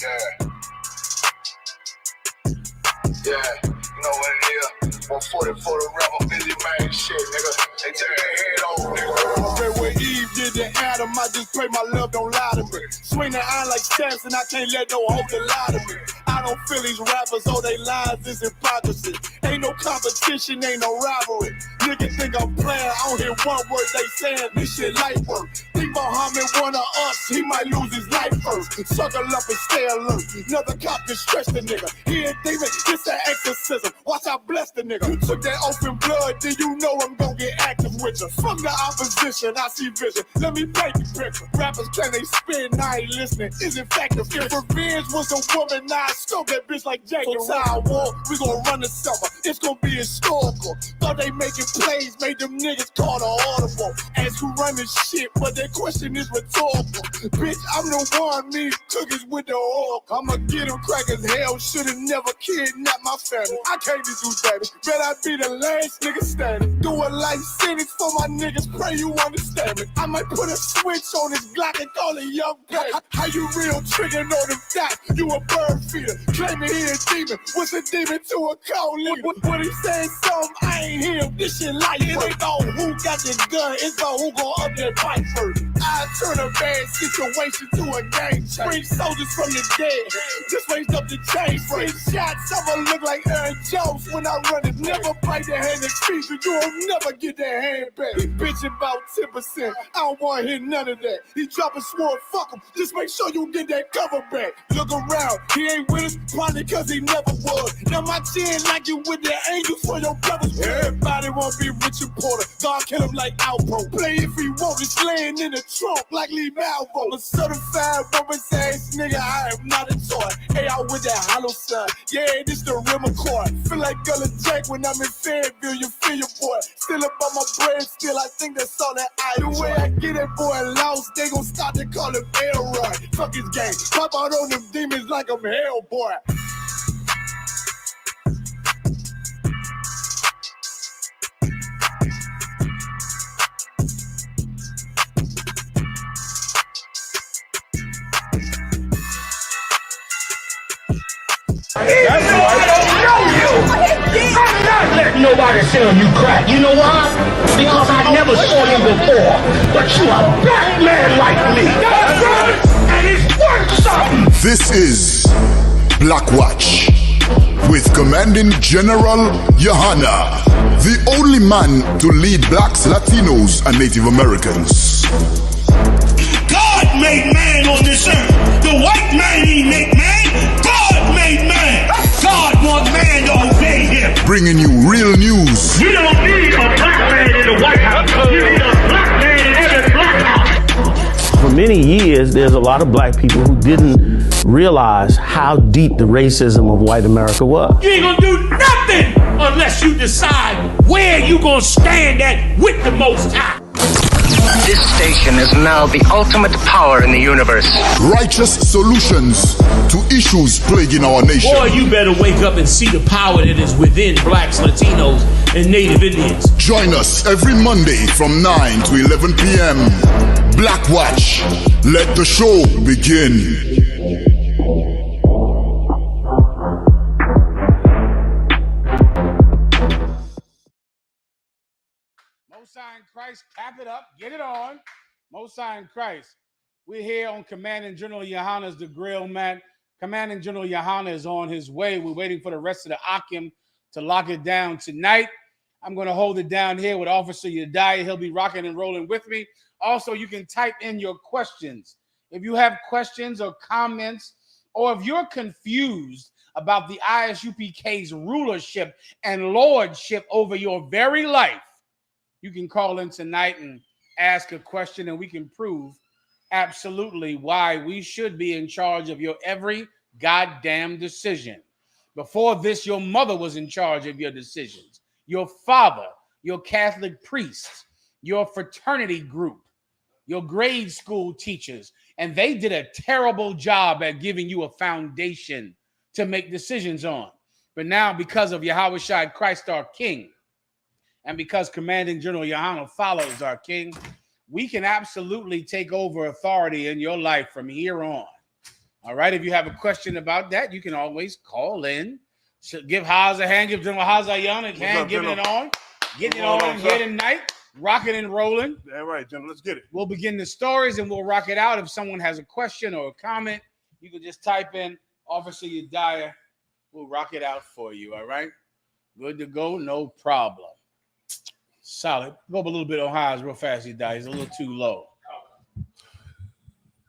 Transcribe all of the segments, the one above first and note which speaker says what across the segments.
Speaker 1: Yeah. Yeah, you know what it is. 140 for the rapper, busy man shit, nigga. They turn their head over, nigga. Okay, when Eve did the Adam, I just pray my love don't lie to me. Swing the iron like Samson, I can't let no hoe lie to me. I don't feel these rappers, all they lies is hypocrisy. Ain't no competition, ain't no rivalry. Niggas think I'm playing, I don't hear one word they saying, this shit light work. Think Muhammad one of us, he might lose his life first. Suckle up and stay alert. Another cop can stretch the nigga. He ain't demon, this an exorcism. Watch I bless the nigga. You took that open blood, then you know I'm gonna get active with you. Fuck the opposition, I see vision. Let me paint the picture. Rappers claim they spin, I ain't listening. Is it factive? If revenge was a woman, now I scope that bitch like Jacob. So I war, we gonna run the summer. It's gonna be historical. Thought they making plays, made them niggas call the audible. Ask who run this shit, but that question is rhetorical. Bitch, I'm the one, me cookies with the oil. I'ma get them crackers, hell, should've never kidnapped my family. I can't do that. Bet I be the last nigga standing. Do a life sentence for my niggas, pray you understand me. I might put a switch on this Glock and call it young pay. How you real trigger know them dots? You a bird feeder, claiming he a demon. What's a demon to a cold leader? What he saying something, I ain't hear him. This shit like it ain't about who got the gun, it's about who gon' up that pipe first. I turn a bad situation to a game change. Bring soldiers from the dead, just raised up the chain. Free shots, I'ma look like Aaron Jones when I run it. Never bite the hand and feet, but you will never get that hand back. He bitching about 10%, I don't wanna hear none of that. He dropping sword, fuck him, just make sure you get that cover back. Look around, he ain't with us, probably cause he never was. Now my chin like you with the angels for your brothers. Everybody wanna be Richard Porter, God kill him like Alpo. Play if he want, it's laying in the trunk like Lee Malvo. A certified woman's ass nigga, I am not a toy. Hey, I with that hollow sign, yeah, this the rim accord. Feel like Gullah Jack when I'm in Fayetteville, you feel your boy. Still up on my bread, still I think that's all that I do. The way I get that boy lost, they gon' start to call him Elroy. Fuck his game, pop out on them demons like I'm Hellboy.
Speaker 2: That's why I don't know you. I'm not letting nobody sell you crack. You know why? Because I never saw you before. But you a black man like me. That's right. And it's worth something.
Speaker 3: This is Black Watch with Commanding General Yahanna, the only man to lead blacks, Latinos, and Native Americans.
Speaker 2: God made man on this earth. The white man he made man. God made man. God wants man to obey him.
Speaker 3: Bringing you real news.
Speaker 2: We don't need a black man in the White House. We need a black man in every black house.
Speaker 4: For many years, there's a lot of black people who didn't realize how deep the racism of white America was.
Speaker 2: You ain't gonna do nothing unless you decide where you gonna stand at with the Most High.
Speaker 5: This station is now the ultimate power in the universe.
Speaker 3: Righteous solutions to issues plaguing our nation.
Speaker 6: Boy, you better wake up and see the power that is within blacks, Latinos, and Native Indians.
Speaker 3: Join us every Monday from 9 to 11 p.m. Black Watch. Let the show begin.
Speaker 7: Most High in Christ, cap it up, get it on. Most High in Christ. We're here on Commanding General Yahanna's The Grill, man. Commanding General Yahanna is on his way. We're waiting for the rest of the Akim to lock it down tonight. I'm going to hold it down here with Officer Yediah. He'll be rocking and rolling with me. Also, you can type in your questions. If you have questions or comments, or if you're confused about the ISUPK's rulership and lordship over your very life, you can call in tonight and ask a question, and we can prove absolutely why we should be in charge of your every goddamn decision. Before this, your mother was in charge of your decisions, your father, your Catholic priests, your fraternity group, your grade school teachers, and they did a terrible job at giving you a foundation to make decisions on. But now, because of Yahweh Shai Christ our King, and because Commanding General Yahanna follows our King, we can absolutely take over authority in your life from here on. All right. If you have a question about that, you can always call in. So give Haas a hand. Give General Haas a young and hand. Giving it on. Getting it on here tonight. Rocking and rolling.
Speaker 8: All right, General. Let's get it.
Speaker 7: We'll begin the stories and we'll rock it out. If someone has a question or a comment, you can just type in Officer Yediah. We'll rock it out for you. All right. Good to go. No problem. Solid. Go up a little bit on highs real fast, Yediah. He's a little too low.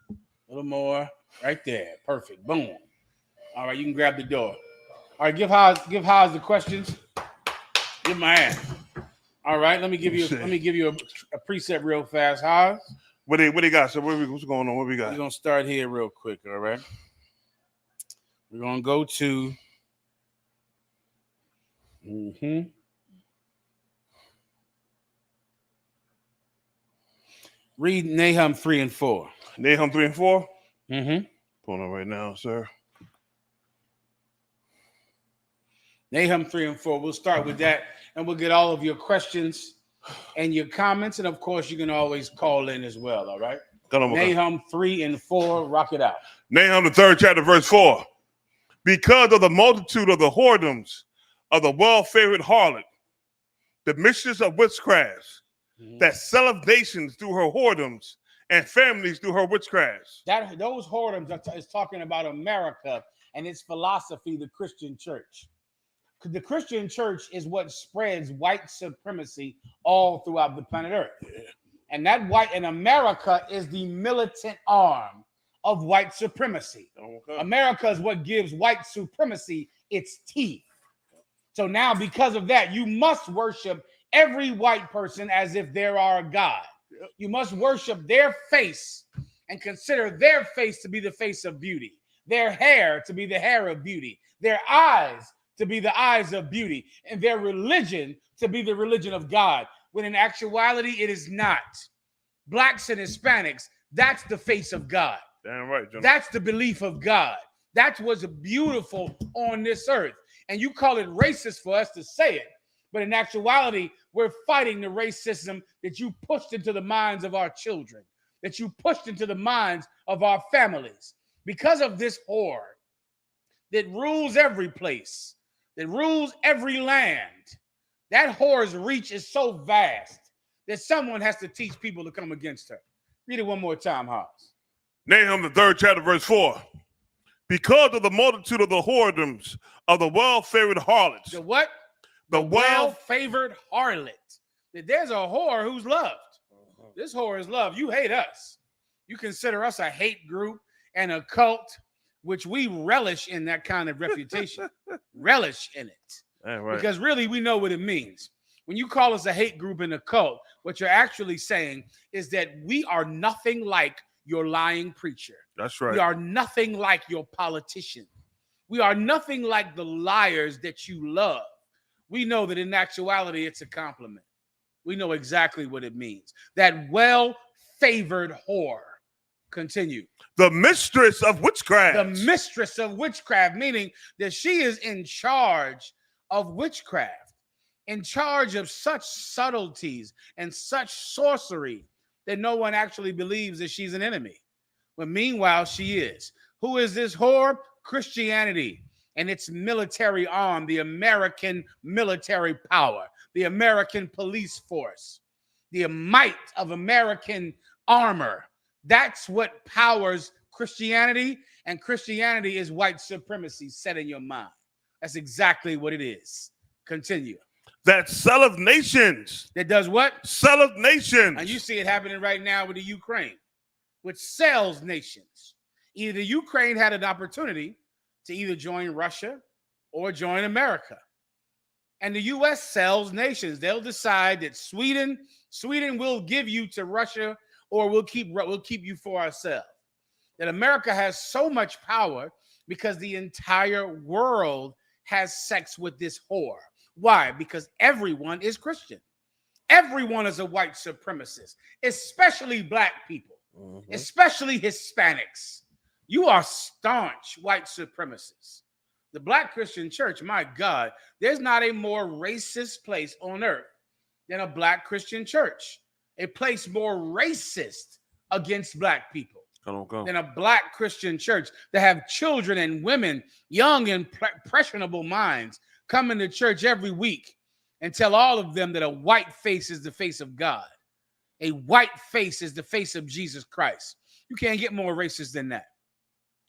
Speaker 7: A little more. Right there. Perfect. Boom. All right. You can grab the door. All right. Give Haas the questions. Give my hand. All right. Let me give you a preset real fast, Haas.
Speaker 8: What they got? So what's going on? What we got?
Speaker 7: We're gonna start here real quick. All right. We're gonna go to. Read Nahum 3 and 4.
Speaker 8: Nahum 3 and 4?
Speaker 7: Mm-hmm.
Speaker 8: Pulling up right now, sir.
Speaker 7: Nahum 3 and 4. We'll start with that, and we'll get all of your questions and your comments. And, of course, you can always call in as well, all right? Nahum 3 and 4. Rock it out.
Speaker 8: Nahum, the 3rd chapter, verse 4. Because of the multitude of the whoredoms of the well-favored harlot, the mistress of witchcrafts, that selleth nations through her whoredoms and families through her witchcrafts.
Speaker 7: Those whoredoms is talking about America and its philosophy, the Christian church. The Christian church is what spreads white supremacy all throughout the planet Earth. Yeah. And America is the militant arm of white supremacy. Okay. America is what gives white supremacy its teeth. So now, because of that, you must worship every white person as if there are a God. Yep. You must worship their face and consider their face to be the face of beauty, their hair to be the hair of beauty, their eyes to be the eyes of beauty, and their religion to be the religion of God, when in actuality it is not. Blacks and Hispanics, that's the face of God.
Speaker 8: Damn right, General.
Speaker 7: That's the belief of God. That's what's beautiful on this earth. And you call it racist for us to say it, but in actuality, we're fighting the racism that you pushed into the minds of our children, that you pushed into the minds of our families. Because of this whore that rules every place, that rules every land, that whore's reach is so vast that someone has to teach people to come against her. Read it one more time, Haas.
Speaker 8: Nahum, the 3rd chapter, verse 4. Because of the multitude of the whoredoms of the well-favored harlots.
Speaker 7: The what? The well-favored harlot. There's a whore who's loved. This whore is loved. You hate us. You consider us a hate group and a cult, which we relish in that kind of reputation. Relish in it.
Speaker 8: Right.
Speaker 7: Because really, we know what it means. When you call us a hate group and a cult, what you're actually saying is that we are nothing like your lying preacher.
Speaker 8: That's right.
Speaker 7: We are nothing like your politician. We are nothing like the liars that you love. We know that in actuality, it's a compliment. We know exactly what it means. That well-favored whore. Continue.
Speaker 8: The mistress of witchcraft.
Speaker 7: The mistress of witchcraft, meaning that she is in charge of witchcraft, in charge of such subtleties and such sorcery that no one actually believes that she's an enemy. But meanwhile, she is. Who is this whore? Christianity and its military arm, the American military power, the American police force, the might of American armor. That's what powers Christianity, and Christianity is white supremacy set in your mind. That's exactly what it is. Continue.
Speaker 8: That selleth nations.
Speaker 7: That does what?
Speaker 8: Selleth nations.
Speaker 7: And you see it happening right now with the Ukraine, which sells nations. Either the Ukraine had an opportunity to either join Russia or join America. And the U.S. sells nations. They'll decide that Sweden will give you to Russia, or we'll keep you for ourselves. That America has so much power because the entire world has sex with this whore. Why? Because everyone is Christian. Everyone is a white supremacist, especially black people, especially Hispanics. You are staunch white supremacists. The Black Christian Church, my God, there's not a more racist place on earth than a Black Christian church. A place more racist against black people. than a black Christian church that have children and women, young and impressionable minds, coming to church every week and tell all of them that a white face is the face of God. A white face is the face of Jesus Christ. You can't get more racist than that.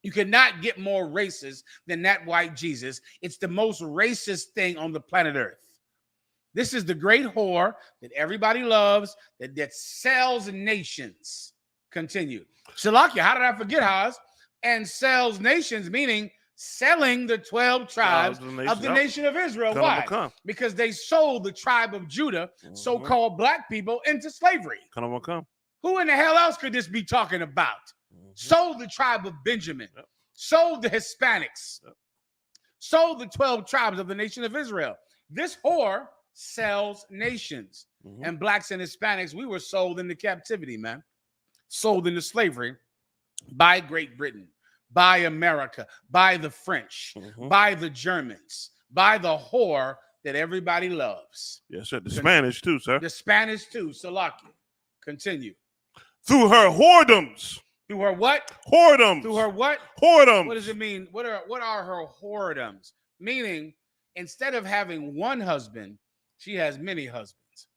Speaker 7: You cannot get more racist than that white Jesus. It's the most racist thing on the planet Earth. This is the great whore that everybody loves, that sells nations. Continue. Shalakia, how did I forget, Haas? And sells nations, meaning selling the 12 tribes of the nation of Israel. Why? Because they sold the tribe of Judah, so-called black people, into slavery. Who in the hell else could this be talking about? Sold the tribe of Benjamin, sold the Hispanics, sold the 12 tribes of the nation of Israel. This whore sells nations. And blacks and Hispanics, we were sold into captivity, man. Sold into slavery by Great Britain, by America, by the French, by the Germans, by the whore that everybody loves.
Speaker 8: Yes, sir. The Spanish too, sir.
Speaker 7: The Spanish too, Salakia. Continue.
Speaker 8: Through her whoredoms.
Speaker 7: Through her what?
Speaker 8: Whoredoms.
Speaker 7: Through her what?
Speaker 8: Whoredoms.
Speaker 7: What does it mean? What are her whoredoms? Meaning, instead of having one husband, she has many husbands.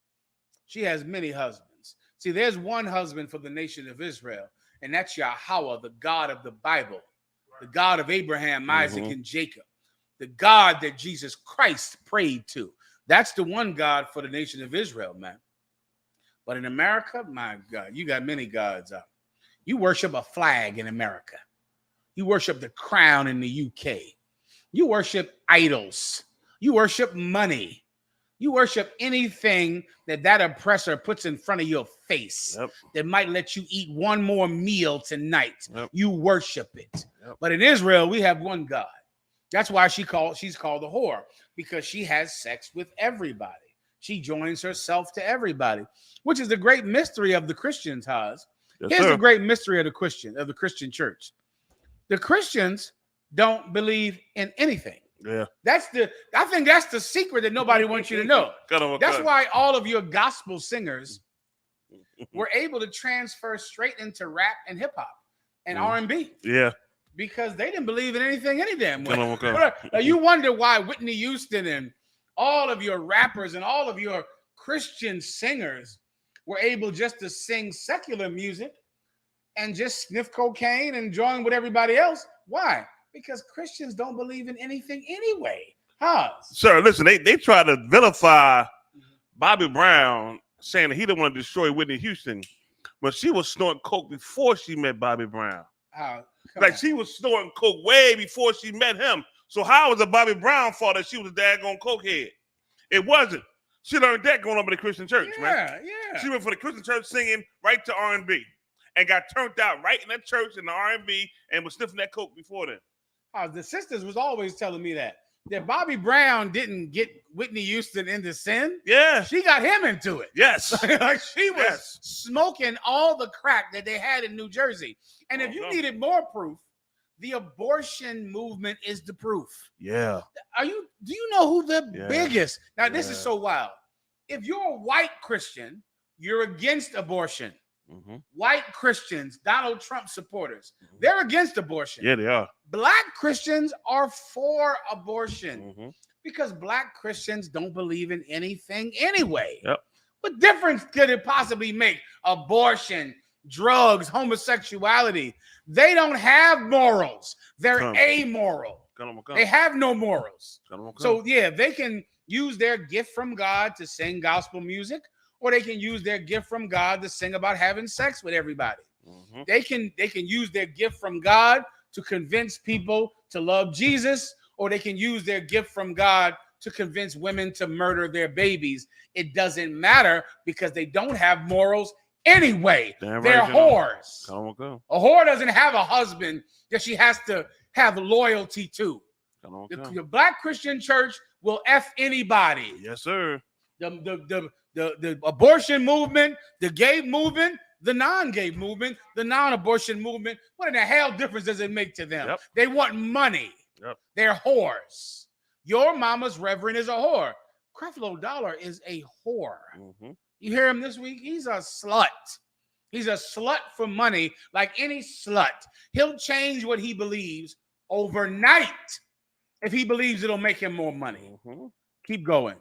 Speaker 7: She has many husbands. See, there's one husband for the nation of Israel, and that's Yahweh, the God of the Bible, the God of Abraham, Isaac, and Jacob, the God that Jesus Christ prayed to. That's the one God for the nation of Israel, man. But in America, my God, you got many gods out. You worship a flag in America. You worship the crown in the UK. You worship idols. You worship money. You worship anything that oppressor puts in front of your face that might let you eat one more meal tonight. You worship it. But in Israel, we have one God. That's why she's called a whore, because she has sex with everybody. She joins herself to everybody, which is the great mystery of the Christians, Haas. Here's the great mystery of the Christian church. The Christians don't believe in anything.
Speaker 8: Yeah.
Speaker 7: I think that's the secret that nobody wants you to know. That's why all of your gospel singers were able to transfer straight into rap and hip hop and R&B.
Speaker 8: Yeah.
Speaker 7: Because they didn't believe in anything any damn way. You wonder why Whitney Houston and all of your rappers and all of your Christian singers were able just to sing secular music and just sniff cocaine and join with everybody else. Why? Because Christians don't believe in anything anyway.
Speaker 8: Sir, listen, they try to vilify Bobby Brown, saying that he didn't want to destroy Whitney Houston, but she was snorting coke before she met Bobby Brown. She was snorting coke way before she met him. So how was it Bobby Brown fault that she was a daggone cokehead? It wasn't. She learned that going on in the Christian church, man. Yeah. She went for the Christian church singing right to R&B and got turned out right in that church in the R&B and was sniffing that coke before then.
Speaker 7: The sisters was always telling me that Bobby Brown didn't get Whitney Houston into sin.
Speaker 8: Yeah.
Speaker 7: She got him into it.
Speaker 8: Yes.
Speaker 7: She was smoking all the crack that they had in New Jersey. And if you needed more proof, the abortion movement is the proof.
Speaker 8: Yeah.
Speaker 7: Do you know who the biggest? Now, this is so wild. If you're a white Christian, you're against abortion. White Christians, Donald Trump supporters, they're against abortion.
Speaker 8: Yeah, they are.
Speaker 7: Black Christians are for abortion because black Christians don't believe in anything anyway. What difference could it possibly make? Abortion, drugs, homosexuality. They don't have morals. They're amoral. They have no morals. So, yeah, they can use their gift from God to sing gospel music, or they can use their gift from God to sing about having sex with everybody. They can use their gift from God to convince people to love Jesus, or they can use their gift from God to convince women to murder their babies. It doesn't matter because they don't have morals anyway. They're whores. A whore doesn't have a husband that she has to have loyalty to. The black Christian church will F anybody.
Speaker 8: Yes, sir.
Speaker 7: The abortion movement, the gay movement, the non-gay movement, the non-abortion movement. What in the hell difference does it make to them? They want money. They're whores. Your mama's reverend is a whore. Creflo Dollar is a whore. You hear him this week? He's a slut. He's a slut for money, like any slut. He'll change what he believes overnight if he believes it'll make him more money. Keep going.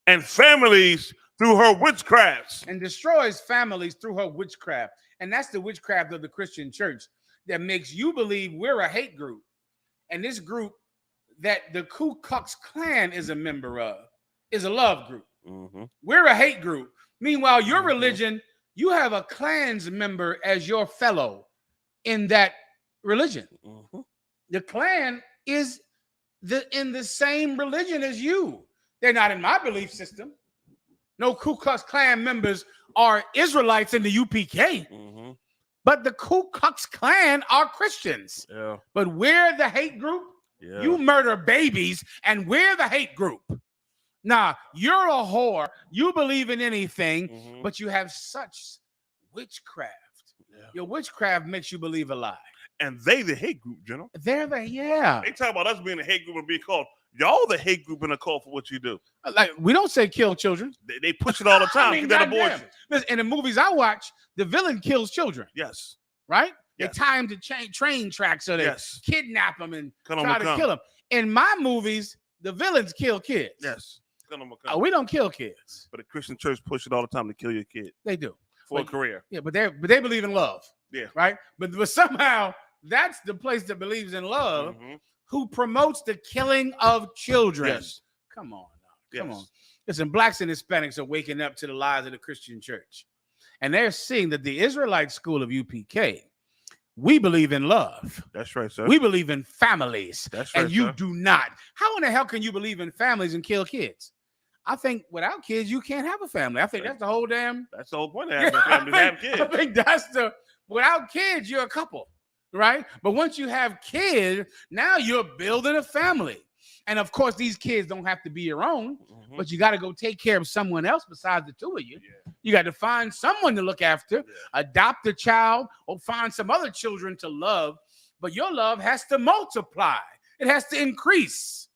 Speaker 8: And families through her witchcrafts.
Speaker 7: And destroys families through her witchcraft. And that's the witchcraft of the Christian church that makes you believe we're a hate group. And this group that the Ku Klux Klan is a member of is a love group. We're a hate group. Meanwhile, your religion, you have a Klan's member as your fellow in that religion. The Klan is in the same religion as you. They're not in my belief system. No Ku Klux Klan members are Israelites in the UPK. But the Ku Klux Klan are Christians. But we're the hate group. You murder babies, and we're the hate group. Nah, you're a whore. You believe in anything, but you have such witchcraft. Your witchcraft makes you believe a lie.
Speaker 8: And they the hate group, General.
Speaker 7: They're the, yeah.
Speaker 8: They talk about us being a hate group and being called. Y'all the hate group in the call for what you do.
Speaker 7: Like, we don't say kill children.
Speaker 8: They push it all the time.
Speaker 7: I mean,
Speaker 8: Get that abortion.
Speaker 7: Listen, in the movies I watch, the villain kills children.
Speaker 8: Yes.
Speaker 7: Right?
Speaker 8: Yes.
Speaker 7: They tie him to train tracks so they kidnap him and try to kill him. In my movies, the villains kill kids.
Speaker 8: Yes.
Speaker 7: We don't kill kids.
Speaker 8: But the Christian church push it all the time to kill your kid.
Speaker 7: They do.
Speaker 8: For a career.
Speaker 7: Yeah, but they believe in love.
Speaker 8: Yeah.
Speaker 7: Right? But somehow that's the place that believes in love who promotes the killing of children.
Speaker 8: Yes.
Speaker 7: Come on now. Come on. Listen, blacks and Hispanics are waking up to the lies of the Christian church. And they're seeing that the Israelite school of UPK, we believe in love.
Speaker 8: That's right, sir.
Speaker 7: We believe in families.
Speaker 8: That's right,
Speaker 7: and you
Speaker 8: sir.
Speaker 7: do not. How in the hell can you believe in families and kill kids? I think without kids, you can't have a family. I think that's the whole damn.
Speaker 8: That's the whole point of having a family, to have kids.
Speaker 7: I think that's without kids, you're a couple, right? But once you have kids, now you're building a family. And of course, these kids don't have to be your own, but you got to go take care of someone else besides the two of you. You got to find someone to look after, adopt a child, or find some other children to love. But your love has to multiply. It has to increase.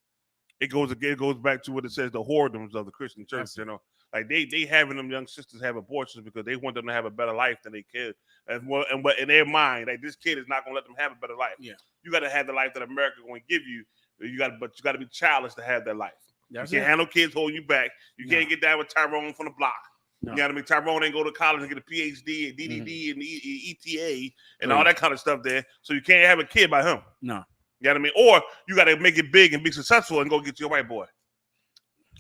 Speaker 8: It goes back to what it says, the whoredoms of the Christian church, you know. Like they having them young sisters have abortions because they want them to have a better life than they kid. And in their mind, like this kid is not gonna let them have a better life. Yeah. You gotta have the life that America is gonna give you. But you gotta be childish to have that life. You can't handle kids holding you back. You can't get down with Tyrone from the block. You know what I mean? Tyrone ain't go to college and get a PhD and DDD and ETA and all that kind of stuff there. So you can't have a kid by him.
Speaker 7: No.
Speaker 8: You know what I mean? Or you got to make it big and be successful and go get your white boy.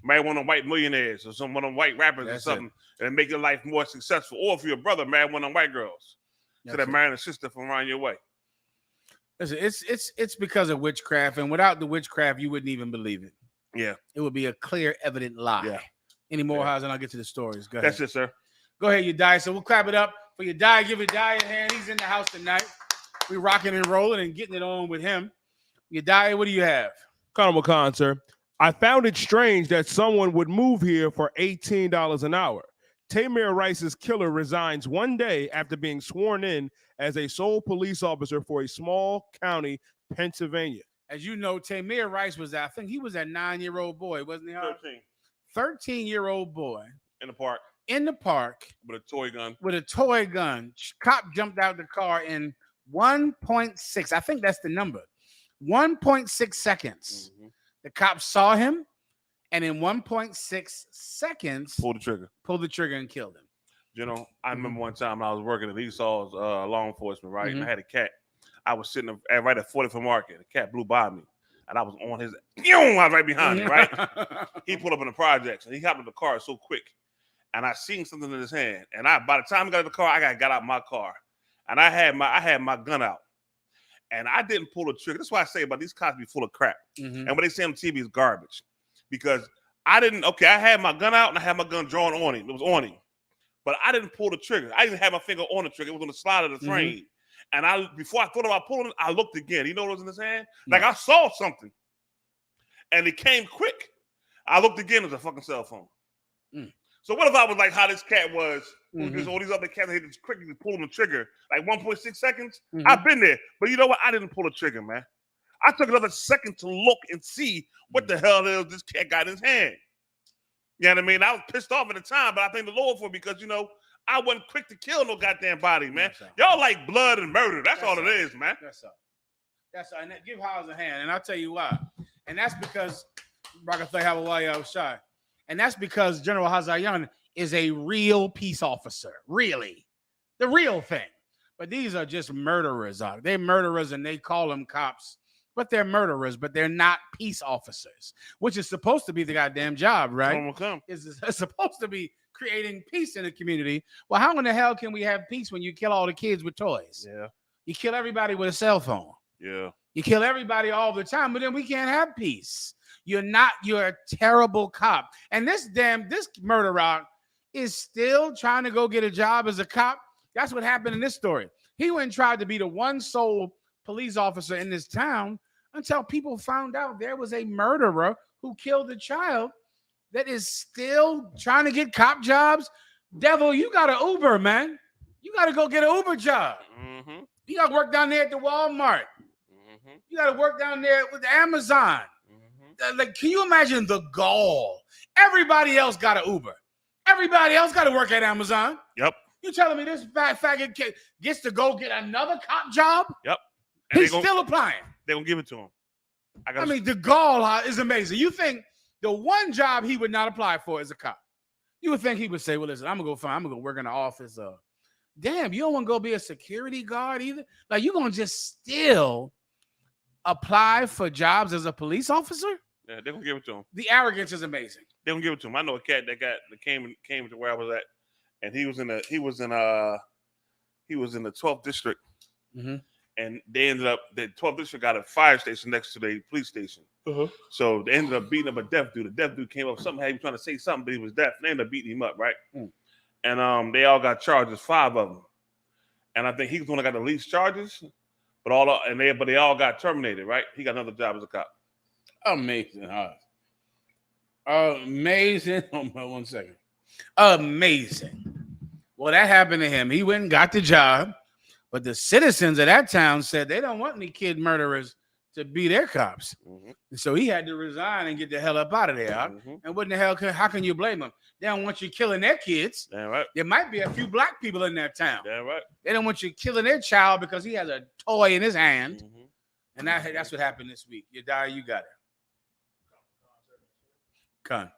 Speaker 8: Marry one of them white millionaires or one of them white rappers or something and make your life more successful. Or if you're a brother, marry one of them white girls. So that marrying a sister from around your way.
Speaker 7: Listen, it's because of witchcraft. And without the witchcraft, you wouldn't even believe it.
Speaker 8: Yeah.
Speaker 7: It would be a clear, evident lie.
Speaker 8: Yeah.
Speaker 7: Any more, House, and I'll get to the stories. Go ahead.
Speaker 8: That's it, sir.
Speaker 7: Go ahead, you die. So we'll clap it up for your die. Give it die a hand. He's in the house tonight. We're rocking and rolling and getting it on with him. You die. What do you have?
Speaker 9: Colonel McCon, sir. I found it strange that someone would move here for $18 an hour. Tamir Rice's killer resigns one day after being sworn in as a sole police officer for a small county, Pennsylvania.
Speaker 7: As you know, Tamir Rice was, I think he was that 9-year-old boy, wasn't he? 13-year-old boy.
Speaker 8: In the park.
Speaker 7: In the park.
Speaker 8: With a toy gun.
Speaker 7: With a toy gun. Cop jumped out the car in 1.6. I think that's the number. 1.6 seconds. The cop saw him, and in 1.6 seconds,
Speaker 8: pulled the trigger
Speaker 7: and killed him.
Speaker 8: You know, I remember one time when I was working at Esau's law enforcement, right? And I had a cat. I was sitting right at 45th Market. The cat blew by me, and I was on his. I was right behind him, right? He pulled up in the projects, and he hopped in the car so quick, and I seen something in his hand. And by the time I got in the car, I got out my car, and I had my gun out. And I didn't pull the trigger. That's why I say about these cops be full of crap. And what they say on TV is garbage. Because I had my gun out and I had my gun drawn on him. It was on him. But I didn't pull the trigger. I didn't have my finger on the trigger. It was on the slide of the frame. And before I thought about pulling it, I looked again. You know what was in his hand? Like I saw something. And it came quick. I looked again, it was a fucking cell phone. So what if I was like how this cat was, because all these other cats hit this quickly pulling the trigger, like 1.6 seconds? I've been there. But you know what? I didn't pull the trigger, man. I took another second to look and see what the hell is this cat got in his hand. You know what I mean? I was pissed off at the time, but I thank the Lord for it because, you know, I wasn't quick to kill no goddamn body, man. Y'all like blood and murder. That's all it is, man.
Speaker 7: That's all. That's all. And give House a hand. And I'll tell you why. And that's because and that's because General Hazayan is a real peace officer. Really. The real thing. But these are just murderers. They're murderers and they call them cops. But they're murderers, but they're not peace officers, which is supposed to be the goddamn job, right? It's supposed to be creating peace in the community. Well, how in the hell can we have peace when you kill all the kids with toys?
Speaker 8: Yeah.
Speaker 7: You kill everybody with a cell phone.
Speaker 8: Yeah.
Speaker 7: You kill everybody all the time, but then we can't have peace. You're a terrible cop. And this murderer is still trying to go get a job as a cop. That's what happened in this story. He went and tried to be the one sole police officer in this town until people found out there was a murderer who killed a child that is still trying to get cop jobs. Devil, you got an Uber, man. You got to go get an Uber job.
Speaker 8: Mm-hmm.
Speaker 7: You got to work down there at the Walmart. Mm-hmm. You got to work down there with Amazon. Mm-hmm. Like, can you imagine the gall? Everybody else got an Uber. Everybody else got to work at Amazon.
Speaker 8: Yep.
Speaker 7: You telling me this faggot gets to go get another cop job?
Speaker 8: Yep.
Speaker 7: He's still applying.
Speaker 8: They're going to give it to him.
Speaker 7: I mean, the gall is amazing. You think the one job he would not apply for is a cop. You would think he would say, well, listen, I'm going to go work in the office. Damn, you don't want to go be a security guard either? Like, you're going to just still apply for jobs as a police officer?
Speaker 8: Yeah, they're going to give it to him.
Speaker 7: The arrogance is amazing.
Speaker 8: They're going to give it to him. I know a cat that came to where I was at, and he was in the 12th district. Mm-hmm. And they ended up, the 12th district got a fire station next to the police station. Uh-huh. So they ended up beating up a deaf dude. The deaf dude came up, he was trying to say something, but he was deaf. They ended up beating him up, right? Mm. And they all got charges, 5 of them. And I think he was the one that got the least charges, but they all got terminated, right? He got another job as a cop.
Speaker 7: Amazing, huh? Amazing. Hold on 1 second. Amazing. Well, that happened to him. He went and got the job. But the citizens of that town said they don't want any kid murderers to be their cops. Mm-hmm. So he had to resign and get the hell up out of there. Mm-hmm. And what in the hell, how can you blame them? They don't want you killing their kids.
Speaker 8: Damn right.
Speaker 7: There might be a few black people in that town.
Speaker 8: Damn right.
Speaker 7: They don't want you killing their child because he has a toy in his hand. Mm-hmm. And that's what happened this week. You die, you got it. Con.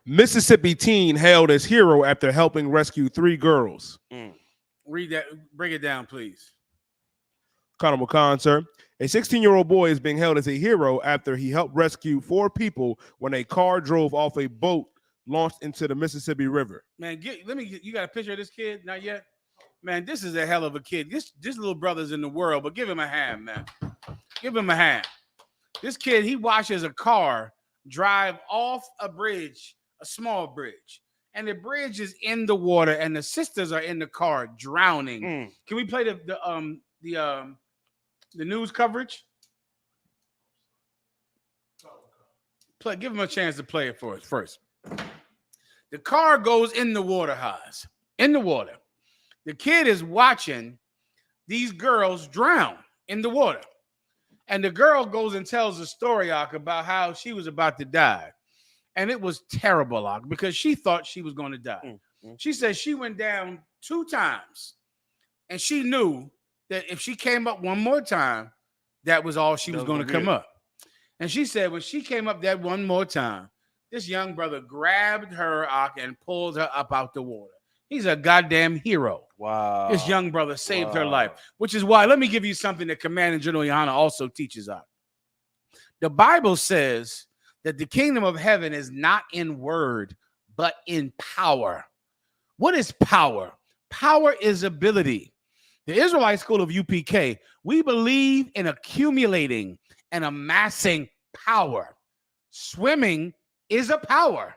Speaker 9: Mississippi teen hailed as hero after helping rescue 3 girls.
Speaker 7: Read that. Break it down, please.
Speaker 9: Conor McCon, sir. A 16-year-old boy is being hailed as a hero after he helped rescue 4 people when a car drove off a boat launched into the Mississippi River.
Speaker 7: Man, you got a picture of this kid? Not yet? Man, this is a hell of a kid. This little brother's in the world, but give him a hand, man. Give him a hand. This kid, he watches a car drive off a bridge, a small bridge, and the bridge is in the water, and the sisters are in the car drowning. Can we play the news coverage? Give him a chance to play it for us first. The car goes in the water, Haas. In the water. The kid is watching these girls drown in the water. And the girl goes and tells a story, about how she was about to die. And it was terrible, because she thought she was going to die. She said she went down 2 times. And she knew that if she came up one more time, that was all she was going to come up. And she said when she came up that one more time, this young brother grabbed her and pulled her up out the water. He's a goddamn hero.
Speaker 8: Wow.
Speaker 7: This young brother saved her life, which is why, let me give you something that Commanding General Yohanna also teaches us. The Bible says that the kingdom of heaven is not in word, but in power. What is power? Power is ability. The Israelite school of UPK, we believe in accumulating and amassing power. Swimming is a power.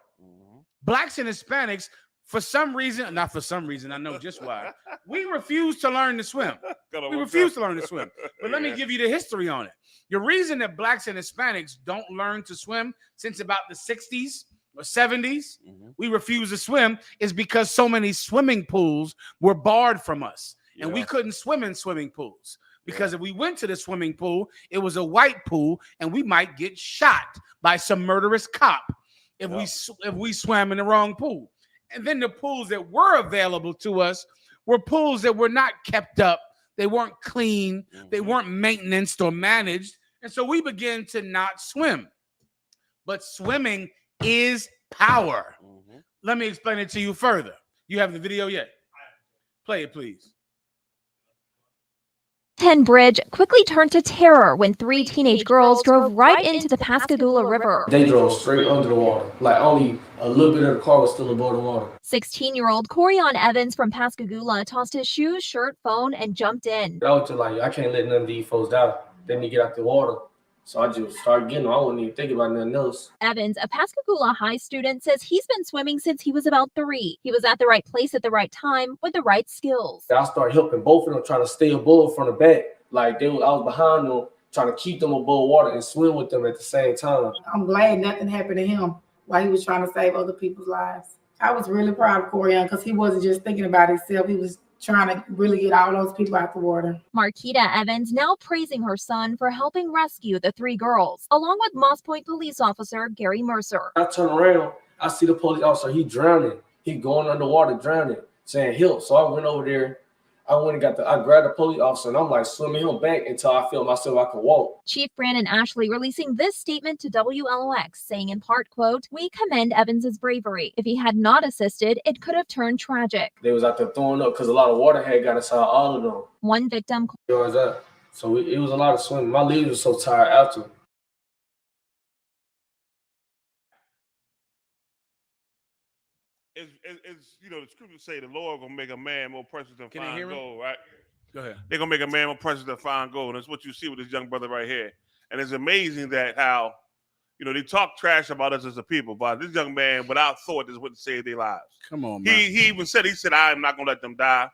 Speaker 7: Blacks and Hispanics, not for some reason, I know just why, we refuse to learn to swim. We refuse to learn to swim. But let me give you the history on it. The reason that blacks and Hispanics don't learn to swim since about the 60s or 70s, we refuse to swim, is because so many swimming pools were barred from us. And we couldn't swim in swimming pools. Because if we went to the swimming pool, it was a white pool, and we might get shot by some murderous cop. if we swam in the wrong pool. And then the pools that were available to us were pools that were not kept up. They weren't clean. They weren't maintenance or managed. And so we began to not swim. But swimming is power. Let me explain it to you further. You have the video yet? Play it, please.
Speaker 10: 10 Bridge quickly turned to terror when 3 teenage girls drove right into the Pascagoula River.
Speaker 11: They drove straight under the water, like only a little bit of the car was still above the water.
Speaker 10: 16-year-old Corian Evans from Pascagoula tossed his shoes, shirt, phone, and jumped in.
Speaker 11: I was just like, I can't let none of these folks die. They need to get out the water. So I just started getting them. I wasn't even thinking about nothing else.
Speaker 10: Evans, a Pascagoula High student, says he's been swimming since he was about 3. He was at the right place at the right time with the right skills.
Speaker 11: I started helping both of them, trying to stay above from the back. Like I was behind them, trying to keep them above water and swim with them at the same time.
Speaker 12: I'm glad nothing happened to him while he was trying to save other people's lives. I was really proud of Corian because he wasn't just thinking about himself. He was trying to really get all those people out the water.
Speaker 10: Marquita Evans now praising her son for helping rescue the 3 girls, along with Moss Point police officer Gary Mercer.
Speaker 11: I turn around, I see the police officer, he drowning. He going underwater drowning, saying help. So I went over there. I grabbed the police officer and I'm like swimming him back until I feel myself I could walk.
Speaker 10: Chief Brandon Ashley releasing this statement to WLOX, saying in part, quote, "We commend Evans's bravery. If he had not assisted, it could have turned tragic."
Speaker 11: They was out there throwing up because a lot of water had got inside all of them.
Speaker 10: One victim.
Speaker 11: So it was a lot of swimming. My legs were so tired after.
Speaker 8: It's the scriptures say the Lord gonna make a man more precious than fine gold, right?
Speaker 7: Go ahead.
Speaker 8: They're gonna make a man more precious than fine gold. And that's what you see with this young brother right here. And it's amazing that how, they talk trash about us as a people, but this young man, without thought, is what saved their lives.
Speaker 7: Come on, man.
Speaker 8: He even said, I am not gonna let them die.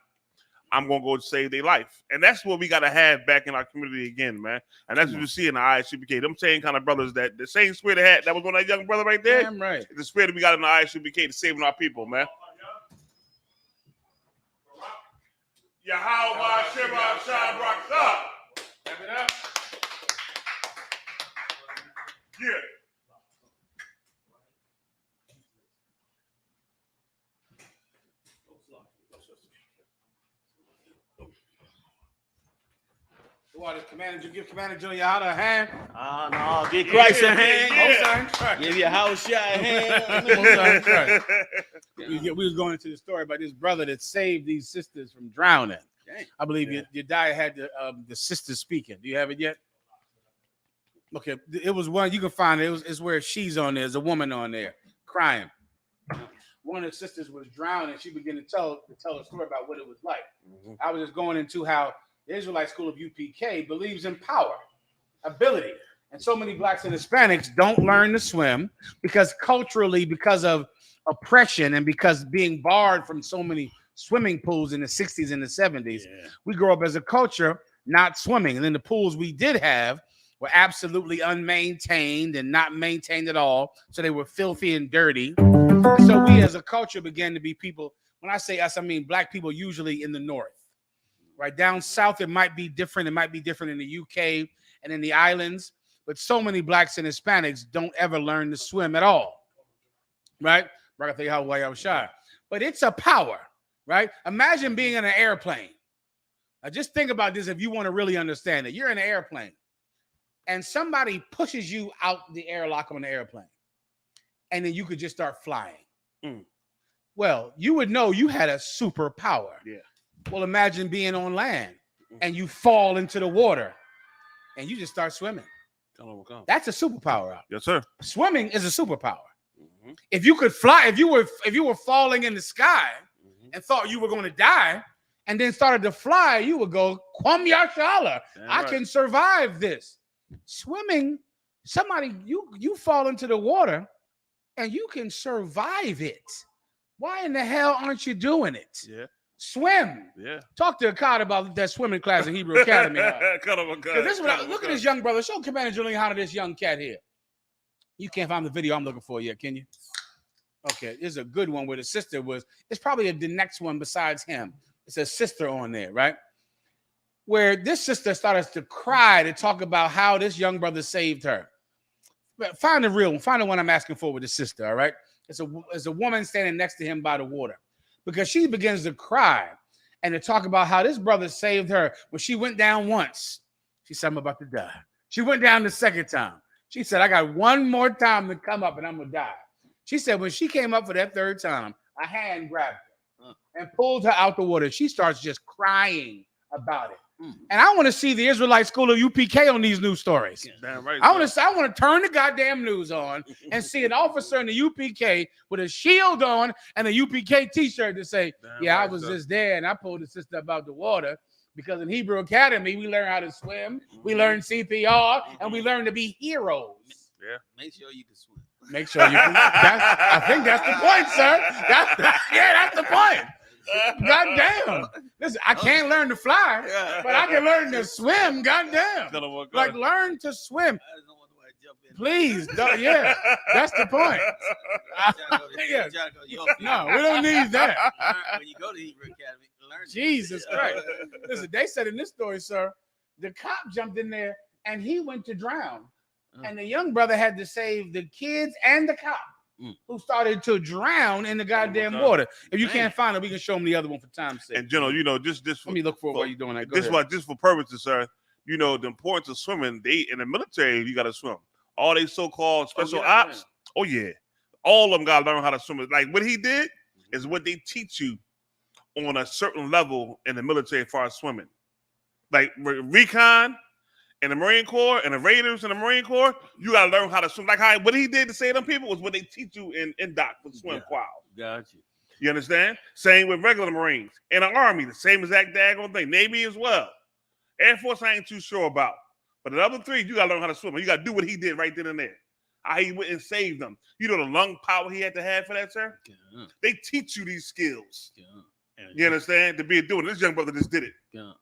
Speaker 8: I'm gonna go save their life. And that's what we gotta have back in our community again, man. And that's what you see in the I.S.U.P.K. Them same kind of brothers that the same spirit they had, that was on that young brother right there.
Speaker 7: Damn right.
Speaker 8: The spirit that we got in the I.S.U.P.K. to saving our people, man. Yahweh Shema Shah Rakha. Have it up. Yeah.
Speaker 7: Give Commander Gen.YAHANNA a hand.
Speaker 4: No, give Christ a hand.
Speaker 7: Yeah.
Speaker 4: Give your house shot a hand.
Speaker 7: We was going into the story about this brother that saved these sisters from drowning. Dang. I believe your diet had the sisters speaking. Do you have it yet? Okay, it was one you can find it. It's where she's on there. There's a woman on there crying. One of the sisters was drowning. She began to tell a story about what it was like. I was just going into how the Israelite school of U.P.K. believes in power, ability. And so many blacks and Hispanics don't learn to swim because culturally, because of oppression and because being barred from so many swimming pools in the 60s and the 70s, we grew up as a culture not swimming. And then the pools we did have were absolutely unmaintained and not maintained at all. So they were filthy and dirty. And so we as a culture began to be people. When I say us, I mean black people usually in the north. Right down south, it might be different. It might be different in the UK and in the islands. But so many blacks and Hispanics don't ever learn to swim at all. Right? But it's a power. Right? Imagine being in an airplane. Now just think about this if you want to really understand it. You're in an airplane and somebody pushes you out the airlock on the airplane. And then you could just start flying. Well, you would know you had a superpower.
Speaker 8: Yeah.
Speaker 7: Well, imagine being on land and you fall into the water and you just start swimming. That's a superpower.
Speaker 8: Yes, sir.
Speaker 7: Swimming is a superpower. If you could fly, if you were falling in the sky and thought you were going to die and then started to fly, you would go, Kwam Yashala. I can survive this. Swimming, you fall into the water and you can survive it. Why in the hell aren't you doing it?
Speaker 8: Yeah.
Speaker 7: Swim.
Speaker 8: Yeah. Talk
Speaker 7: to Akkad about that swimming class in Hebrew Academy. Look at this young brother. Show Commander Gen.YAHANNA this young cat here. You can't find the video I'm looking for yet, can you? Okay, there's a good one where the sister was. It's probably the next one besides him. It's a sister on there, right? Where this sister started to cry to talk about how this young brother saved her. Find the one I'm asking for with the sister, all right? It's a woman standing next to him by the water because she begins to cry and to talk about how this brother saved her. When she went down once, she said, I'm about to die. She went down the second time. She said, I got one more time to come up and I'm going to die. She said, when she came up for that third time, a hand grabbed her and pulled her out the water. She starts just crying about it. And I want to see the Israelite school of UPK on these news stories.
Speaker 8: Damn right,
Speaker 7: I want to turn the goddamn news on and see an officer in the UPK with a shield on and a UPK t-shirt to say, I was just there and I pulled the sister up out the water. Because in Hebrew Academy, we learn how to swim, we learn CPR, and we learn to be heroes.
Speaker 8: Yeah.
Speaker 13: Make sure you can swim.
Speaker 7: Make sure you can. I think that's the point, sir. That's the point. God damn. Listen, I can't learn to fly, but I can learn to swim. God damn. Like, learn to swim. Please. Yeah, that's the point. No, we don't need that.
Speaker 13: When you go to Hebrew Academy, learn.
Speaker 7: Jesus Christ. Listen, they said in this story, sir, the cop jumped in there and he went to drown. And the young brother had to save the kids and the cop who started to drown in the goddamn water. If you can't find it, we can show them the other one for time's sake.
Speaker 8: And General, just
Speaker 7: let me look for it while you're doing that.
Speaker 8: Just for purposes, sir. The importance of swimming. In the military, you got to swim. All they so-called special ops. Oh yeah, all of them got to learn how to swim. Like what he did is what they teach you on a certain level in the military as far as swimming. Like recon. In the Marine Corps and the Raiders in the Marine Corps, you gotta learn how to swim. Like what he did to save them people was what they teach you in doc for swim qual.
Speaker 13: Gotcha.
Speaker 8: You understand? Same with regular Marines. In the Army, the same exact daggone thing. Navy as well. Air Force, I ain't too sure about. But the other three, you gotta learn how to swim. You gotta do what he did right then and there. How he went and saved them. You know the lung power he had to have for that, sir?
Speaker 13: Yeah.
Speaker 8: They teach you these skills.
Speaker 13: Yeah.
Speaker 8: You understand? To be doing this young brother just did it.
Speaker 13: Yeah.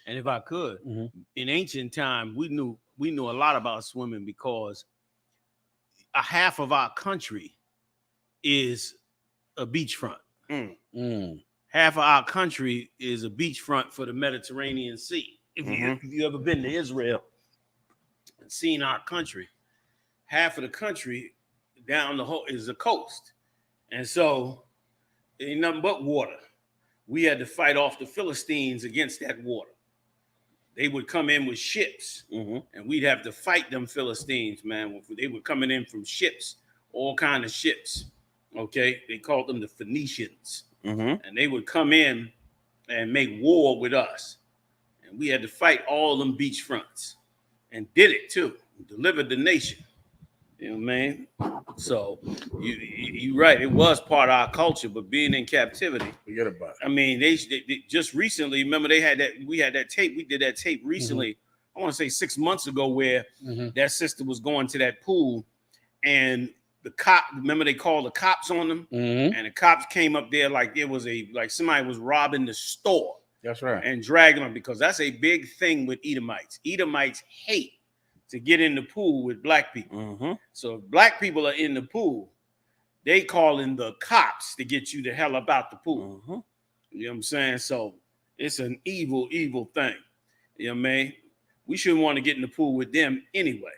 Speaker 13: And if I could, in ancient time, we knew a lot about swimming because a half of our country is a beachfront. Half of our country is a beachfront for the Mediterranean Sea. If you ever been to Israel and seen our country, half of the country down the whole is the coast. And so ain't nothing but water. We had to fight off the Philistines against that water. They would come in with ships, and we'd have to fight them Philistines, man. They were coming in from ships, all kind of ships, okay? They called them the Phoenicians, and they would come in and make war with us. And we had to fight all them beach fronts and did it too, delivered the nation. You know what I mean? So you're right. It was part of our culture, but being in captivity,
Speaker 7: forget about it.
Speaker 13: I mean, they just recently. Remember, we had that tape. We did that tape recently. I want to say 6 months ago, where that sister was going to that pool, and the cop. Remember, they called the cops on them, and the cops came up there like it was somebody was robbing the store.
Speaker 7: That's right.
Speaker 13: And dragging them because that's a big thing with Edomites. Edomites hate to get in the pool with black people. So if black people are in the pool, they calling the cops to get you the hell up out the pool. You know what I'm saying? So it's an evil, evil thing. You know what I mean? We shouldn't want to get in the pool with them anyway.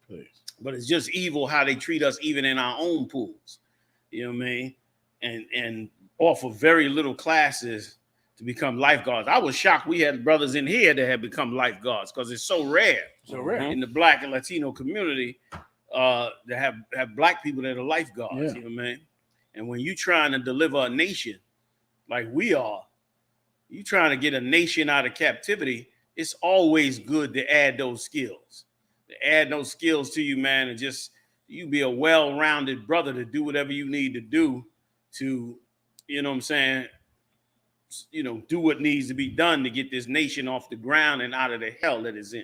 Speaker 7: Please.
Speaker 13: But it's just evil how they treat us even in our own pools. You know what I mean? And offer very little classes to become lifeguards. I was shocked we had brothers in here that had become lifeguards because it's so rare. In the black and Latino community to have black people that are lifeguards. You know what I mean? And when you trying to deliver a nation like we are, you trying to get a nation out of captivity, it's always good to add those skills. To add those skills to you, man, and just you be a well-rounded brother to do whatever you need to do to, you know what I'm saying, do what needs to be done to get this nation off the ground and out of the hell that it's in.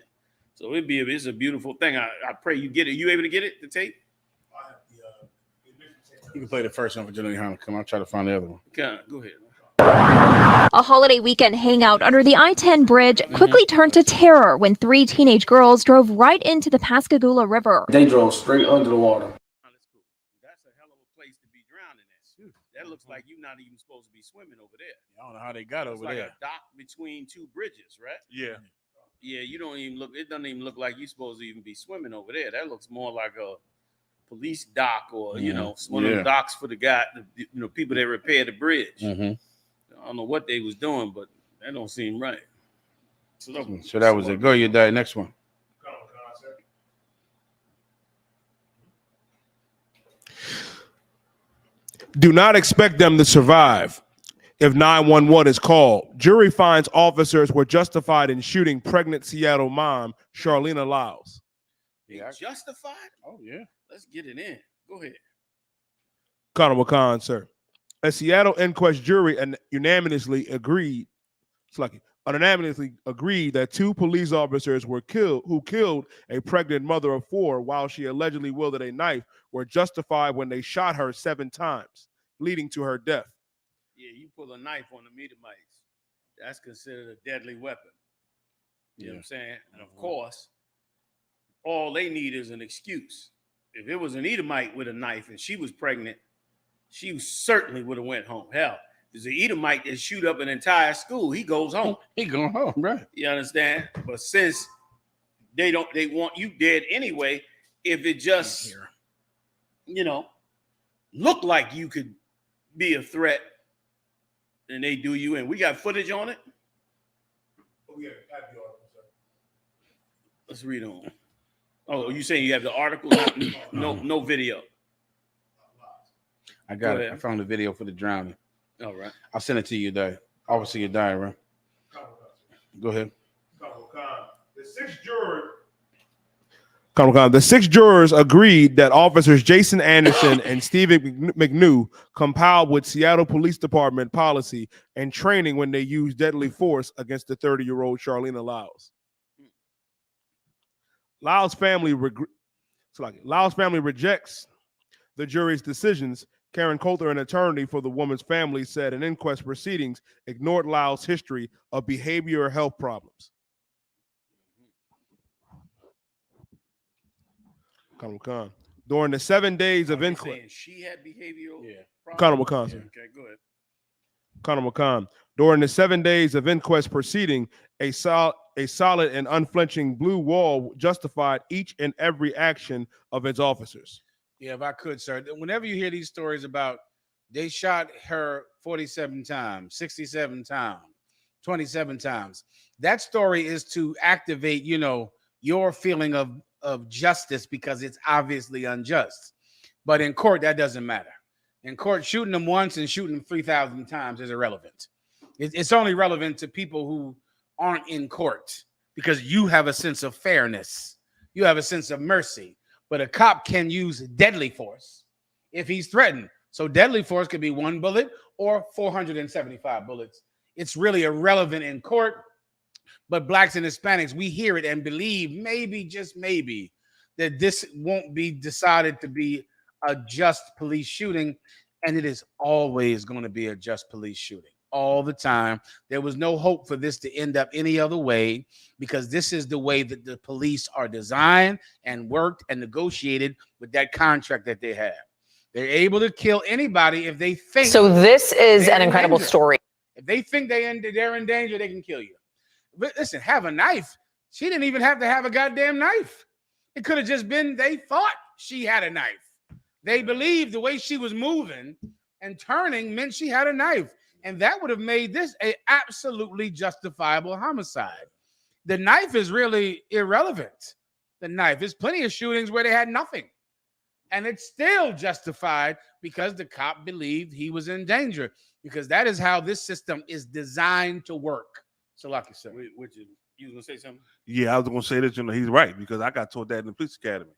Speaker 13: So it's a beautiful thing. I pray you get it. You able to get it, the tape?
Speaker 7: You can play the first one for General Yohanna. Come on, I'll try to find the other one.
Speaker 13: Okay, go ahead.
Speaker 10: A holiday weekend hangout under the I-10 bridge quickly turned to terror when 3 teenage girls drove right into the Pascagoula River.
Speaker 11: They drove straight under the water.
Speaker 13: That's a hell of a place to be drowning in. That looks like you're not even supposed to be swimming over there.
Speaker 7: I don't know how they got over
Speaker 13: like
Speaker 7: there.
Speaker 13: A dock between two bridges, right?
Speaker 8: Yeah.
Speaker 13: Yeah, you don't even look. It doesn't even look like you're supposed to even be swimming over there. That looks more like a police dock, or one of the docks for the guy, people that repair the bridge. I don't know what they was doing, but that don't seem right.
Speaker 1: So that was it. Go, you die. Next one.
Speaker 9: Do not expect them to survive if 911 is called. Jury finds officers were justified in shooting pregnant Seattle mom, Charlena Lyles.
Speaker 13: Yeah, justified?
Speaker 1: Oh, yeah.
Speaker 13: Let's get it in. Go ahead.
Speaker 9: Conor McCon, sir. A Seattle inquest jury unanimously agreed that 2 police officers who killed a pregnant mother of 4 while she allegedly wielded a knife were justified when they shot her 7 times, leading to her death.
Speaker 13: Yeah, you pull a knife on the Edomites, that's considered a deadly weapon. You know what I'm saying? And of course, all they need is an excuse. If it was an Edomite with a knife and she was pregnant, she certainly would have went home. Hell, there's an Edomite that shoot up an entire school. He goes home.
Speaker 1: He going home, right?
Speaker 13: You understand? But since they want you dead anyway, if it just, look like you could be a threat, then they do you in. We got footage on it.
Speaker 9: Oh, yeah, have the article, sir.
Speaker 13: Let's read on. Oh, you saying you have the article? No video.
Speaker 1: I got it. I found the video for the drowning.
Speaker 13: All right.
Speaker 1: I'll send it to you, die. Obviously, you're dying, right? Go ahead.
Speaker 9: The 6 jurors agreed that officers Jason Anderson and Stephen McNew compiled with Seattle Police Department policy and training when they used deadly force against the 30-year-old Charlena Lyles. Lyles' family rejects the jury's decisions. Karen Coulter, an attorney for the woman's family, said an inquest proceedings ignored Lyles' history of behavioral health problems. During the 7 days of inquest,
Speaker 13: she had behavioral
Speaker 9: Conor McCon, sir.
Speaker 13: Okay, go ahead.
Speaker 9: Conor McCon. During the 7 days of inquest proceeding, a solid and unflinching blue wall justified each and every action of its officers.
Speaker 7: Yeah, if I could, sir. Whenever you hear these stories about they shot her 47 times, 67 times, 27 times, that story is to activate, your feeling of justice because it's obviously unjust. But in court, that doesn't matter. In court, shooting them once and shooting them 3,000 times is irrelevant. It's only relevant to people who aren't in court because you have a sense of fairness. You have a sense of mercy. But a cop can use deadly force if he's threatened. So deadly force could be 1 bullet or 475 bullets. It's really irrelevant in court. But blacks and Hispanics, we hear it and believe maybe, just maybe, that this won't be decided to be a just police shooting. And it is always going to be a just police shooting. All the time. There was no hope for this to end up any other way because this is the way that the police are designed and worked and negotiated with that contract that they have. They're able to kill anybody if they think.
Speaker 14: So this is an incredible story.
Speaker 7: If they think they're in danger, they can kill you. But listen, have a knife. She didn't even have to have a goddamn knife. It could have just been they thought she had a knife. They believed the way she was moving and turning meant she had a knife. And that would have made this an absolutely justifiable homicide. The knife is really irrelevant. The knife. There's plenty of shootings where they had nothing. And it's still justified because the cop believed he was in danger. Because that is how this system is designed to work. So like you said.
Speaker 13: Which is, you was going to say something?
Speaker 8: Yeah, I was going to say this. He's right because I got taught that in the police academy.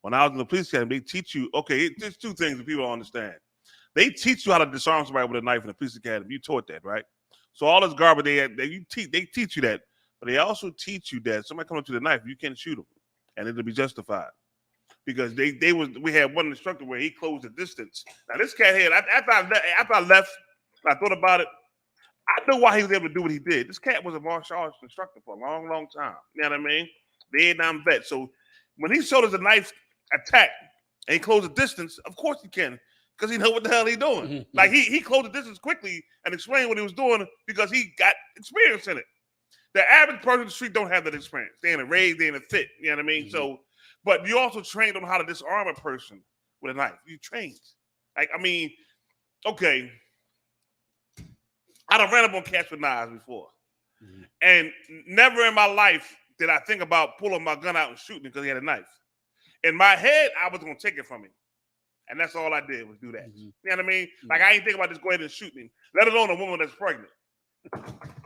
Speaker 8: When I was in the police academy, they teach you, there's 2 things that people don't understand. They teach you how to disarm somebody with a knife in the police academy. You taught that, right? So all this garbage they teach you that, but they also teach you that somebody comes up to the knife, you can't shoot them, and it'll be justified because we had one instructor where he closed the distance. Now this cat here, after I left, I thought about it. I know why he was able to do what he did. This cat was a martial arts instructor for a long, long time. You know what I mean? Vietnam vet. So when he showed us a knife attack and he closed the distance, of course he can. Because he know what the hell he's doing. Like he closed the distance quickly and explained what he was doing because he got experience in it. The average person in the street don't have that experience. They ain't raised, they ain't fit. You know what I mean? So, but you also trained on how to disarm a person with a knife. You trained. Like, I mean, okay. I'd have ran up on cats with knives before. And never in my life did I think about pulling my gun out and shooting because he had a knife. In my head, I was going to take it from him. And that's all I did was do that. You know what I mean? Like, I ain't think about just going ahead and shooting him, let alone a woman that's pregnant. You know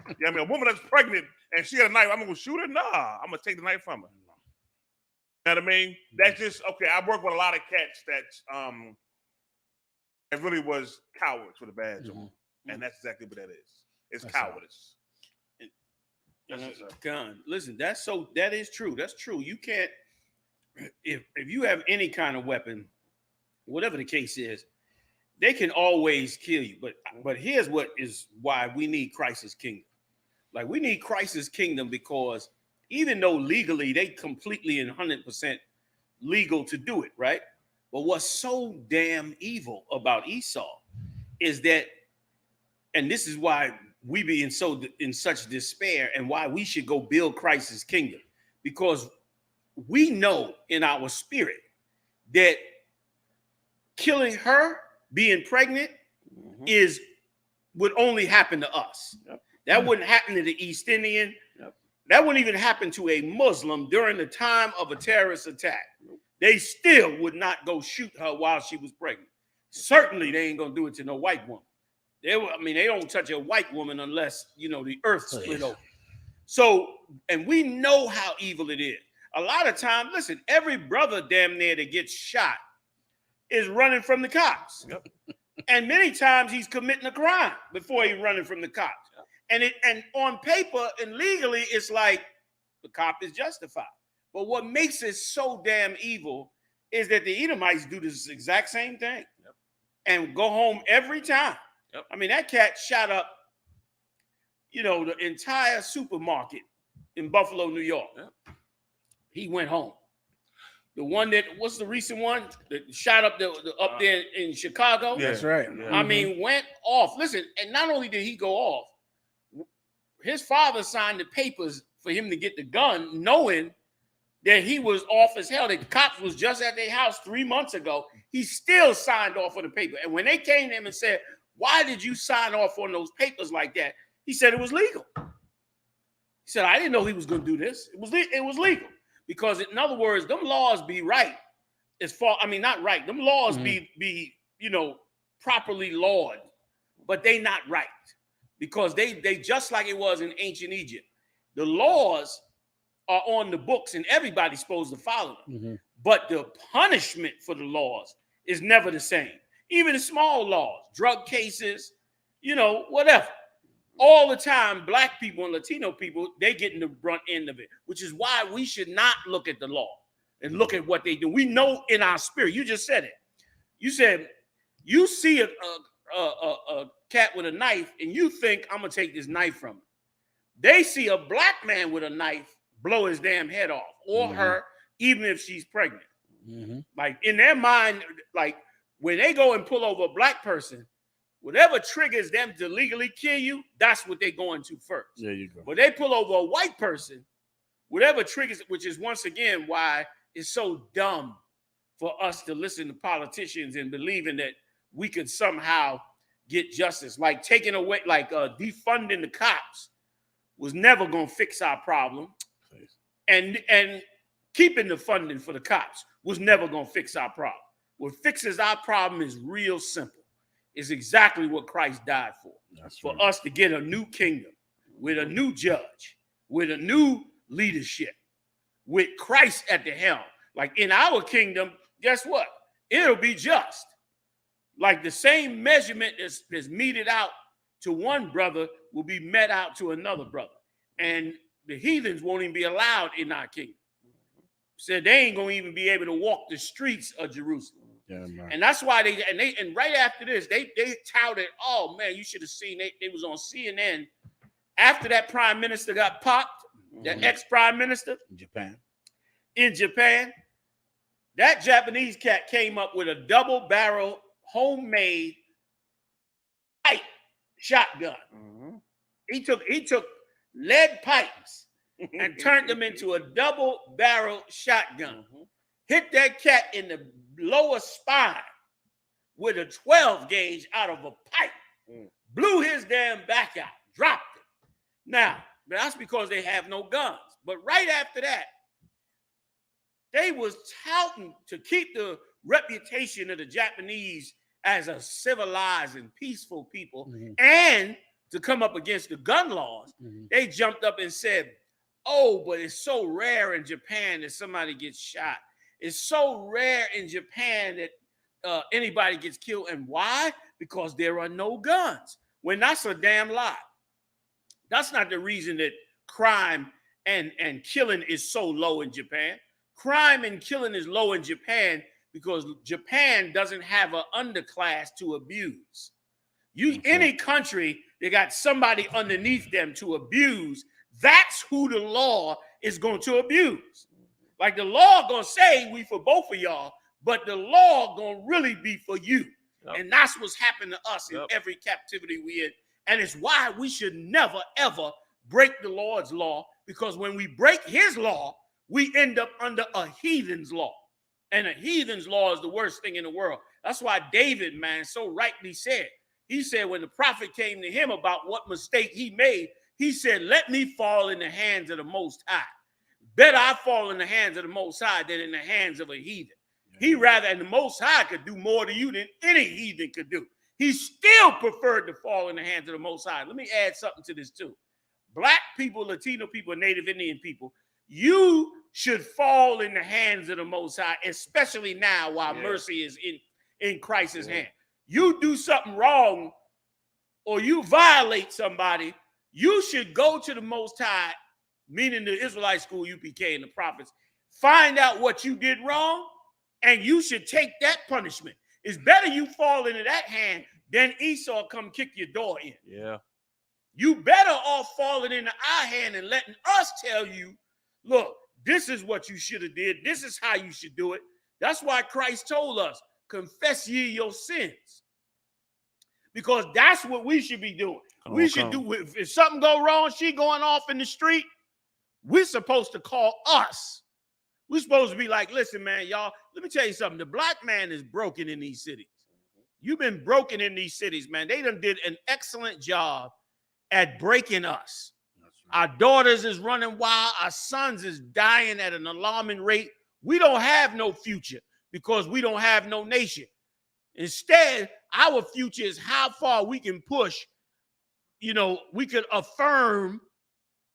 Speaker 8: what I mean? A woman that's pregnant and she had a knife, I'm going to shoot her? Nah, I'm going to take the knife from her. You know what I mean? That's just, okay, I work with a lot of cats that really was cowards with a badge on. And that's exactly what that is. It's cowardice.
Speaker 13: Gun. Listen, that is true. That's true. You can't, if you have any kind of weapon, whatever the case is, they can always kill you. But here's why we need Christ's kingdom. Like, we need Christ's kingdom because even though legally they completely and 100% legal to do it, right? But what's so damn evil about Esau is that, and this is why we be in such despair and why we should go build Christ's kingdom, because we know in our spirit that killing her, being pregnant, would only happen to us. That wouldn't happen to the East Indian. That wouldn't even happen to a Muslim during the time of a terrorist attack. They still would not go shoot her while she was pregnant. Certainly, they ain't gonna do it to no white woman. They don't touch a white woman unless, the earth split open. So, and we know how evil it is. A lot of times, listen, every brother damn near that gets shot is running from the cops. And many times he's committing a crime before he's running from the cops. And on paper and legally, it's like the cop is justified. But what makes it so damn evil is that the Edomites do this exact same thing and go home every time. I mean, that cat shot up, the entire supermarket in Buffalo, New York. He went home. The one what's the recent one that shot up up there in Chicago?
Speaker 7: That's right.
Speaker 13: I mean, went off. Listen, and not only did he go off, his father signed the papers for him to get the gun, knowing that he was off as hell. The cops was just at their house 3 months ago. He still signed off on the paper. And when they came to him and said, "Why did you sign off on those papers like that?" He said it was legal. He said, "I didn't know he was going to do this. It was legal." Because in other words, them laws be right as far, not right. Them laws be properly lawed, but they not right. Because they just like it was in ancient Egypt. The laws are on the books and everybody's supposed to follow them. But the punishment for the laws is never the same. Even the small laws, drug cases, whatever. All the time, Black people and Latino people, they get in the brunt end of it, which is why we should not look at the law and look at what they do. We know in our spirit. You just said it. You said you see a cat with a knife and you think, "I'm going to take this knife from him." They see a Black man with a knife, blow his damn head off, or her, even if she's pregnant. Like, in their mind, like, when they go and pull over a Black person, whatever triggers them to legally kill you, that's what they're going to first.
Speaker 4: There you go.
Speaker 13: But they pull over a white person, whatever triggers, which is once again why it's so dumb for us to listen to politicians and believing that we could somehow get justice. Like taking away, defunding the cops was never going to fix our problem. And keeping the funding for the cops was never going to fix our problem. What fixes our problem is real simple. It's exactly what Christ died for. For us to get a new kingdom with a new judge, with a new leadership, with Christ at the helm. Like in our kingdom, guess what? It'll be just. Like the same measurement that's meted out to one brother will be met out to another brother. And the heathens won't even be allowed in our kingdom. Said they ain't gonna even be able to walk the streets of Jerusalem. Yeah, and that's why and right after this, they touted, "Oh man, you should have seen they was on CNN after that prime minister got popped, that ex-prime minister in Japan. That Japanese cat came up with a double-barrel homemade shotgun. He took lead pipes and turned them into a double-barrel shotgun. Hit that cat in the lower spine with a 12 gauge out of a pipe. Blew his damn back out, dropped it. Now, that's because they have no guns. But right after that, they was touting to keep the reputation of the Japanese as a civilized and peaceful people and to come up against the gun laws. They jumped up and said, oh, but it's so rare in Japan that somebody gets shot. It's so rare in Japan that anybody gets killed. And why? Because there are no guns. When that's a damn lie. That's not the reason that crime and killing is so low in Japan. Crime and killing is low in Japan because Japan doesn't have an underclass to abuse. Any country that got somebody underneath them to abuse, that's who the law is going to abuse. Like the law gonna say we for both of y'all, but the law gonna really be for you. And that's what's happened to us in every captivity we in. And it's why we should never, ever break the Lord's law, because when we break his law, we end up under a heathen's law. And a heathen's law is the worst thing in the world. That's why David, man, so rightly said, he said when the prophet came to him about what mistake he made, he said, let me fall in the hands of the Most High. Better I fall in the hands of the Most High than in the hands of a heathen. He rather, and the Most High could do more to you than any heathen could do. He still preferred to fall in the hands of the Most High. Let me add something to this too. Black people, Latino people, Native Indian people, you should fall in the hands of the Most High, especially now while mercy is in Christ's hand. You do something wrong or you violate somebody, you should go to the Most High, meaning the Israelite school, UPK and the prophets, find out what you did wrong, and you should take that punishment. It's better you fall into that hand than Esau come kick your door in.
Speaker 9: Yeah.
Speaker 13: You better off falling into our hand and letting us tell you, look, this is what you should have did. This is how you should do it. That's why Christ told us, confess ye your sins. Because that's what we should be doing. We should do, if something go wrong, she going off in the street, we're supposed to call us. We're supposed to be like, listen, man, y'all, let me tell you something. The black man is broken in these cities. You've been broken in these cities, man. They done did an excellent job at breaking us. Our daughters is running wild. Our sons is dying at an alarming rate. We don't have no future because we don't have no nation. Instead, our future is how far we can push. You know, we could affirm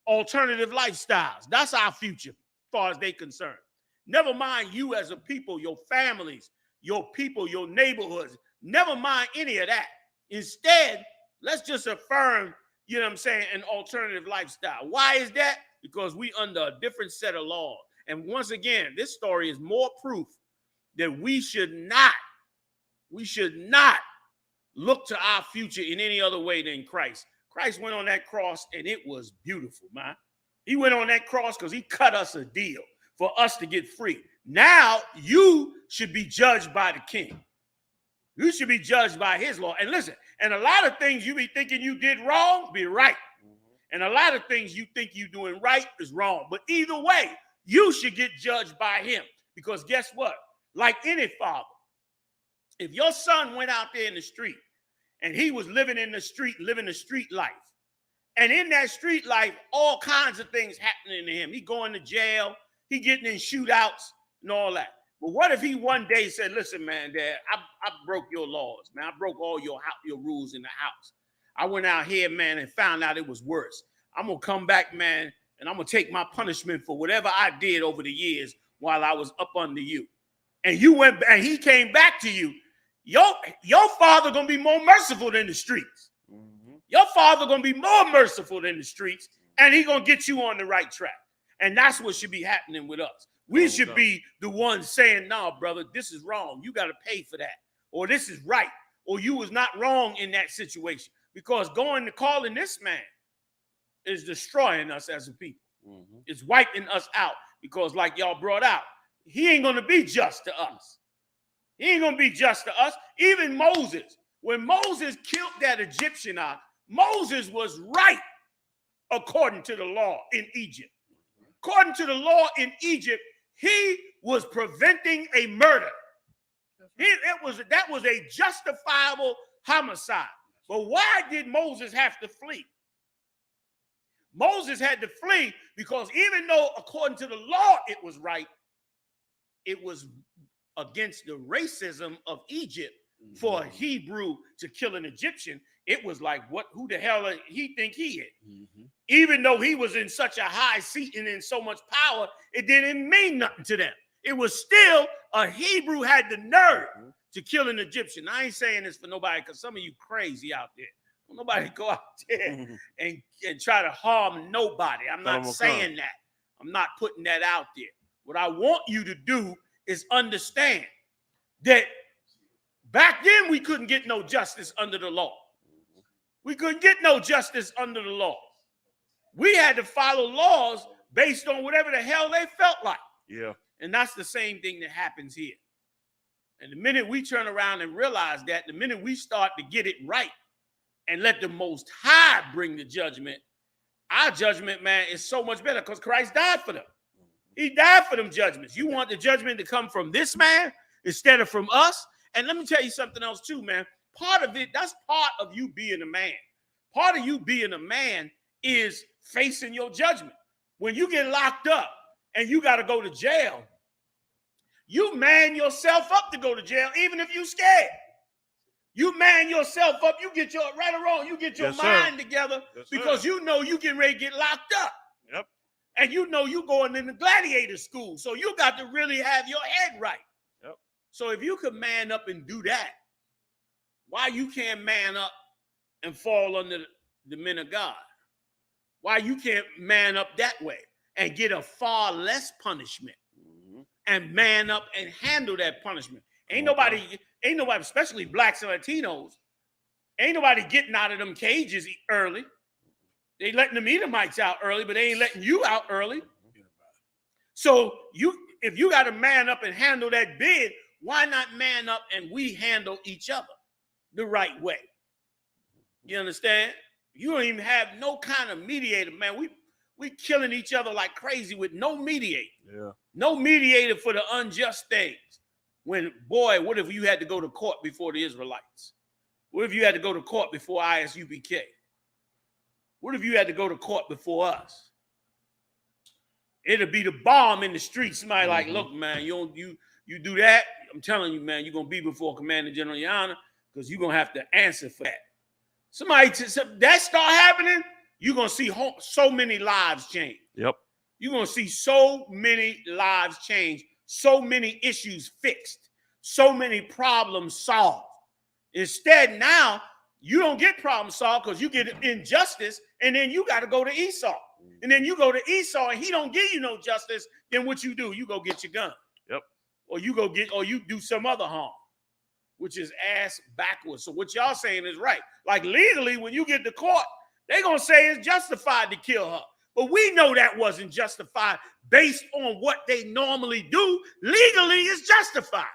Speaker 13: alternative lifestyles. That's our future, as far as they're concerned. Never mind you as a people, your families, your people, your neighborhoods. Never mind any of that. Instead, let's just affirm, you know what I'm saying, an alternative lifestyle. Why is that? Because we under a different set of laws. And once again, this story is more proof that we should not look to our future in any other way than Christ. Christ went on that cross and it was beautiful, man. He went on that cross because he cut us a deal for us to get free. Now you should be judged by the king. You should be judged by his law. And listen, and a lot of things you be thinking you did wrong, be right. And a lot of things you think you doing right is wrong. But either way, you should get judged by him. Because guess what? Like any father, if your son went out there in the street and he was living in the street, living the street life, and in that street life, all kinds of things happening to him. He going to jail, he getting in shootouts and all that. But what if he one day said, listen, man, Dad, I broke your laws, man. I broke all your rules in the house. I went out here, man, and found out it was worse. I'm going to come back, man, and I'm going to take my punishment for whatever I did over the years while I was up under you. And you went, and he came back to you. Your father going to be more merciful than the streets. Your father going to be more merciful than the streets, and he going to get you on the right track. And that's what should be happening with us. We should be the ones saying, no, brother, this is wrong. You got to pay for that. Or this is right. Or you was not wrong in that situation. Because going to calling this man is destroying us as a people. It's wiping us out. Because like y'all brought out, he ain't going to be just to us. He ain't going to be just to us. Even Moses, when Moses killed that Egyptian, Moses was right. according to the law in Egypt. According to the law in Egypt, he was preventing a murder. That was a justifiable homicide. But why did Moses have to flee? Moses had to flee because even though according to the law it was right, it was against the racism of Egypt for a Hebrew to kill an Egyptian. It was like, who the hell he think he is? Even though he was in such a high seat and in so much power, it didn't mean nothing to them. It was still a Hebrew had the nerve to kill an Egyptian. I ain't saying this for nobody because some of you crazy out there. Don't nobody go out there and try to harm nobody. I'm not saying that. I'm not putting that out there. What I want you to do is understand that back then we couldn't get no justice under the law. We couldn't get no justice under the law. We had to follow laws based on whatever the hell they felt like.
Speaker 8: Yeah.
Speaker 13: And that's the same thing that happens here. And the minute we turn around and realize that, the minute we start to get it right and let the Most High bring the judgment, our judgment, man, is so much better because Christ died for them. He died for them judgments. You want the judgment to come from this man instead of from us? And let me tell you something else too, man. Part of it, that's part of you being a man. Part of you being a man is facing your judgment. When you get locked up and you got to go to jail, you man yourself up to go to jail, even if you're scared. You man yourself up. You get your right or wrong. You get your mind together because you know you getting ready to get locked up.
Speaker 8: Yep.
Speaker 13: And you know you going into gladiator school, so you got to really have your head right.
Speaker 8: Yep.
Speaker 13: So if you could man up and do that, why you can't man up and fall under the men of God? Why you can't man up that way and get a far less punishment and man up and handle that punishment? Ain't nobody, especially blacks and Latinos, ain't nobody getting out of them cages early. They letting them Edomites out early, but they ain't letting you out early. So if you got to man up and handle that bid, why not man up and we handle each other the right way? You understand? You don't even have no kind of mediator, man. We killing each other like crazy with no mediator.
Speaker 8: Yeah.
Speaker 13: No mediator for the unjust things. When, boy, what if you had to go to court before the Israelites? What if you had to go to court before I.S.U.P.K? What if you had to go to court before us? It'll be the bomb in the street. Somebody like, look, man, you do that, I'm telling you, man, you're going to be before Commander General Yahanna because you're going to have to answer for that. That start happening, you're going to see so many lives change.
Speaker 8: Yep.
Speaker 13: You're going to see so many lives change, so many issues fixed, so many problems solved. Instead, now, you don't get problem solved because you get injustice, and then you got to go to Esau. And then you go to Esau, and he don't give you no justice. Then what you do? You go get your gun.
Speaker 8: Yep.
Speaker 13: Or you do some other harm, which is ass backwards. So what y'all saying is right. Like legally, when you get to court, they're going to say it's justified to kill her. But we know that wasn't justified based on what they normally do. Legally, it's justified.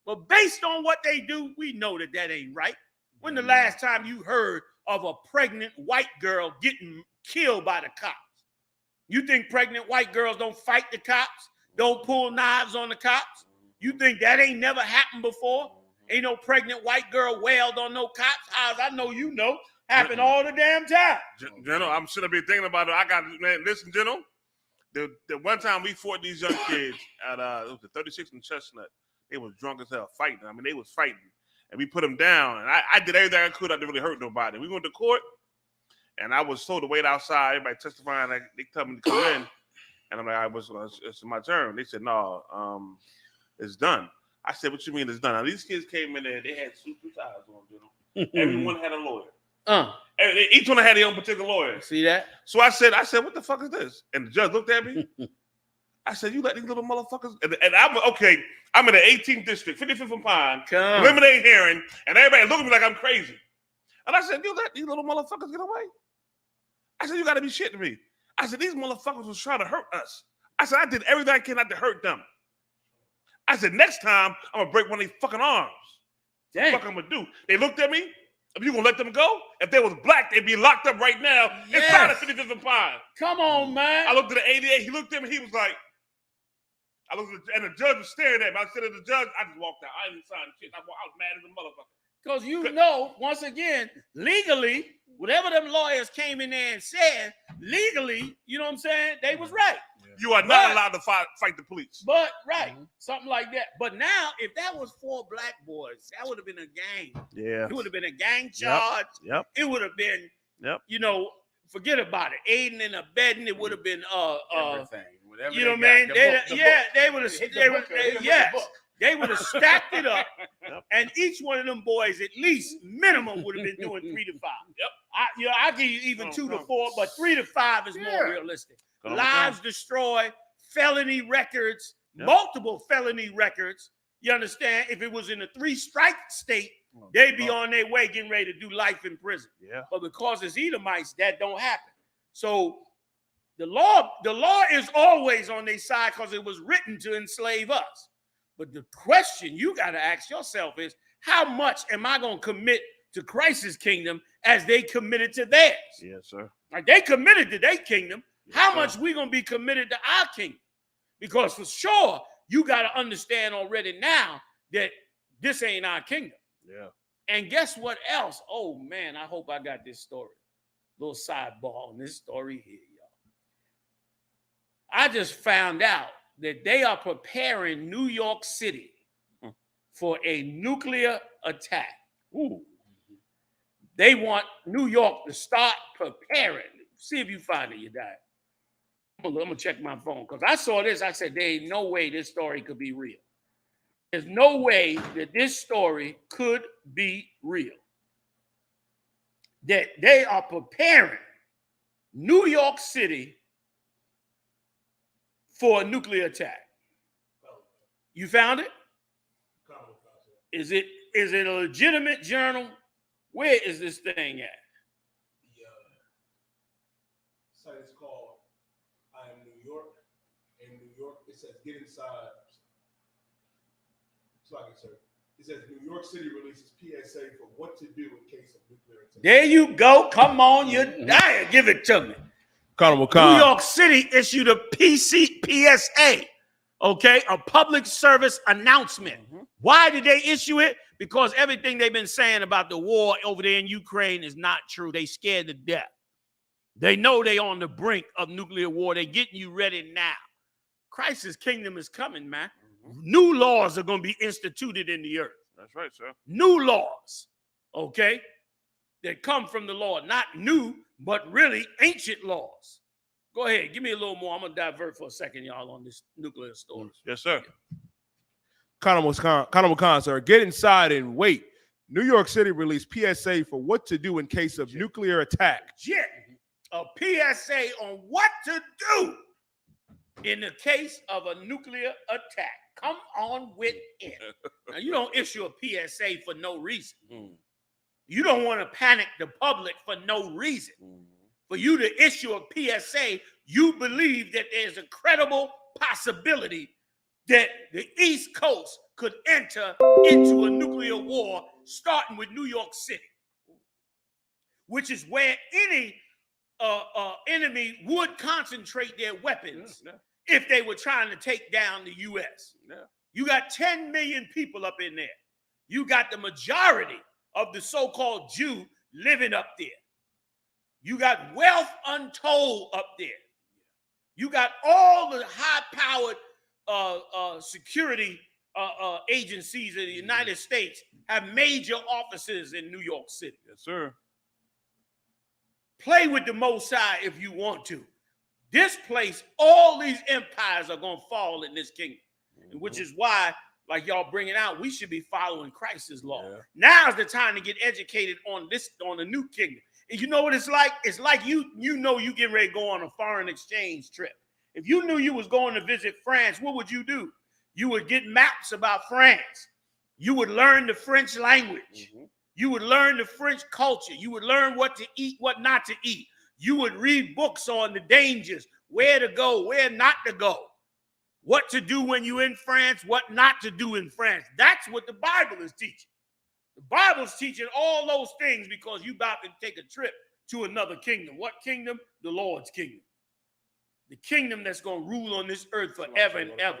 Speaker 13: But based on what they do, we know that that ain't right. When the last time you heard of a pregnant white girl getting killed by the cops? You think pregnant white girls don't fight the cops? Don't pull knives on the cops? You think that ain't never happened before? Ain't no pregnant white girl wailed on no cops? As I know you know, happen all the damn time.
Speaker 8: General, I'm sitting up here thinking about it. I got, man, listen, General. The one time we fought these young kids at it was the 36 and Chestnut. They was drunk as hell fighting. I mean, they was fighting. And we put them down. And I did everything I could not to really hurt nobody. We went to court, and I was told to wait outside. Everybody testifying. They told me to come in. And I'm like, it's my turn. They said, no, it's done. I said, what you mean it's done? Now, these kids came in there. They had suit and ties on, you know. Everyone had a lawyer. Each one had their own particular lawyer.
Speaker 13: See that?
Speaker 8: So I said, what the fuck is this? And the judge looked at me. I said, you let these little motherfuckers. And I'm okay. I'm in the 18th district, 55th and Pine, eliminate hearing, and everybody look at me like I'm crazy. And I said, you let these little motherfuckers get away? I said, you got to be shitting me. I said, these motherfuckers was trying to hurt us. I said, I did everything I can not to hurt them. I said, next time, I'm going to break one of these fucking arms. Damn. What the fuck I'm going to do? They looked at me. If you gonna let them go? If they was black, they'd be locked up right now inside of 50 different pines.
Speaker 7: Come on, man.
Speaker 8: I looked at the 88. He looked at me. He was like, I looked at and the judge was staring at me. I said to the judge, I just walked out. I didn't sign the shit. I was mad as a motherfucker.
Speaker 13: Because you know, once again, legally, whatever them lawyers came in there and said, legally, you know what I'm saying? They was right.
Speaker 8: You are not allowed to fight the police.
Speaker 13: But, something like that. But now, if that was 4 black boys, that would have been a gang.
Speaker 4: Yeah.
Speaker 13: It would have been a gang charge.
Speaker 4: Yep.
Speaker 13: It would have been, you know, forget about it. Aiding and abetting, it would have been,
Speaker 15: everything. Whatever
Speaker 13: you know what I mean? They would have, they would have stacked it up, and each one of them boys, at least minimum, would have been doing 3 to 5. I'll give you even 2 to 4, but 3 to 5 is more realistic. Lives destroyed, felony records, multiple felony records. You understand? If it was in a 3-strike state, they'd be on their way getting ready to do life in prison.
Speaker 4: Yeah.
Speaker 13: But because it's Edomites, that don't happen. So the law is always on their side because it was written to enslave us. But the question you got to ask yourself is, how much am I going to commit to Christ's kingdom as they committed to theirs?
Speaker 4: Yes, sir.
Speaker 13: Like they committed to their kingdom. How much we going to be committed to our kingdom? Because for sure, you got to understand already now that this ain't our kingdom.
Speaker 4: Yeah.
Speaker 13: And guess what else? Oh, man, I hope I got this story. Little sidebar on this story here, y'all. I just found out that they are preparing New York City for a nuclear attack. Ooh. They want New York to start preparing. See if you find it, you die. I'm gonna check my phone because I saw this. I said, there ain't no way this story could be real. There's no way that this story could be real. That they are preparing New York City for a nuclear attack. You found it? Is it a legitimate journal? Where is this thing at?
Speaker 9: The site is called I Am New York. In New York, it says get inside. It says New York City releases PSA for what to do in case of nuclear attack.
Speaker 13: There you go. Come on, you're dying. Give it to me. New York City issued a PSA, okay, a public service announcement. Why did they issue it? Because everything they've been saying about the war over there in Ukraine is not true. They scared to death. They know they're on the brink of nuclear war. They're getting you ready now. Christ's kingdom is coming, man. New laws are going to be instituted in the earth.
Speaker 8: That's right, sir.
Speaker 13: New laws, okay, that come from the Lord. Not new, but really ancient laws. Go ahead. Give me a little more. I'm going to divert for a second, y'all, on this nuclear story.
Speaker 8: Yes, sir.
Speaker 9: Khan, sir. Get inside and wait. New York City released PSA for what to do in case of nuclear attack.
Speaker 13: Yeah. A PSA on what to do in the case of a nuclear attack. Come on with it. Now, you don't issue a PSA for no reason. You don't want to panic the public for no reason. For you to issue a PSA, you believe that there's a credible possibility that the East Coast could enter into a nuclear war, starting with New York City, which is where any enemy would concentrate their weapons if they were trying to take down the U.S. You got 10 million people up in there. You got the majority of the so-called Jew living up there. You got wealth untold up there. You got all the high-powered security agencies in the United States have major offices in New York City.
Speaker 8: Yes, sir.
Speaker 13: Play with the Most High if you want to. This place, all these empires are going to fall in this kingdom, which is why, like y'all bringing out, we should be following Christ's law. Now's the time to get educated on the new kingdom. And you know what it's like? It's like you know you getting ready to go on a foreign exchange trip. If you knew you was going to visit France, what would you do? You would get maps about France. You would learn the French language. You would learn the French culture. You would learn what to eat, what not to eat. You would read books on the dangers, where to go, where not to go, what to do when you're in France, what not to do in France. That's what the Bible is teaching.
Speaker 16: The Bible's teaching all those things because you about to take a trip to another kingdom. What kingdom? The Lord's kingdom. The kingdom that's going to rule on this earth forever and ever.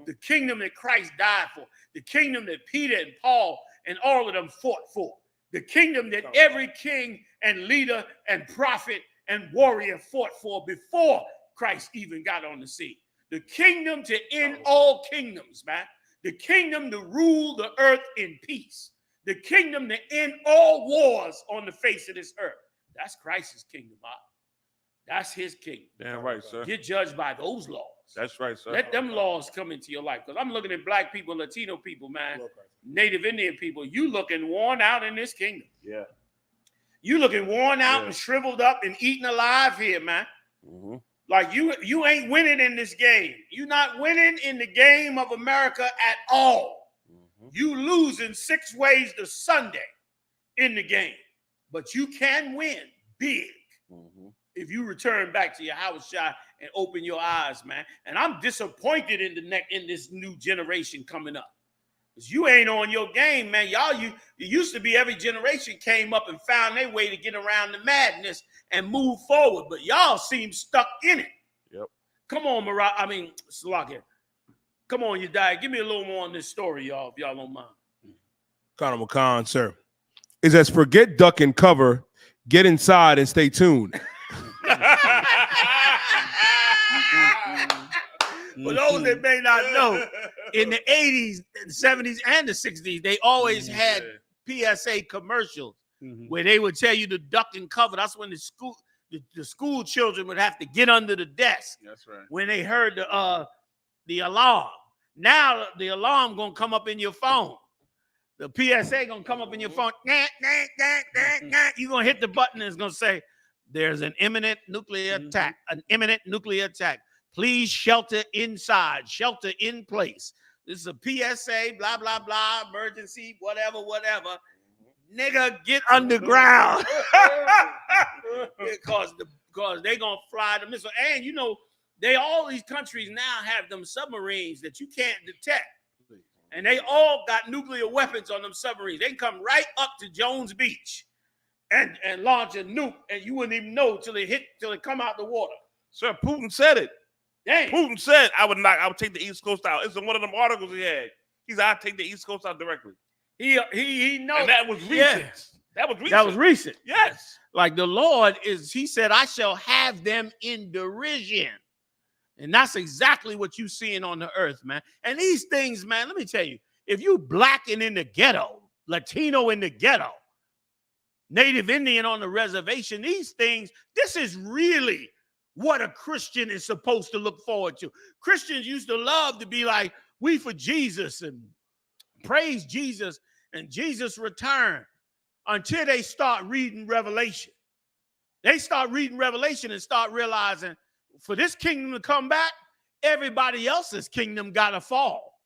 Speaker 16: The kingdom that Christ died for. The kingdom that Peter and Paul and all of them fought for. The kingdom that every king and leader and prophet and warrior fought for before Christ even got on the scene. The kingdom to end all kingdoms, man. The kingdom to rule the earth in peace. The kingdom to end all wars on the face of this earth. That's Christ's kingdom, man. That's his kingdom.
Speaker 8: Damn right, sir.
Speaker 16: Get judged by those laws.
Speaker 8: That's right, sir.
Speaker 16: Let them laws come into your life. Because I'm looking at black people, Latino people, man, Native Indian people. You looking worn out in this kingdom.
Speaker 8: Yeah.
Speaker 16: You looking worn out and shriveled up and eaten alive here, man. Like you ain't winning in this game. You're not winning in the game of America at all. You losing 6 ways to Sunday in the game. But you can win big if you return back to your house shot and open your eyes, man. And I'm disappointed in this new generation coming up. Because you ain't on your game, man. Y'all, it used to be every generation came up and found their way to get around the madness and move forward. But y'all seem stuck in it.
Speaker 8: Yep.
Speaker 16: Come on, Salakia. Come on, you die. Give me a little more on this story, y'all, if y'all don't mind.
Speaker 9: Conor McCon, sir. It says, forget duck and cover. Get inside and stay tuned.
Speaker 16: For those that may not know, in the 80s, the 70s, and the 60s, they always had PSA commercials where they would tell you to duck and cover. That's when the school children would have to get under the desk.
Speaker 8: That's right.
Speaker 16: When they heard the alarm. Now the alarm gonna come up in your phone. The PSA gonna come up in your phone. You're gonna hit the button and it's gonna say, there's an imminent nuclear attack, an imminent nuclear attack. Please shelter inside, shelter in place. This is a PSA, blah, blah, blah, emergency, whatever. Nigga, get underground. because they gonna fly the missile. And you know, all these countries now have them submarines that you can't detect. And they all got nuclear weapons on them submarines. They can come right up to Jones Beach and launch a nuke, and you wouldn't even know till it come out the water.
Speaker 8: Sir, Putin said it.
Speaker 16: Dang.
Speaker 8: Putin said I would take the East Coast out. It's in one of them articles he had. He said I'd take the East Coast out directly.
Speaker 16: He knows.
Speaker 8: And that was recent.
Speaker 16: Yes.
Speaker 8: That was recent.
Speaker 16: That was recent.
Speaker 8: Yes.
Speaker 16: Like the Lord he said, I shall have them in derision. And that's exactly what you're seeing on the earth, man. And these things, man, let me tell you, if you black and in the ghetto, Latino in the ghetto, Native Indian on the reservation, these things, this is really what a Christian is supposed to look forward to. Christians used to love to be like, we for Jesus and praise Jesus and Jesus' return until they start reading Revelation. They start reading Revelation and start realizing for this kingdom to come back, everybody else's kingdom got to fall.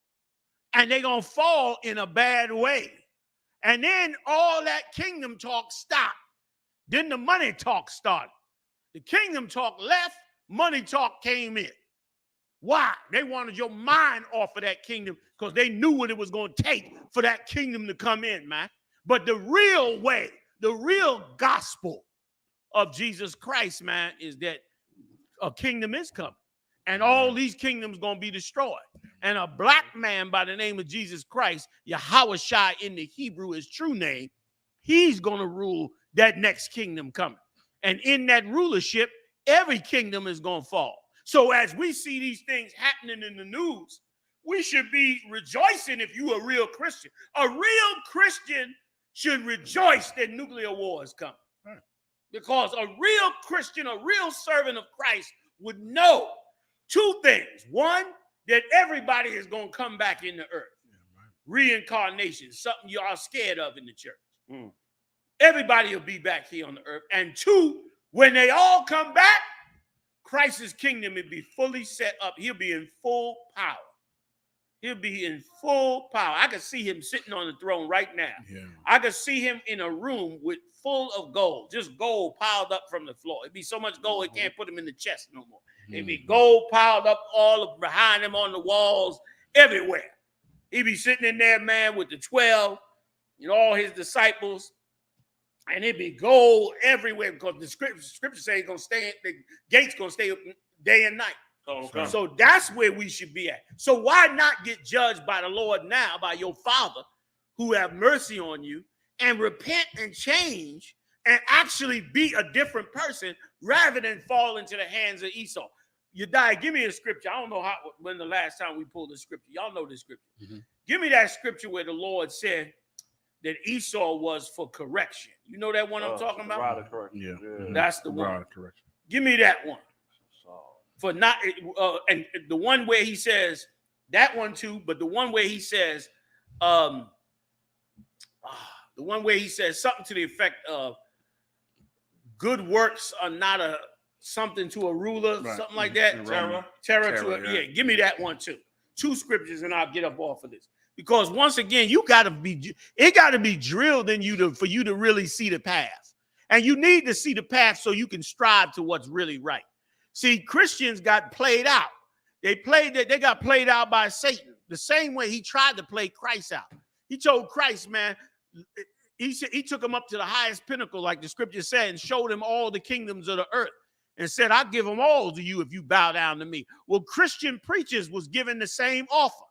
Speaker 16: And they're going to fall in a bad way. And then all that kingdom talk stopped. Then the money talk started. The kingdom talk left, money talk came in. Why? They wanted your mind off of that kingdom because they knew what it was going to take for that kingdom to come in, man. But the real way, the real gospel of Jesus Christ, man, is that a kingdom is coming. And all these kingdoms going to be destroyed. And a black man by the name of Jesus Christ, Yahawashi in the Hebrew, his true name, he's going to rule that next kingdom coming. And in that rulership, every kingdom is going to fall. So as we see these things happening in the news, we should be rejoicing if you're a real Christian. A real Christian should rejoice that nuclear war is coming. Because a real Christian, a real servant of Christ would know two things. One, that everybody is going to come back in the earth. Reincarnation, something you are scared of in the church. Everybody will be back here on the earth. And two, when they all come back, Christ's kingdom will be fully set up. He'll be in full power. He'll be in full power. I can see him sitting on the throne right now. Yeah. I can see him in a room full of gold, just gold piled up from the floor. It'd be so much gold, it can't put him in the chest no more. It'd be gold piled up all behind him on the walls, everywhere. He'd be sitting in there, man, with the 12, and all his disciples, and it'd be gold everywhere because the scripture says it's gonna stay, the gates gonna stay open day and night.
Speaker 8: Okay.
Speaker 16: So that's where we should be at. So why not get judged by the Lord now, by your Father, who have mercy on you, and repent and change and actually be a different person rather than fall into the hands of Esau? You die. Give me a scripture. I don't know when the last time we pulled the scripture. Y'all know this scripture. Give me that scripture where the Lord said that Esau was for correction. You know that one I'm talking about?
Speaker 8: Rod of correction.
Speaker 9: Yeah.
Speaker 16: That's the one.
Speaker 9: Rod of correction.
Speaker 16: Give me that one. For not and the one where he says that one too, but the one where he says the one where he says something to the effect of good works are not a something to a ruler, something like that. Terror to a, yeah. Give me that one too. 2 scriptures and I'll get up off of this. Because once again, it got to be drilled in you for you to really see the path. And you need to see the path so you can strive to what's really right. See, Christians got played out. They got played out by Satan. The same way he tried to play Christ out. He told Christ, man, he took him up to the highest pinnacle, like the scripture said, and showed him all the kingdoms of the earth and said, I'll give them all to you if you bow down to me. Well, Christian preachers was given the same offer.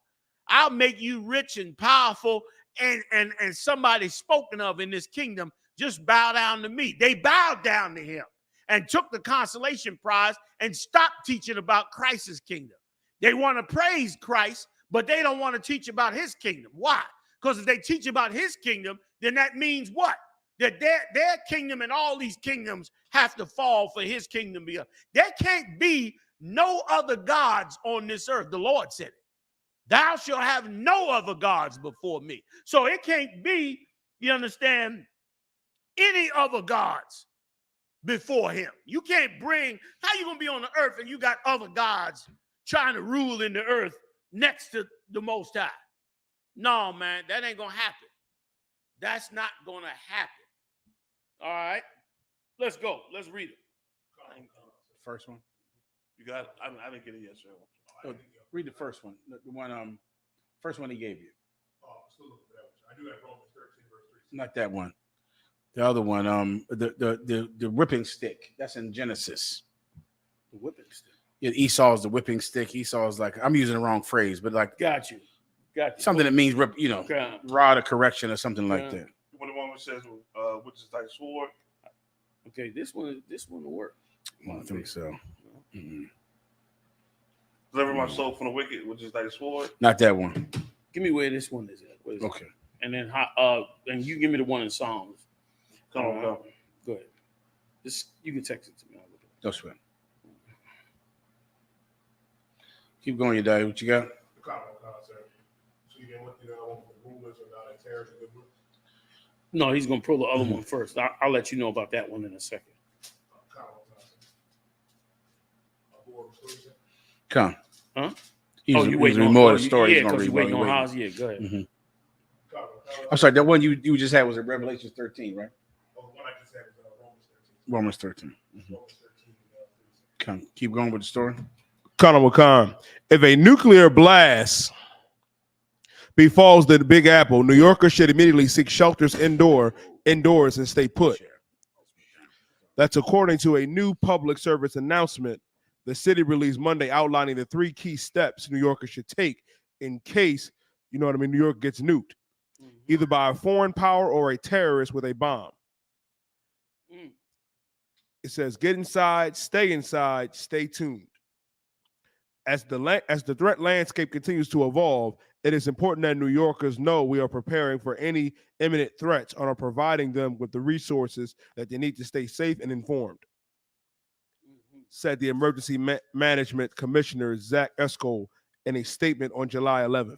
Speaker 16: I'll make you rich and powerful and somebody spoken of in this kingdom. Just bow down to me. They bowed down to him and took the consolation prize and stopped teaching about Christ's kingdom. They want to praise Christ, but they don't want to teach about his kingdom. Why? Because if they teach about his kingdom, then that means what? That their kingdom and all these kingdoms have to fall for his kingdom to be up. There can't be no other gods on this earth. The Lord said it. Thou shalt have no other gods before me. So it can't be, you understand, any other gods before him. You can't bring, how you going to be on the earth and you got other gods trying to rule in the earth next to the Most High? No, man, that ain't going to happen. That's not going to happen. All right, let's go. Let's read it.
Speaker 7: First one.
Speaker 8: You got it? I didn't get it yet, sir.
Speaker 7: Oh, read the first one. The one, first one he gave you.
Speaker 9: I do have Romans 13, verse 3.
Speaker 7: Not that one. The other one, the whipping stick. That's in Genesis.
Speaker 16: The whipping stick.
Speaker 7: Yeah, Esau's the whipping stick. Esau's like, I'm using the wrong phrase, but like,
Speaker 16: got you.
Speaker 7: Something that means, rod of correction or something like that.
Speaker 8: What the one which says, which is like sword.
Speaker 16: Okay, this one will work.
Speaker 7: I don't think so.
Speaker 8: Deliver my soul from the wicked, which is like a sword.
Speaker 7: Not that one.
Speaker 16: Give me where this one is at.
Speaker 7: Okay.
Speaker 16: And then and you give me the one in Psalms.
Speaker 8: Come on.
Speaker 16: Go ahead. You can text it to me.
Speaker 7: That's right. Keep going, you daddy. What you got?
Speaker 16: No, he's gonna pull the other one first. I'll let you know about that one in a second.
Speaker 7: Come.
Speaker 16: Huh?
Speaker 7: You waiting on more of the story.
Speaker 16: Yeah, because you're waiting on Haas. Yeah, go ahead.
Speaker 7: I'm sorry, that one you just had was in Revelation 13, right? Romans 13. Come, keep going with the story.
Speaker 9: Khan. If a nuclear blast befalls the Big Apple, New Yorkers should immediately seek shelters indoors and stay put. That's according to a new public service announcement the city released Monday outlining the 3 key steps New Yorkers should take in case, New York gets nuked, either by a foreign power or a terrorist with a bomb. It says, get inside, stay tuned. As the threat landscape continues to evolve, it is important that New Yorkers know we are preparing for any imminent threats and are providing them with the resources that they need to stay safe and informed, said the Emergency Management Commissioner, Zach Escol, in a statement on July 11th.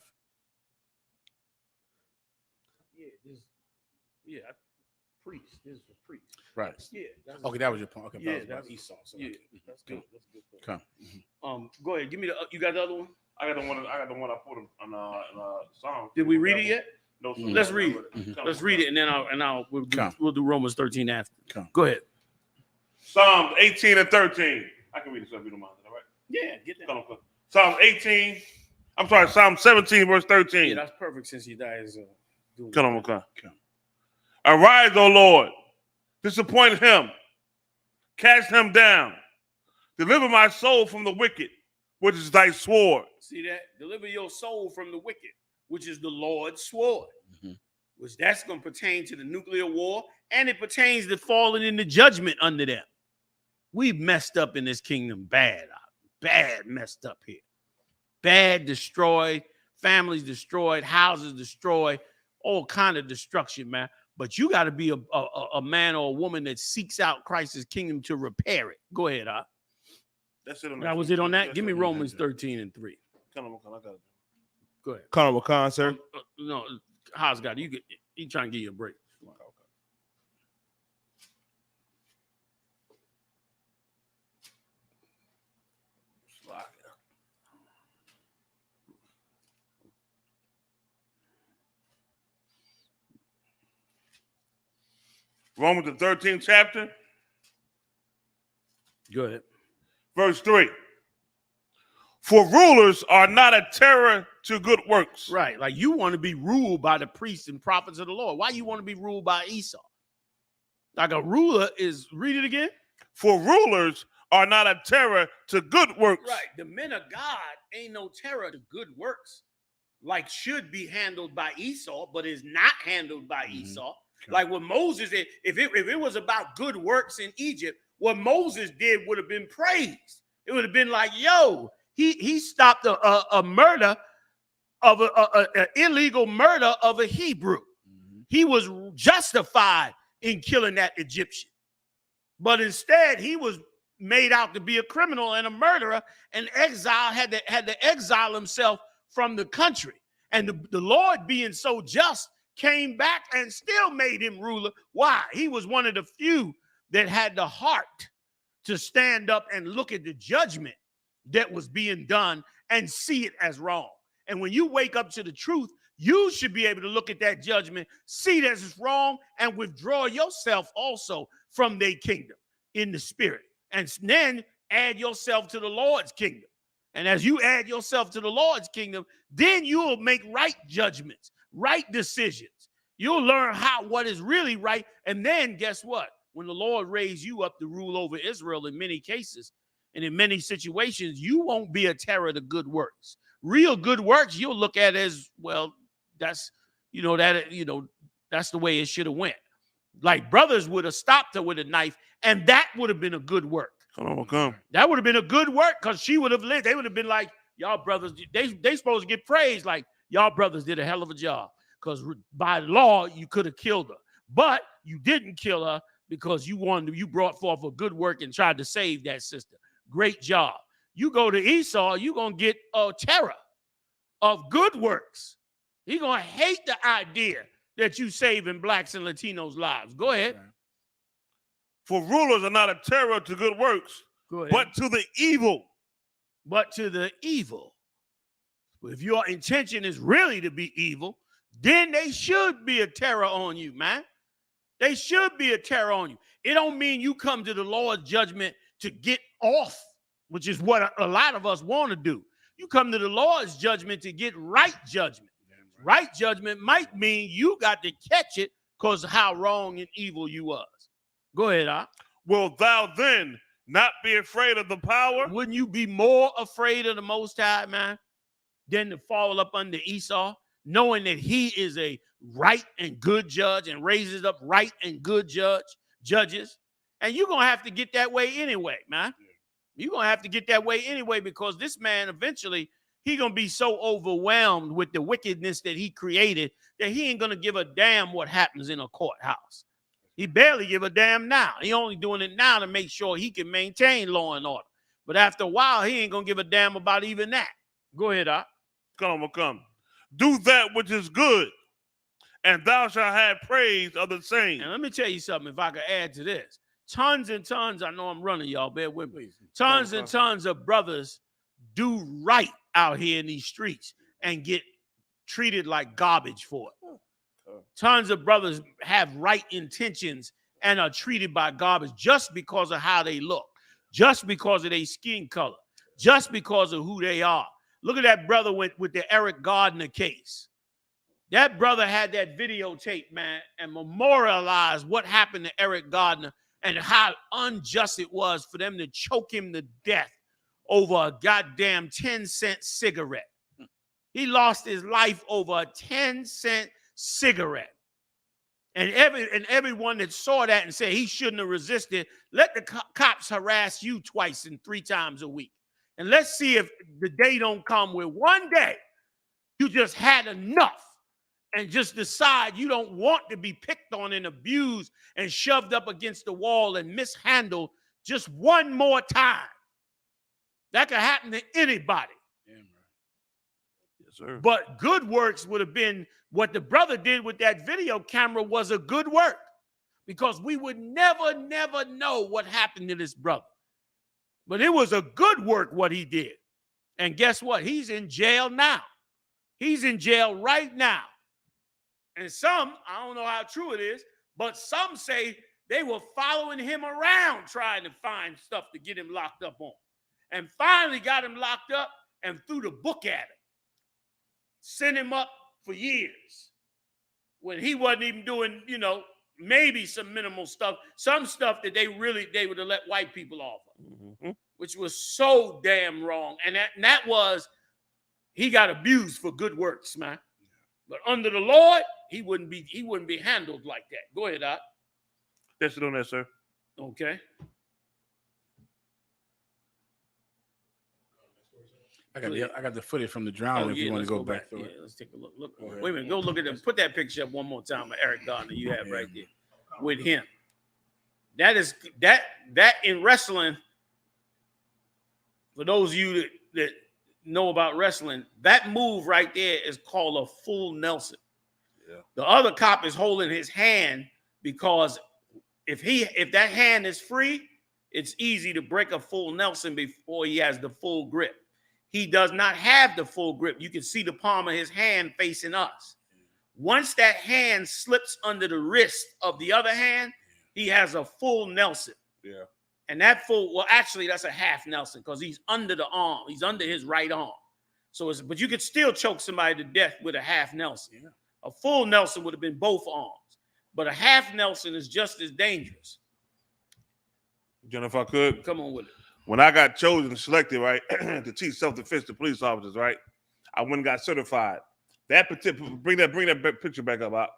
Speaker 16: Priest. This is a priest.
Speaker 7: Right.
Speaker 16: Yeah.
Speaker 7: Okay, that was your point. Okay,
Speaker 16: yeah,
Speaker 7: that's Esau. So
Speaker 16: yeah, that's good. That's good.
Speaker 7: Come.
Speaker 16: Go ahead. Give me you got the other one?
Speaker 8: I got the one I put on song.
Speaker 16: Did we read it yet?
Speaker 8: No, sir.
Speaker 16: Let's read it. Let's read it, and then we'll do Romans 13 after. Go ahead.
Speaker 8: Psalms 18 and 13. I can read this if you don't mind. All right.
Speaker 16: Yeah, get that.
Speaker 8: Come. Psalm 18. I'm sorry, Psalm 17, verse 13.
Speaker 16: Yeah, that's perfect since he dies.
Speaker 8: Come. Arise, O Lord, disappoint him, cast him down. Deliver my soul from the wicked, which is thy sword.
Speaker 16: See that? Deliver your soul from the wicked, which is the Lord's sword. Which that's going to pertain to the nuclear war, and it pertains to falling into judgment under them. We've messed up in this kingdom bad. Bad messed up here. Bad destroyed, families destroyed, houses destroyed, all kind of destruction, man. But you got to be a man or a woman that seeks out Christ's kingdom to repair it. Go ahead,
Speaker 8: That's it on
Speaker 16: that was it on that. Give me Romans 13:3. Go ahead.
Speaker 9: Colonel McCon, sir.
Speaker 16: No, how's God? You trying to give you a break.
Speaker 8: Romans the 13th chapter.
Speaker 16: Go ahead.
Speaker 8: Verse 3. For rulers are not a terror to good works.
Speaker 16: Right. Like you want to be ruled by the priests and prophets of the Lord. Why you want to be ruled by Esau? Like a ruler is, read it again.
Speaker 8: For rulers are not a terror to good works.
Speaker 16: Right. The men of God ain't no terror to good works. Like should be handled by Esau, but is not handled by Esau. Like what Moses did, if it was about good works in Egypt, what Moses did would have been praised. It would have been like, yo, he stopped a murder of an illegal murder of a Hebrew. He was justified in killing that Egyptian. But instead, he was made out to be a criminal and a murderer, and exile had to exile himself from the country. And the Lord, being so just, came back and still made him ruler. Why? He was one of the few that had the heart to stand up and look at the judgment that was being done and see it as wrong. And when you wake up to the truth, you should be able to look at that judgment, see that it's wrong, and withdraw yourself also from their kingdom in the spirit. And then add yourself to the Lord's kingdom. And as you add yourself to the Lord's kingdom, then you will make right judgments, right decisions. You'll learn what is really right. And then guess what? When the Lord raised you up to rule over Israel in many cases and in many situations, you won't be a terror to good works. Real good works, you'll look at as, well, that's the way it should have went. Like brothers would have stopped her with a knife, and that would have been a good work. That would have been a good work because she would have lived. They would have been like, y'all brothers, they supposed to get praised like, y'all brothers did a hell of a job. Because by law, you could have killed her. But you didn't kill her because you brought forth a good work and tried to save that sister. Great job. You go to Esau, you're going to get a terror of good works. He's going to hate the idea that you saving blacks and Latinos' lives. Go ahead.
Speaker 8: For rulers are not a terror to good works, but to the evil.
Speaker 16: But to the evil. If your intention is really to be evil, then they should be a terror on you, man. They should be a terror on you. It don't mean you come to the Lord's judgment to get off, which is what a lot of us want to do. You come to the Lord's judgment to get right judgment. Right judgment might mean you got to catch it because of how wrong and evil you was. Go ahead,
Speaker 8: Will thou then not be afraid of the power?
Speaker 16: Wouldn't you be more afraid of the Most High, man, than to fall up under Esau? Knowing that he is a right and good judge and raises up right and good judges. And you're going to have to get that way anyway, man. You're going to have to get that way anyway because this man eventually, he's going to be so overwhelmed with the wickedness that he created that he ain't going to give a damn what happens in a courthouse. He barely give a damn now. He only doing it now to make sure he can maintain law and order. But after a while, he ain't going to give a damn about even that. Go ahead,
Speaker 8: Come. Do that which is good, and thou shalt have praise of the same.
Speaker 16: And let me tell you something, if I could add to this. Tons and tons, I know I'm running, y'all, bear with me. Tons and tons of brothers do right out here in these streets and get treated like garbage for it. Tons of brothers have right intentions and are treated by garbage just because of how they look, just because of their skin color, just because of who they are. Look at that brother with the Eric Gardner case. That brother had that videotape, man, and memorialized what happened to Eric Gardner and how unjust it was for them to choke him to death over a goddamn 10-cent cigarette. He lost his life over a 10-cent cigarette. And everyone that saw that and said he shouldn't have resisted, let the cops harass you twice and 3 times a week. And let's see if the day don't come where one day you just had enough and just decide you don't want to be picked on and abused and shoved up against the wall and mishandled just one more time. That could happen to anybody.
Speaker 8: Yes, sir.
Speaker 16: But good works would have been what the brother did with that video camera was a good work, because we would never know what happened to this brother. But it was a good work what he did. And guess what? He's in jail now. He's in jail right now. And some, I don't know how true it is, but some say they were following him around trying to find stuff to get him locked up on. And finally got him locked up and threw the book at him. Sent him up for years when he wasn't even doing, maybe some minimal stuff, some stuff that they would have let white people off of, which was so damn wrong. And that was, he got abused for good works, man. But under the Lord, he wouldn't be handled like that. Go ahead, Doc.
Speaker 8: That's it on that, sir.
Speaker 16: Okay.
Speaker 15: I got the footage from the drowning. If you want to go back through it,
Speaker 16: let's take a look. Wait a minute. Go look at them. Put that picture up one more time of Eric Gardner you have right there with him. That is that in wrestling. For those of you that know about wrestling, that move right there is called a full Nelson. Yeah. The other cop is holding his hand because if that hand is free, it's easy to break a full Nelson before he has the full grip. He does not have the full grip. You can see the palm of his hand facing us. Once that hand slips under the wrist of the other hand, he has a full Nelson.
Speaker 8: Yeah.
Speaker 16: And that actually, that's a half Nelson because he's under the arm. He's under his right arm. But you could still choke somebody to death with a half Nelson. Yeah. A full Nelson would have been both arms. But a half Nelson is just as dangerous.
Speaker 8: Jennifer, if I could.
Speaker 16: Come on with it.
Speaker 8: When I got chosen and selected, right, to teach self-defense to police officers, right, I went and got certified. That particular, bring that picture back up.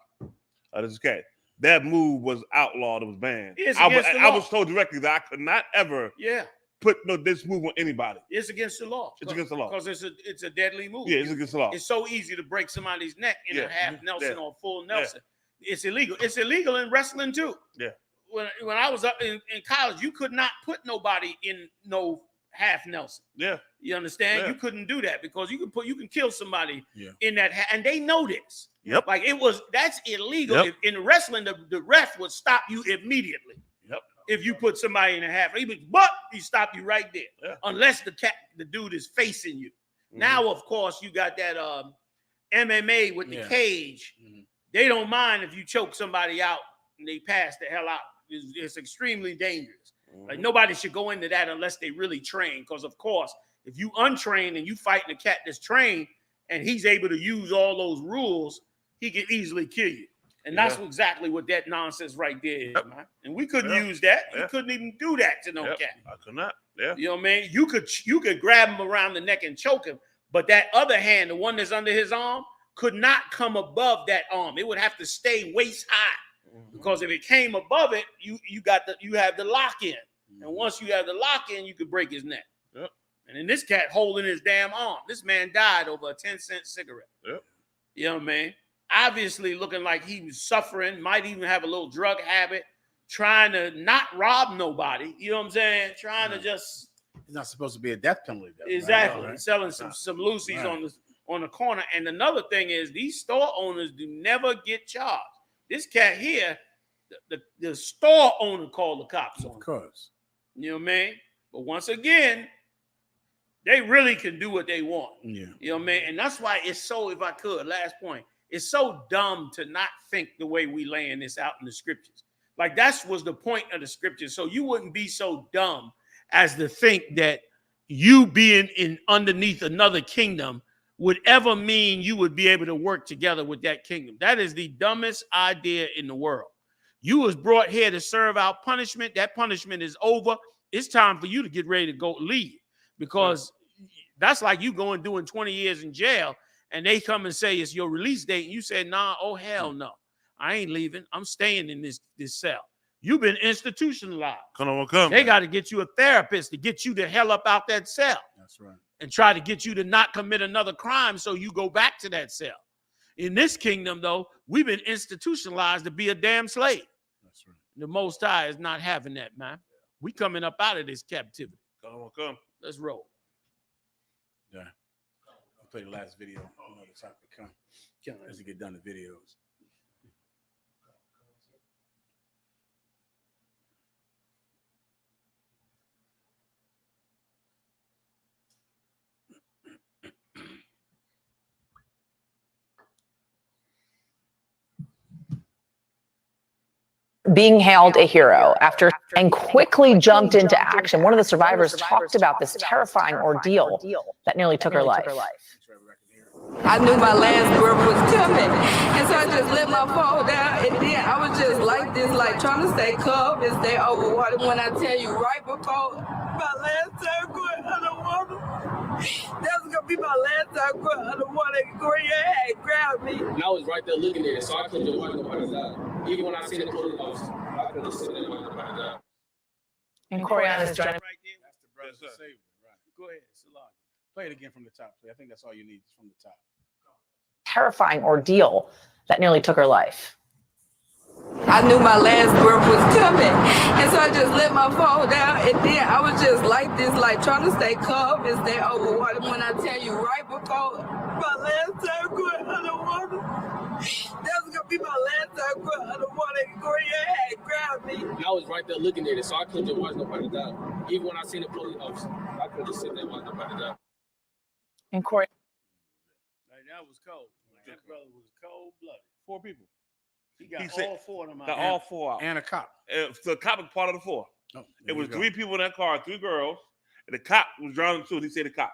Speaker 8: This is cat. That move was outlawed. It was banned. I was told directly that I could not ever put this move on anybody.
Speaker 16: It's against the law.
Speaker 8: It's against the law.
Speaker 16: Because it's a deadly move.
Speaker 8: Yeah, it's against the law.
Speaker 16: It's so easy to break somebody's neck in a half Nelson or full Nelson. Yeah. It's illegal. It's illegal in wrestling too.
Speaker 8: Yeah.
Speaker 16: When I was up in college, you could not put nobody in no half Nelson.
Speaker 8: Yeah.
Speaker 16: You understand? Yeah. You couldn't do that because you can kill somebody in that and they know this.
Speaker 8: Yep.
Speaker 16: Like that's illegal.
Speaker 8: Yep.
Speaker 16: In wrestling, the ref would stop you immediately.
Speaker 8: Yep.
Speaker 16: If you put somebody in a half, he stopped you right there. Yeah. Unless the dude is facing you. Mm-hmm. Now, of course, you got that MMA with the cage. Mm-hmm. They don't mind if you choke somebody out and they pass the hell out. It's extremely dangerous. Mm-hmm. Like nobody should go into that unless they really train. Because of course, if you untrained and you fighting a cat that's trained and he's able to use all those rules, he can easily kill you. And that's exactly what that nonsense right there is, man. And we couldn't use that. We couldn't even do that to no cat.
Speaker 8: I could not. Yeah.
Speaker 16: You know what I mean? You could grab him around the neck and choke him, but that other hand, the one that's under his arm, could not come above that arm. It would have to stay waist high. Because if it came above it, you have the lock in. And once you have the lock in, you could break his neck.
Speaker 8: Yep.
Speaker 16: And then this cat holding his damn arm. This man died over a 10-cent cigarette.
Speaker 8: Yep.
Speaker 16: You know what I mean? Obviously looking like he was suffering, might even have a little drug habit, trying to not rob nobody. You know what I'm saying? Trying to just.
Speaker 15: It's not supposed to be a death penalty.
Speaker 16: Exactly.
Speaker 15: Right?
Speaker 16: Selling some loosies on the corner. And another thing is these store owners do never get charged. This cat here, the store owner called the cops on him.
Speaker 15: Of course.
Speaker 16: You know what I mean? But once again, they really can do what they want.
Speaker 15: Yeah.
Speaker 16: You know what I mean? And that's why it's so, if I could, last point, it's so dumb to not think the way we laying this out in the scriptures. Like that was the point of the scriptures. So you wouldn't be so dumb as to think that you being in underneath another kingdom would ever mean you would be able to work together with that kingdom. That is the dumbest idea in the world. You was brought here to serve out punishment. That punishment is over. It's time for you to get ready to go leave, because that's like you going doing 20 years in jail and they come and say it's your release date and you said, nah, oh hell no, I ain't leaving. I'm staying in this cell. You've been institutionalized. They got to get you a therapist to get you the hell up out that cell.
Speaker 15: That's right.
Speaker 16: And try to get you to not commit another crime so you go back to that cell. In this kingdom, though, we've been institutionalized to be a damn slave.
Speaker 15: That's right.
Speaker 16: The Most High is not having that, man. We coming up out of this captivity.
Speaker 8: Come.
Speaker 16: Let's roll.
Speaker 15: Yeah. I'll play the last video. Another topic come as we get done the videos.
Speaker 14: Being hailed a hero after and quickly jumped into action. One of the survivors talked about this terrifying ordeal that nearly took her life.
Speaker 17: I knew my last breath was coming, and so I just let my phone down, and then I was just like this, like trying to stay calm and stay over water. When I tell you right before my last time going underwater, that was gonna be my last time going underwater. Gloria had grabbed me.
Speaker 11: And I was right there looking at it, so I couldn't watch nobody die. Even when I seen the police officer, I couldn't sit there and watch nobody die.
Speaker 14: And Coriana's joining.
Speaker 15: That's the brother that saved me, right?
Speaker 16: Go ahead, Salah.
Speaker 15: Play it again from the top. I think that's all you need is from the top.
Speaker 14: Terrifying ordeal that nearly took her life.
Speaker 17: I knew my last breath was coming, and so I just let my phone down, and then I was just like this, like trying to stay calm and stay over water. When I tell you right before my last time going underwater, that was gonna be my last time going underwater. Gloria had grabbed me.
Speaker 11: And I was right there looking at it, so I couldn't watch nobody die. Even when I seen the police officer, I couldn't sit there and watch nobody die.
Speaker 14: And Corey.
Speaker 16: That was cold. That brother was cold-blooded. 4 people. He got
Speaker 8: He said-
Speaker 16: all 4 of them out.
Speaker 8: Got all 4 out.
Speaker 15: And a cop.
Speaker 8: The cop was part of the 4.
Speaker 15: Oh,
Speaker 8: it was 3 people in that car, 3 girls, and the cop was drowning too. He said the cop.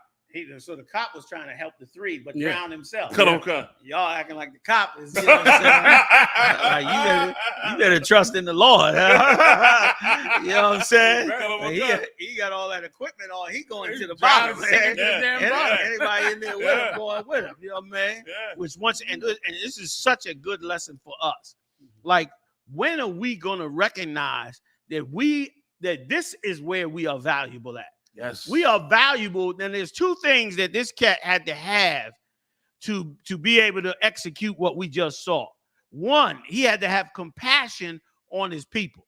Speaker 16: So the cop was trying to help the 3, but
Speaker 8: Yeah.
Speaker 16: drowned himself.
Speaker 8: Cut on cut.
Speaker 16: Y'all acting like the cop is. You know what I'm saying? you better trust in the Lord. Huh? You know what I'm saying? He got all that equipment on. He going to the bottom. Man. Anybody in there with him going with him. You know what I mean?
Speaker 8: Yeah.
Speaker 16: Which and this is such a good lesson for us. Like, when are we gonna recognize that this is where we are valuable at?
Speaker 8: Yes.
Speaker 16: We are valuable. And there's 2 things that this cat had to have to be able to execute what we just saw. 1, he had to have compassion on his people.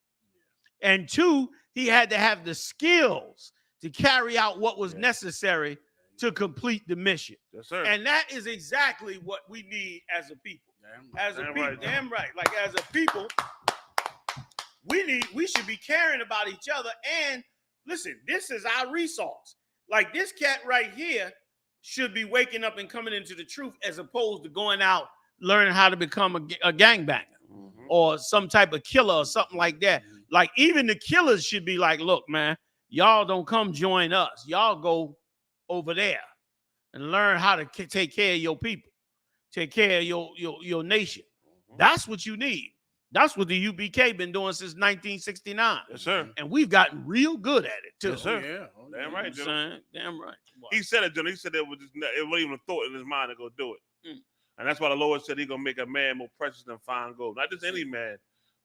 Speaker 16: And 2, he had to have the skills to carry out what was necessary to complete the mission.
Speaker 8: Yes, sir.
Speaker 16: And that is exactly what we need as a people. Damn right. Like, as a people, we should be caring about each other. And listen, this is our resource. Like, this cat right here should be waking up and coming into the truth, as opposed to going out learning how to become a gangbanger or some type of killer or something like that. Like, even the killers should be like, look, man, y'all don't come join us. Y'all go over there and learn how to take care of your people, take care of your nation. That's what you need. That's what the U.P.K. been doing since 1969.
Speaker 8: Yes, sir.
Speaker 16: And we've gotten real good at it, too.
Speaker 8: Yes, sir.
Speaker 15: Yeah.
Speaker 8: Damn right, Jim.
Speaker 16: Damn right.
Speaker 8: He said it, Jim. He said it wasn't even a thought in his mind to go do it. And that's why the Lord said he's going to make a man more precious than fine gold. Not just any man,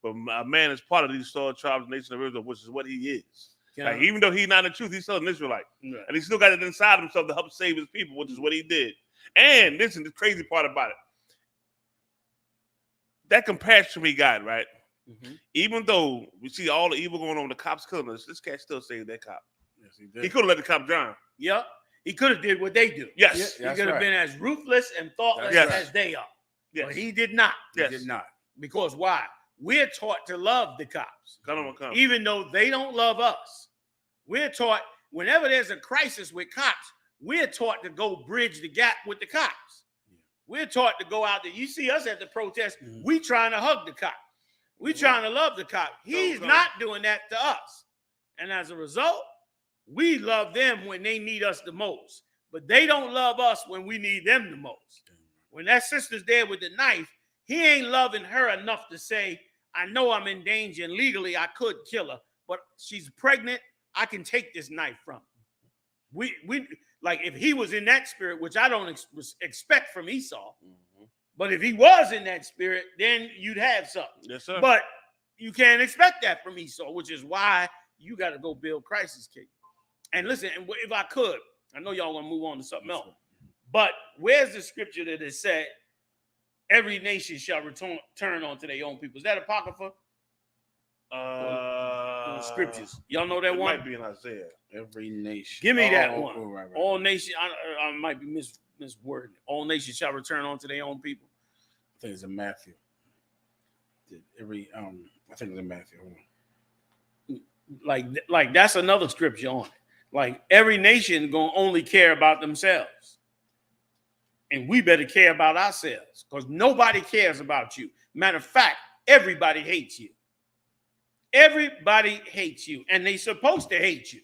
Speaker 8: but a man is part of these 12 tribes, nation of Israel, which is what he is. Like, even though he's not in the truth, he's still an Israelite.
Speaker 16: Right.
Speaker 8: And he still got it inside himself to help save his people, which is what he did. And listen, the crazy part about it, that compassion we got, right? Even though we see all the evil going on, the cops killing us, this cat still saved that cop.
Speaker 15: Yes, he did.
Speaker 8: He could have let the cop drown.
Speaker 16: Yep. He could have did what they do.
Speaker 8: Yes.
Speaker 16: He could have been as ruthless and thoughtless as they are.
Speaker 8: Yes.
Speaker 16: But he did not.
Speaker 8: Yes.
Speaker 15: He did not.
Speaker 16: Because why? We're taught to love the cops.
Speaker 8: Come.
Speaker 16: Even though they don't love us. We're taught, whenever there's a crisis with cops, we're taught to go bridge the gap with the cops. We're taught to go out there. You see us at the protest, we trying to hug the cop. We trying to love the cop. He's not doing that to us. And as a result, we love them when they need us the most. but they don't love us when we need them the most. When that sister's there with the knife, he ain't loving her enough to say, I know I'm in danger and legally I could kill her, but she's pregnant. I can take this knife from her. We like if he was in that spirit, which I don't expect from Esau, but if he was in that spirit, then you'd have something.
Speaker 8: Yes, sir.
Speaker 16: But you can't expect that from Esau, which is why you got to go build Christ's kingdom. And listen, if I could, I know y'all want to move on to something else, but where's the scripture that it said, every nation shall turn unto their own people? Is that Apocrypha? Scriptures. Y'all know that one?
Speaker 8: Might be in Isaiah.
Speaker 15: Every nation.
Speaker 16: Give me that one.
Speaker 15: Right.
Speaker 16: All nations, I might be miswording. All nations shall return unto their own people.
Speaker 15: I think it's in Matthew. I think it's in Matthew.
Speaker 16: Like that's another scripture on it. Like every nation gonna only care about themselves. And we better care about ourselves because nobody cares about you. Matter of fact, everybody hates you. Everybody hates you, and they supposed to hate you.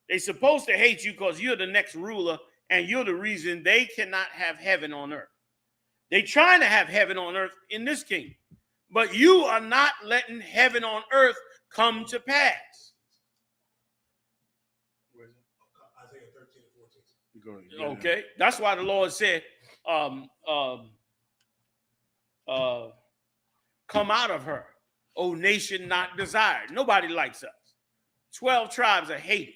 Speaker 16: They supposed to hate you because you're the next ruler, and you're the reason they cannot have heaven on earth. They trying to have heaven on earth in this kingdom, but you are not letting heaven on earth come to pass.
Speaker 15: Where is it? Isaiah 13 and 14.
Speaker 16: Okay, that's why the Lord said, come out of her, O nation not desired. Nobody likes us. 12 tribes are hated.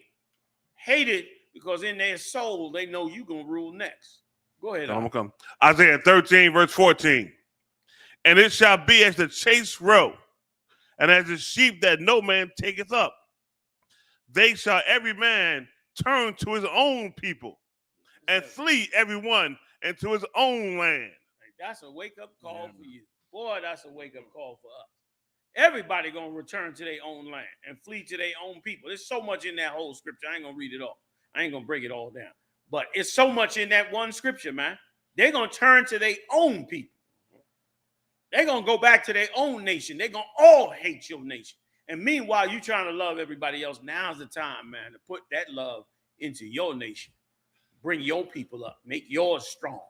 Speaker 16: Hated because in their soul, they know you're going to rule next. Go ahead.
Speaker 8: I'm going to come. Isaiah 13, verse 14. And it shall be as the chase roe, and as the sheep that no man taketh up. They shall every man turn to his own people, and flee every one into his own land.
Speaker 16: That's a wake-up call for you. Boy, that's a wake-up call for us. Everybody going to return to their own land and flee to their own people. There's so much in that whole scripture. I ain't going to read it all. I ain't going to break it all down. But it's so much in that one scripture, man. They're going to turn to their own people. They're going to go back to their own nation. They're going to all hate your nation. And meanwhile, you trying to love everybody else. Now's the time, man, to put that love into your nation. Bring your people up. Make yours strong.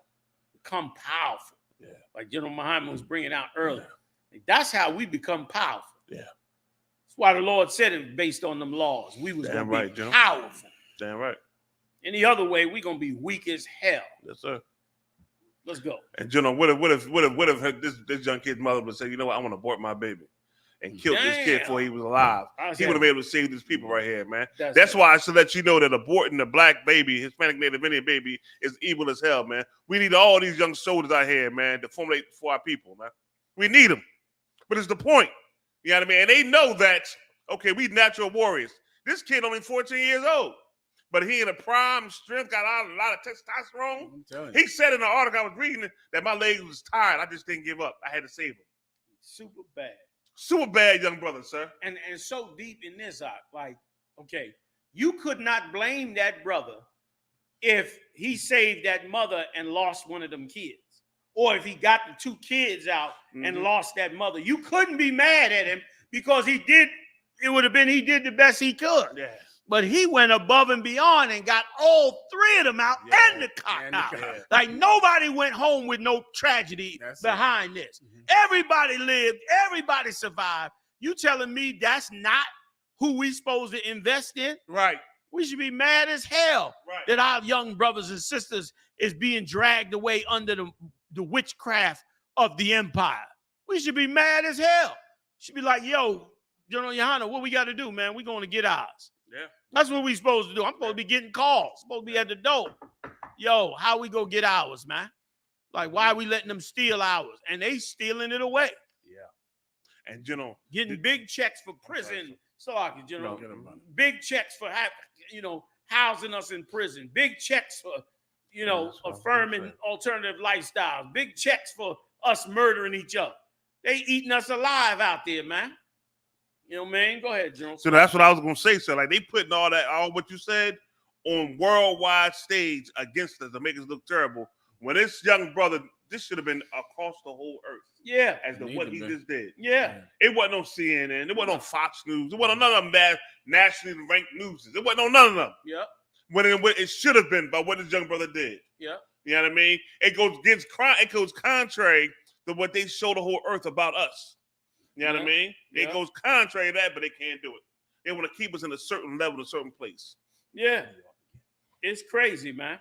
Speaker 16: Become powerful. Yeah. Like General Muhammad was bringing out earlier. Yeah. That's how we become powerful.
Speaker 8: Yeah.
Speaker 16: That's why the Lord said it based on them laws. We was going to be powerful.
Speaker 8: Damn right.
Speaker 16: Any other way, we're going to be weak as hell.
Speaker 8: Yes, sir.
Speaker 16: Let's go.
Speaker 8: And General, what if this young kid's mother would say, you know what, I want to abort my baby and kill this kid before he was alive. He would have been able to save these people right here, man. That's why I should let you know that aborting a black baby, Hispanic, Native Indian baby, is evil as hell, man. We need all these young soldiers out here, man, to formulate for our people, man. We need them. But it's the point. You know what I mean? And they know that, okay, we natural warriors. This kid only 14 years old. But he in a prime strength, got a lot of testosterone. He said in the article I was reading that my leg was tired. I just didn't give up. I had to save him.
Speaker 16: Super bad.
Speaker 8: Super bad, young brother, sir.
Speaker 16: And so deep in this, like, okay, you could not blame that brother if he saved that mother and lost one of them kids. Or if he got the two kids out and lost that mother. You couldn't be mad at him because he did the best he could. Yeah. But he went above and beyond and got all three of them out and the cop out. Like nobody went home with no tragedy behind this. Everybody lived. Everybody survived. You telling me that's not who we supposed to invest in?
Speaker 8: Right.
Speaker 16: We should be mad as hell that our young brothers and sisters is being dragged away under the witchcraft of the empire. We should be mad as hell. Should be like, yo, General Yohanna, what we got to do, man? We're going to get ours.
Speaker 8: Yeah.
Speaker 16: That's what we supposed to do. I'm supposed to be getting calls. Supposed to be at the door. Yo, how we go get ours, man? Like, why are we letting them steal ours? And they stealing it away.
Speaker 8: Yeah. And, General.
Speaker 16: Getting big checks for prison. General. Big checks for, housing us in prison. Big checks for, affirming alternative lifestyles. Big checks for us murdering each other. They eating us alive out there, man. You know what I mean? Go ahead, General.
Speaker 8: So that's what I was going to say, sir. Like, they putting all what you said on worldwide stage against us to make us look terrible. When this young brother, this should have been across the whole earth.
Speaker 16: Yeah.
Speaker 8: As to what he just did.
Speaker 16: Yeah.
Speaker 8: It wasn't on CNN. It wasn't on Fox News. It wasn't on none of them nationally ranked news. It wasn't on none of them.
Speaker 16: Yeah.
Speaker 8: when it should have been by what this young brother did.
Speaker 16: Yeah.
Speaker 8: You know what I mean? It goes contrary to what they show the whole earth about us. You know what I mean? It goes contrary to that, but they can't do it. They want to keep us in a certain level, a certain place.
Speaker 16: Yeah. It's crazy, man.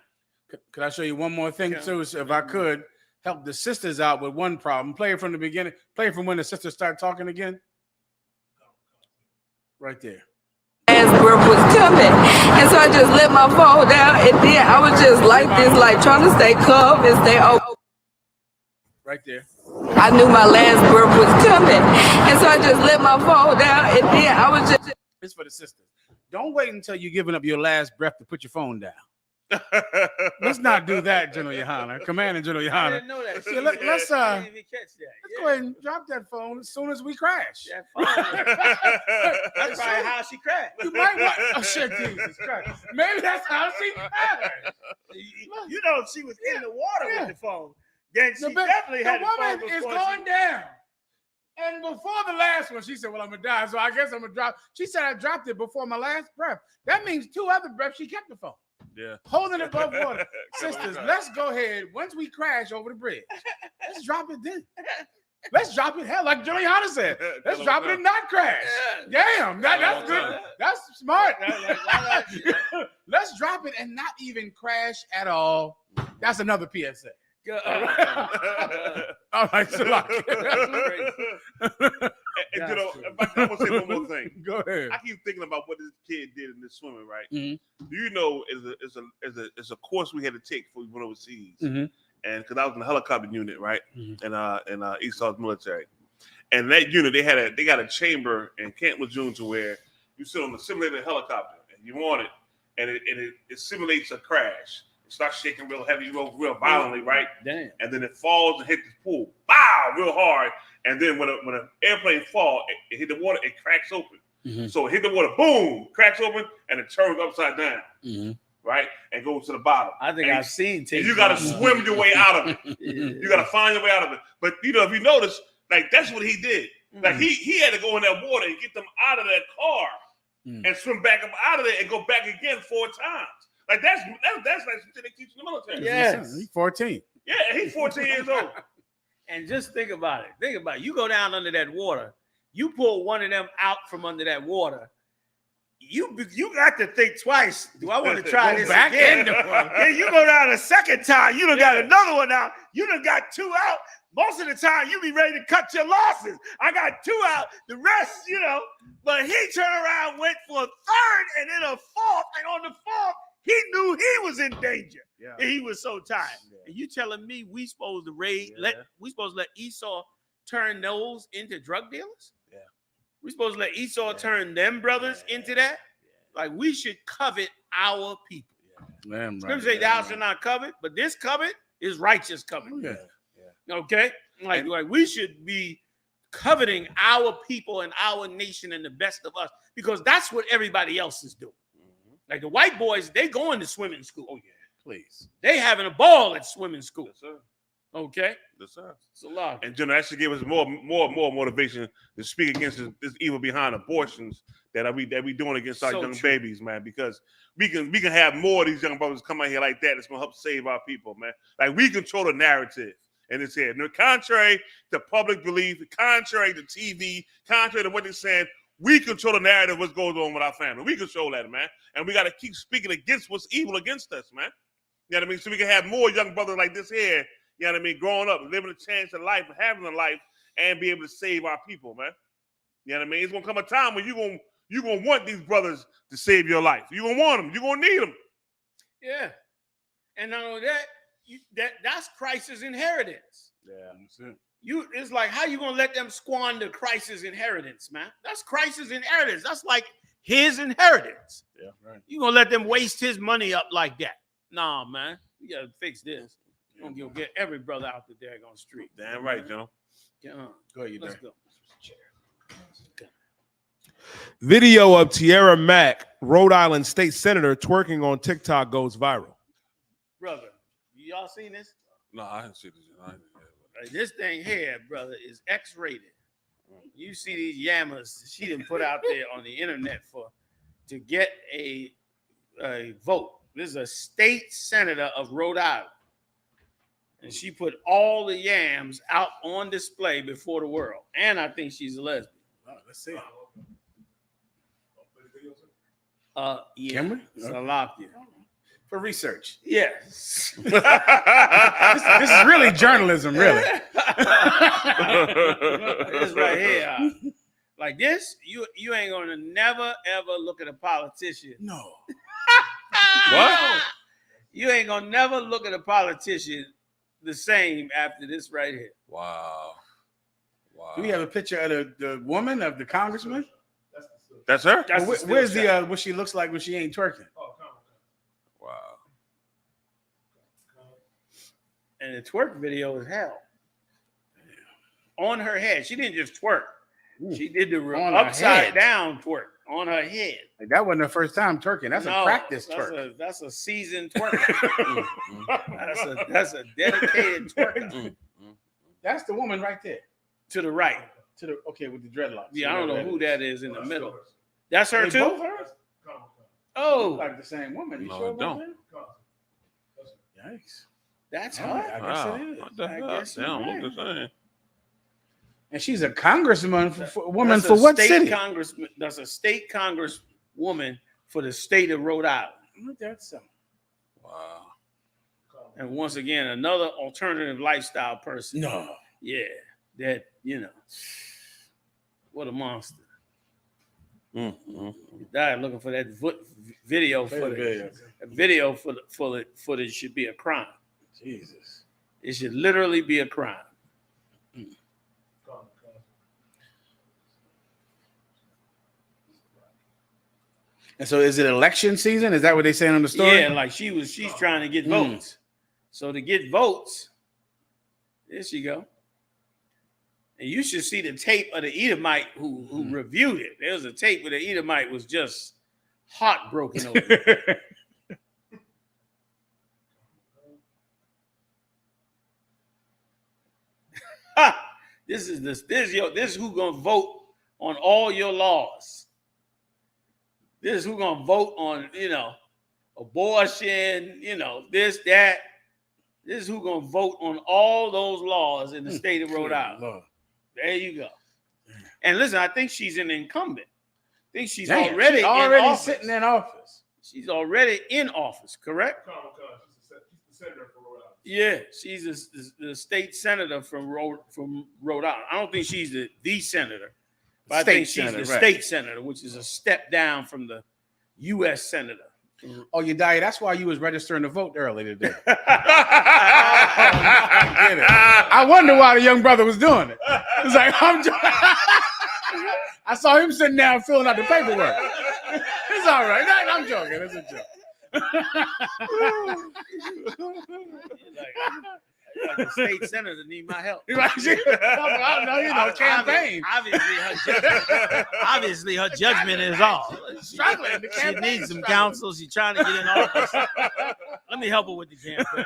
Speaker 7: Could I show you one more thing, too? So if I could help the sisters out with one problem. Play it from the beginning. Play it from when the sisters start talking again. Right there.
Speaker 17: Last breath was coming, and so I just let my phone down, and then I was just like this, like trying to stay calm and stay open.
Speaker 7: Right there.
Speaker 17: I knew my last breath was coming, and so I just let my phone down, and then I was just.
Speaker 7: It's for the sisters. Don't wait until you're giving up your last breath to put your phone down. Let's not do that, General Yohanna. Commanding General Yohanna.
Speaker 16: I didn't know that.
Speaker 7: See, let's
Speaker 16: I didn't even catch that.
Speaker 7: Let's go ahead and drop that phone as soon as we crash.
Speaker 16: That phone. That's probably how she crashed.
Speaker 7: You might want. Oh shit, Jesus Christ. Maybe that's how she crashed.
Speaker 16: You know, she was in the water with the phone. Then she definitely had the phone.
Speaker 7: The woman is going down. And before the last one, she said, well, I'm going to die, so I guess I'm going to drop. She said, I dropped it before my last breath. That means 2 other breaths, she kept the phone.
Speaker 8: Yeah.
Speaker 7: Holding it above water. Sisters, let's go ahead. Once we crash over the bridge, let's drop it then. Let's drop it, hell, like Joey Hunter said. Let's drop it and not crash. Damn, that's good. That's smart. Let's drop it and not even crash at all. That's another PSA. All right, so
Speaker 8: you know, I want to say one more thing.
Speaker 7: Go ahead.
Speaker 8: I keep thinking about what this kid did in this swimming, right?
Speaker 7: Mm-hmm.
Speaker 8: Do you know it's a course we had to take before we went overseas,
Speaker 7: Mm-hmm.
Speaker 8: and because I was in the helicopter unit, right, in Esau's military, and that unit they got a chamber in Camp Lejeune to where you sit on the simulated helicopter and you on it, and it simulates a crash. It starts shaking real heavy, real violently, right?
Speaker 7: Damn.
Speaker 8: And then it falls and hits the pool, bow, real hard. And then when an airplane falls, it hit the water, it cracks open.
Speaker 7: Mm-hmm.
Speaker 8: So it hit the water, boom, cracks open, and it turns upside down, right? And goes to the bottom.
Speaker 16: I think I've seen.
Speaker 8: And you got to swim your way out of it. You got to find your way out of it. But you know, if you notice, like that's what he did. Like he had to go in that water and get them out of that car and swim back up out of there and go back again 4 times. Like that's like something they teach in the military.
Speaker 7: Yes, he's 14.
Speaker 8: Yeah, he's 14 years old.
Speaker 16: And just think about it. Think about it. You go down under that water. You pull one of them out from under that water. You got to think twice. Do I want to try this
Speaker 7: back
Speaker 16: again?
Speaker 7: in the water.
Speaker 16: Then you go down a second time. You done got another one out. You done got 2 out. Most of the time, you be ready to cut your losses. I got 2 out. The rest, you know. But he turned around, went for a 3rd, and then a 4th. And on the 4th, he knew he was in danger. Yeah. And he was so tired. Yeah. And you telling me we supposed to we supposed to let Esau turn those into drug dealers? Yeah. We supposed to let Esau turn them brothers into that? Yeah. Like we should covet our people. Yeah. Scripture say thou shalt not covet, but this covet is righteous covet.
Speaker 7: Yeah.
Speaker 16: Yeah. Okay? Like we should be coveting our people and our nation and the best of us because that's what everybody else is doing. Like the white boys, they going to swimming school. Oh, yeah, please. They having a ball at swimming school.
Speaker 8: Yes, sir.
Speaker 16: Okay?
Speaker 8: Yes, sir.
Speaker 16: It's a lot.
Speaker 8: And General actually gave us more motivation to speak against this evil behind abortions that we doing against our young babies, man, because we can have more of these young brothers come out here like that that's going to help save our people, man. Like we control the narrative. And it's here. Contrary to public belief, contrary to TV, contrary to what they're saying, we control the narrative of what's going on with our family. We control that, man. And we got to keep speaking against what's evil against us, man. You know what I mean? So we can have more young brothers like this here, you know what I mean, growing up, living a chance of life, having a life, and be able to save our people, man. You know what I mean? It's going to come a time when you're going to want these brothers to save your life. You're going to want them. You're going to need them.
Speaker 16: Yeah. And not only that, that's Christ's inheritance.
Speaker 8: Yeah, that's it.
Speaker 16: It's like, how you gonna let them squander Christ's inheritance, man? That's Christ's inheritance. That's like his inheritance.
Speaker 8: Yeah, right.
Speaker 16: You gonna let them waste his money up like that? Nah, man. We gotta fix this. We're gonna get every brother out the daggone street.
Speaker 8: Damn right, Joe.
Speaker 16: Go ahead, let's go.
Speaker 9: Video of Tiara Mack, Rhode Island state senator, twerking on TikTok goes viral.
Speaker 16: Brother, y'all seen this?
Speaker 8: No, I didn't see this.
Speaker 16: This thing here, brother, is X-rated. You see these yammers she didn't put out there on the internet to get a vote. This is a state senator of Rhode Island. And she put all the yams out on display before the world. And I think she's a lesbian.
Speaker 15: Oh, let's see.
Speaker 16: Yeah.
Speaker 15: Can we?
Speaker 16: Salapia.
Speaker 15: For research.
Speaker 16: Yes.
Speaker 15: this is really journalism, really.
Speaker 16: This right here. Like this, you ain't gonna never ever look at a politician.
Speaker 15: No.
Speaker 16: What? You ain't gonna never look at a politician the same after this right here.
Speaker 15: Wow. Do we have a picture of the woman, of the congressman?
Speaker 8: That's her?
Speaker 15: Where's what she looks like when she ain't twerking?
Speaker 8: Wow.
Speaker 16: And the twerk video is hell. On her head. She didn't just twerk. She did the upside down twerk on her head.
Speaker 15: Like, that wasn't her first time twerking. That's a practice twerk.
Speaker 16: That's a seasoned twerker. that's a dedicated twerker.
Speaker 15: That's the woman right there.
Speaker 16: To the right.
Speaker 15: With the dreadlocks.
Speaker 16: Yeah, I don't know who that is in the middle. That's her too?
Speaker 15: Both hers?
Speaker 16: Oh.
Speaker 15: Like the same woman. You
Speaker 8: No,
Speaker 15: sure
Speaker 8: it
Speaker 15: about
Speaker 8: don't.
Speaker 15: that? Yikes.
Speaker 16: That's her.
Speaker 15: I guess it is.
Speaker 8: What the hell?
Speaker 16: guess
Speaker 8: They don't
Speaker 16: you're
Speaker 8: look the same.
Speaker 15: And she's a congresswoman for
Speaker 16: That's
Speaker 15: for
Speaker 16: a
Speaker 15: what
Speaker 16: state
Speaker 15: city?
Speaker 16: Congressman. That's a state congresswoman for the state of Rhode Island.
Speaker 15: That's something.
Speaker 8: Wow.
Speaker 16: And once again, another alternative lifestyle person.
Speaker 15: No.
Speaker 16: Yeah. That, what a monster. Died looking for that video footage should be a crime.
Speaker 15: Jesus.
Speaker 16: It should literally be a crime.
Speaker 15: And so is it election season? Is that what they saying on the story?
Speaker 16: Yeah, like she's trying to get votes. So to get votes, there she go. And you should see the tape of the Edomite who reviewed it. There was a tape where the Edomite was just heartbroken over it. This is who gonna vote on all your laws. This is who gonna vote on, abortion, this, that. This is who gonna vote on all those laws in the state of Rhode Island.
Speaker 15: Lord.
Speaker 16: There you go. And listen, I think she's an incumbent. I think she's
Speaker 15: Damn,
Speaker 16: already
Speaker 15: she already
Speaker 16: in office.
Speaker 15: sitting in office.
Speaker 16: She's already in office, correct? Yeah, she's the state senator from Rhode Island. I don't think she's the senator, but I think she's the state senator, which is a step down from the U.S. senator.
Speaker 15: Oh, you died. That's why you was registering to vote early today. I get it. I wonder why the young brother was doing it. It's like I saw him sitting down filling out the paperwork. It's all right. I'm joking. It's a joke.
Speaker 16: Like the state senator need my help.
Speaker 15: Campaign.
Speaker 16: Obviously, her judgment is off.
Speaker 15: Struggling.
Speaker 16: She needs some counsel. She's trying to get in office. Let me help her with the campaign.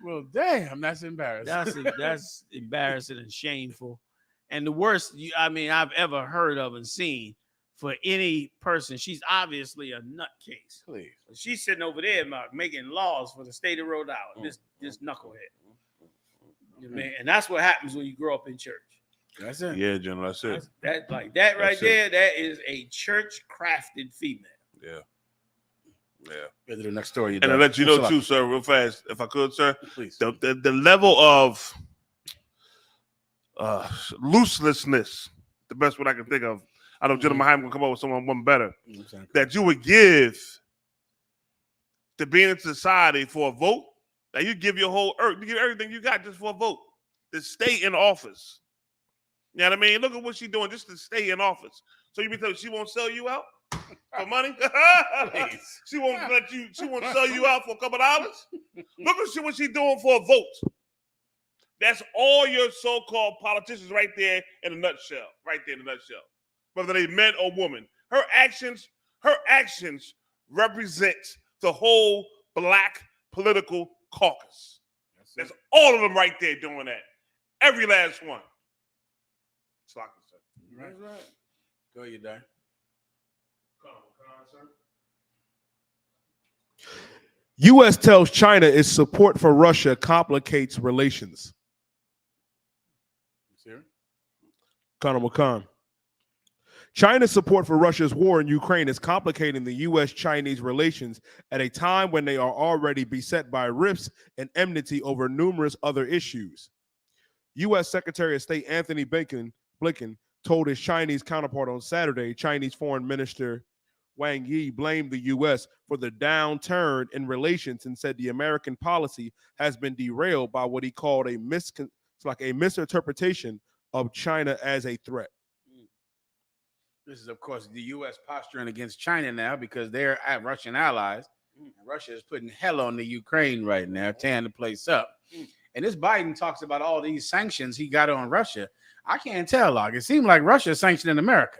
Speaker 15: Well, damn, that's embarrassing.
Speaker 16: That's embarrassing and shameful, and the worst I've ever heard of and seen for any person. She's obviously a nutcase.
Speaker 15: Please.
Speaker 16: She's sitting over there, making laws for the state of Rhode Island. This knucklehead. And that's what happens when you grow up in church.
Speaker 15: That's it.
Speaker 8: Yeah, General, that's it.
Speaker 16: That right there, that is a church-crafted female.
Speaker 8: Yeah.
Speaker 15: Go to the next story.
Speaker 8: And I'll let you know, too, sir, real fast, if I could, sir.
Speaker 15: Please.
Speaker 8: The level of looselessness, the best one I can think of. I know General Mahan will come up with one better. That you would give to being in society for a vote. Now you give your whole earth, you give everything you got just for a vote. To stay in office. You know what I mean? Look at what she's doing just to stay in office. So you be telling she won't sell you out for money? She won't sell you out for a couple dollars? Look at what she's doing for a vote. That's all your so-called politicians right there in a nutshell. Right there in a nutshell. Whether they men or women. Her actions represent the whole black political caucus. That's all of them right there doing that. Every last one.
Speaker 15: Right. Go ahead, Dad.
Speaker 9: U.S. tells China its support for Russia complicates relations. Colonel Khan. China's support for Russia's war in Ukraine is complicating the U.S.-Chinese relations at a time when they are already beset by rifts and enmity over numerous other issues. U.S. Secretary of State Anthony Blinken told his Chinese counterpart on Saturday. Chinese Foreign Minister Wang Yi blamed the U.S. for the downturn in relations and said the American policy has been derailed by what he called a misinterpretation of China as a threat.
Speaker 7: This is, of course, the U.S. posturing against China now because they're Russian allies. Russia is putting hell on the Ukraine right now, tearing the place up. And this Biden talks about all these sanctions he got on Russia. I can't tell, like, it seemed like Russia is sanctioning America.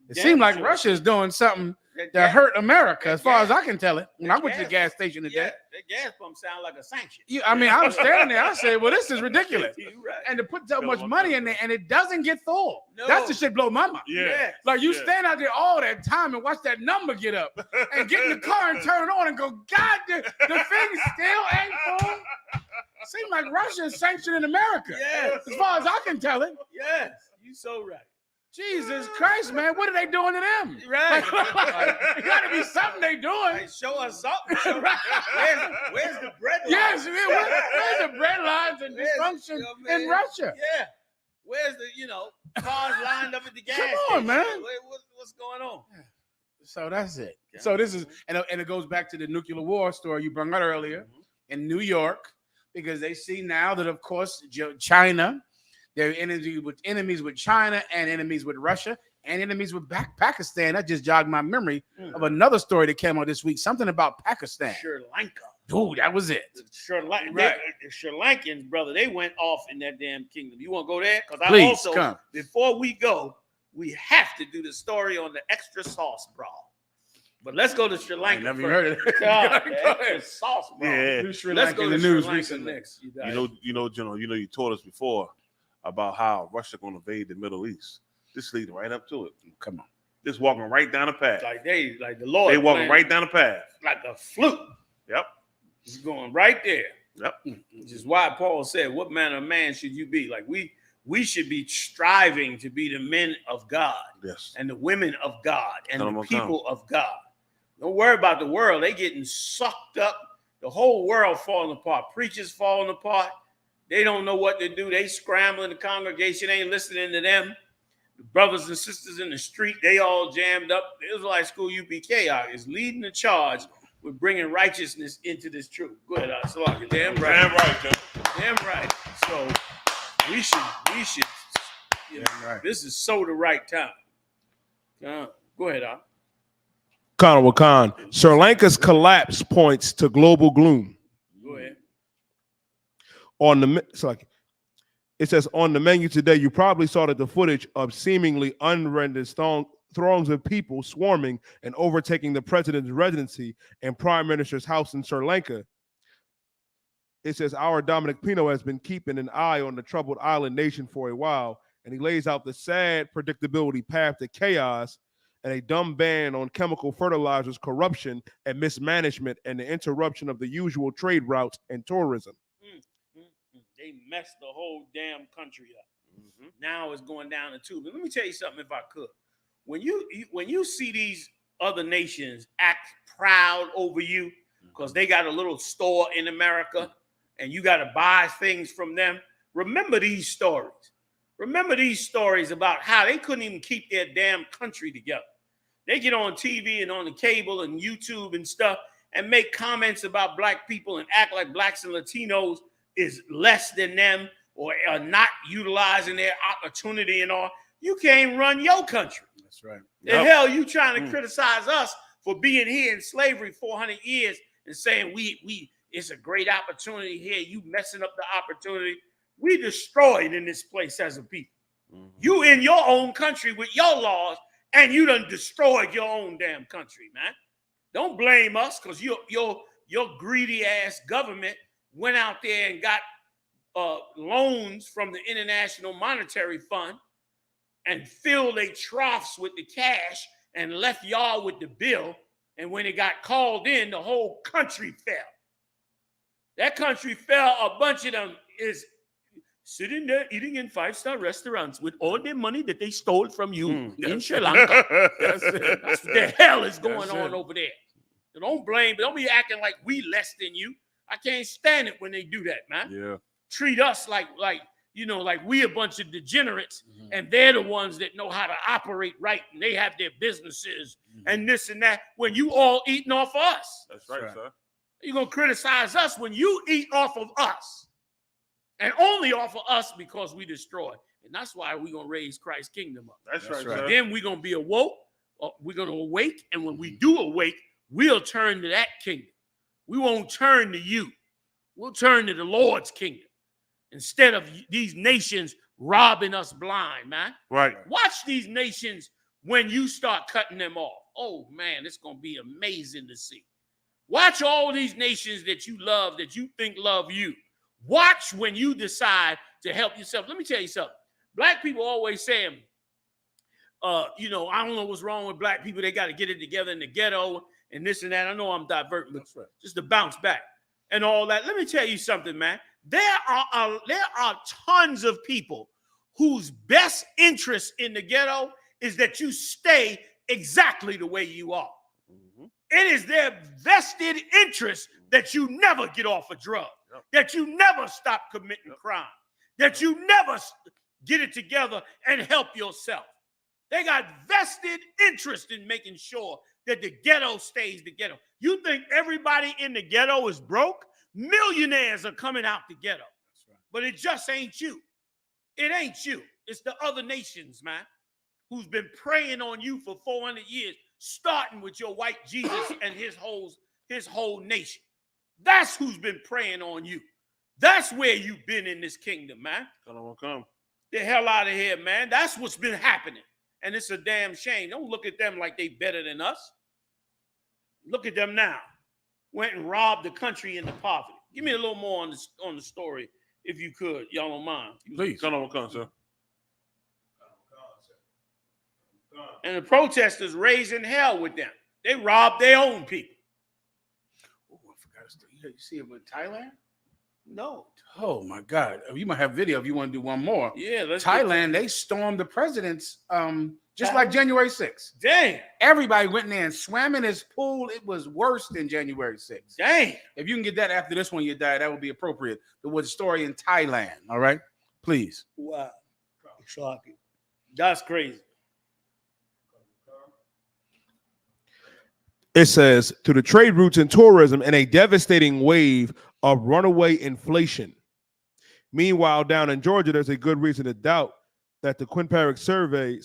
Speaker 7: It seemed like Russia is doing something that hurt America, as far as I can tell it. When I went to the gas station today.
Speaker 13: Yeah, the gas pump sound like a sanction.
Speaker 7: Yeah, I mean, I was standing there. I said, well, this is ridiculous. Right. And to put so much money in there, and it doesn't get full. No. That's the shit blow my mind.
Speaker 8: Yeah.
Speaker 7: Like, you stand out there all that time and watch that number get up and get in the car and turn on and go, God, the thing still ain't full. Seems like Russia is sanctioning America.
Speaker 13: Yes.
Speaker 7: As far as I can tell it.
Speaker 13: Yes, you so right.
Speaker 7: Jesus Christ, man, what are they doing to them?
Speaker 13: Right.
Speaker 7: It got to be something they doing.
Speaker 13: Hey, show us something. Where's the bread lines?
Speaker 7: Yes, where's the bread lines and dysfunction in Russia?
Speaker 13: Yeah. Where's the, cars lined up at the gas
Speaker 7: Come on,
Speaker 13: station?
Speaker 7: man.
Speaker 13: What's going on?
Speaker 7: So that's it. So this is, and it goes back to the nuclear war story you brought out earlier in New York, because they see now that, of course, China, they're enemies with China and enemies with Russia and enemies with Pakistan. That just jogged my memory of another story that came out this week. Something about Pakistan.
Speaker 13: Sri Lanka.
Speaker 7: Dude, that was it.
Speaker 13: Sri Lanka.
Speaker 7: Right.
Speaker 13: The Sri Lankans, brother, they went off in that damn kingdom. You want to go there? Because
Speaker 7: Please,
Speaker 13: I also,
Speaker 7: come.
Speaker 13: Before we go, we have to do the story on the extra sauce brawl. But let's go to Sri Lanka.
Speaker 7: I never heard of it.
Speaker 13: Go ahead. Sauce brawl.
Speaker 8: Yeah.
Speaker 13: Let's go to Sri Lanka next.
Speaker 8: General, you taught us before about how Russia gonna invade the Middle East. This leading right up to it. Come on. Just walking right down the path.
Speaker 13: Like the Lord.
Speaker 8: They walking right down the path.
Speaker 13: Like a flute.
Speaker 8: Yep.
Speaker 13: He's going right there.
Speaker 8: Yep.
Speaker 13: Which is why Paul said, what manner of man should you be? Like we should be striving to be the men of God.
Speaker 8: Yes.
Speaker 13: And the women of God and the people of God. Don't worry about the world. They getting sucked up. The whole world falling apart. Preachers falling apart. They don't know what to do. They scrambling. The congregation ain't listening to them. The brothers and sisters in the street, they all jammed up. The Israelite school UPK is leading the charge with bringing righteousness into this truth. Go ahead, Salaki. Damn right.
Speaker 8: Damn right, Joe.
Speaker 13: Damn right. So we should. Right. This is so the right time. Go ahead, Al.
Speaker 9: Colonel Khan. Sri Lanka's collapse points to global gloom.
Speaker 13: Go ahead.
Speaker 9: It says on the menu today, you probably saw that the footage of seemingly unrendered throngs of people swarming and overtaking the president's residency and prime minister's house in Sri Lanka. It says our Dominic Pino has been keeping an eye on the troubled island nation for a while, and he lays out the sad predictability path to chaos and a dumb ban on chemical fertilizers, corruption, and mismanagement, and the interruption of the usual trade routes and tourism.
Speaker 13: They messed the whole damn country up. Now it's going down the tube. But let me tell you something, if I could. When you see these other nations act proud over you because they got a little store in America and you got to buy things from them, remember these stories. Remember these stories about how they couldn't even keep their damn country together. They get on TV and on the cable and YouTube and stuff and make comments about black people and act like blacks and Latinos is less than them or are not utilizing their opportunity and all. You can't run your country.
Speaker 7: That's right.
Speaker 13: The hell you trying to criticize us for being here in slavery 400 years and saying we it's a great opportunity here. You messing up the opportunity. We destroyed in this place as a people. You in your own country with your laws and you done destroyed your own damn country, man. Don't blame us because your greedy ass government went out there and got loans from the International Monetary Fund and filled their troughs with the cash and left y'all with the bill. And when it got called in, the whole country fell.
Speaker 16: That country fell. A bunch of them is sitting there eating in 5-star restaurants with all their money that they stole from you in Sri Lanka. That's what the hell is going on over there. So don't be acting like we less than you. I can't stand it when they do that, man.
Speaker 9: Yeah.
Speaker 16: Treat us like we a bunch of degenerates, and they're the ones that know how to operate right, and they have their businesses and this and that. When you all eating off of us,
Speaker 8: That's right, sir.
Speaker 16: you're gonna criticize us when you eat off of us, and only off of us because we destroy. And that's why we're gonna raise Christ's kingdom up.
Speaker 8: That's right, sir.
Speaker 16: Then we're gonna be awoke. We're gonna awake, and when we do awake, we'll turn to that kingdom. We won't turn to you. We'll turn to the Lord's kingdom instead of these nations robbing us blind, man.
Speaker 8: Right.
Speaker 16: Watch these nations when you start cutting them off. Oh, man, it's going to be amazing to see. Watch all these nations that you love, that you think love you. Watch when you decide to help yourself. Let me tell you something. Black people always saying, I don't know what's wrong with black people. They got to get it together in the ghetto and this and that. I know I'm diverting, but just to bounce back and all that. Let me tell you something, man. There are tons of people whose best interest in the ghetto is that you stay exactly the way you are. It is their vested interest that you never get off a drug, that you never stop committing crime, that you never get it together and help yourself. They got vested interest in making sure that the ghetto stays the ghetto. You think everybody in the ghetto is broke? Millionaires are coming out the ghetto. But it just ain't you. It ain't you. It's the other nations, man, who's been preying on you for 400 years, starting with your white Jesus and his whole nation. That's who's been preying on you. That's where you've been in this kingdom, man.
Speaker 8: Come.
Speaker 16: The hell out of here, man. That's what's been happening. And it's a damn shame. Don't look at them like they better than us. Look at them now. Went and robbed the country into poverty. Give me a little more on the story, if you could. Y'all don't mind.
Speaker 8: Please. Come, sir.
Speaker 16: And the protesters raising hell with them. They robbed their own people.
Speaker 15: Oh, I forgot to say. You see it with Thailand?
Speaker 16: No.
Speaker 15: Oh my God! You might have video if you want to do one more.
Speaker 16: Yeah,
Speaker 15: Thailand. They stormed the president's, just like January 6th.
Speaker 16: Dang!
Speaker 15: Everybody went in there and swam in his pool. It was worse than January 6th.
Speaker 16: Dang!
Speaker 15: If you can get that after this one, you die. That would be appropriate. There was a story in Thailand. All right, please.
Speaker 16: Wow, shocking. That's crazy.
Speaker 9: It says, to the trade routes and tourism and a devastating wave of runaway inflation. Meanwhile, down in Georgia, there's a good reason to doubt that the Quinnipiac survey,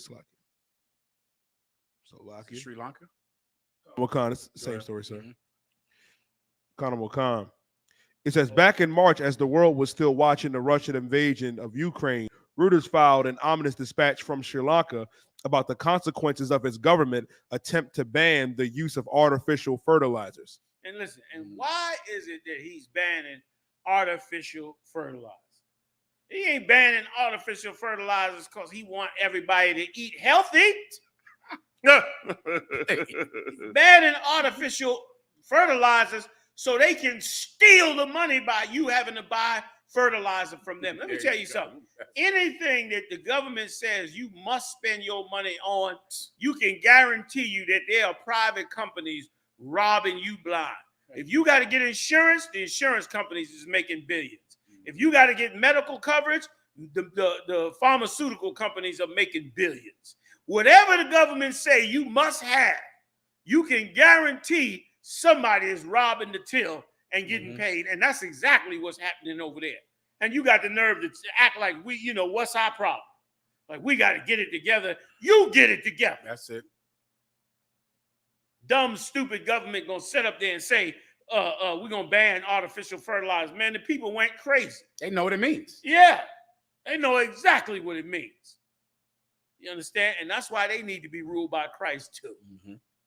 Speaker 15: Sri Lanka?
Speaker 9: Wakan, it's the same story, sir. Kana Wakan. It says, back in March, as the world was still watching the Russian invasion of Ukraine, Reuters filed an ominous dispatch from Sri Lanka about the consequences of its government attempt to ban the use of artificial fertilizers.
Speaker 16: And listen, and why is it that he's banning artificial fertilizers? He ain't banning artificial fertilizers because he want everybody to eat healthy. He's banning artificial fertilizers so they can steal the money by you having to buy fertilizer from them. Let me tell you something. Anything that the government says you must spend your money on, you can guarantee you that there are private companies robbing you blind. If you got to get insurance, the insurance companies is making billions. If you got to get medical coverage, the pharmaceutical companies are making billions. Whatever the government say you must have, you can guarantee somebody is robbing the till and getting paid. And that's exactly what's happening over there. And you got the nerve to act like what's our problem? Like we got to get it together. You get it together.
Speaker 15: That's it.
Speaker 16: Dumb, stupid government gonna sit up there and say, we're gonna ban artificial fertilizer. Man, the people went crazy.
Speaker 15: They know what it means.
Speaker 16: Yeah, they know exactly what it means. You understand? And that's why they need to be ruled by Christ too.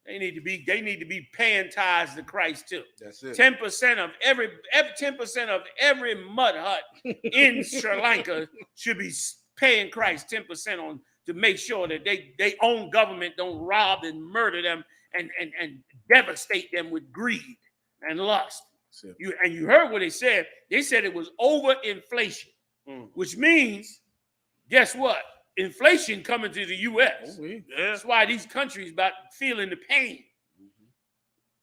Speaker 16: They need to be paying tithes to Christ too.
Speaker 15: That's it.
Speaker 16: 10% of every mud hut in Sri Lanka should be paying Christ 10% on to make sure that they own government don't rob and murder them and devastate them with greed and lust. You heard what they said. They said it was over inflation, which means, guess what? Inflation coming to the U.S. That's why these countries about feeling the pain.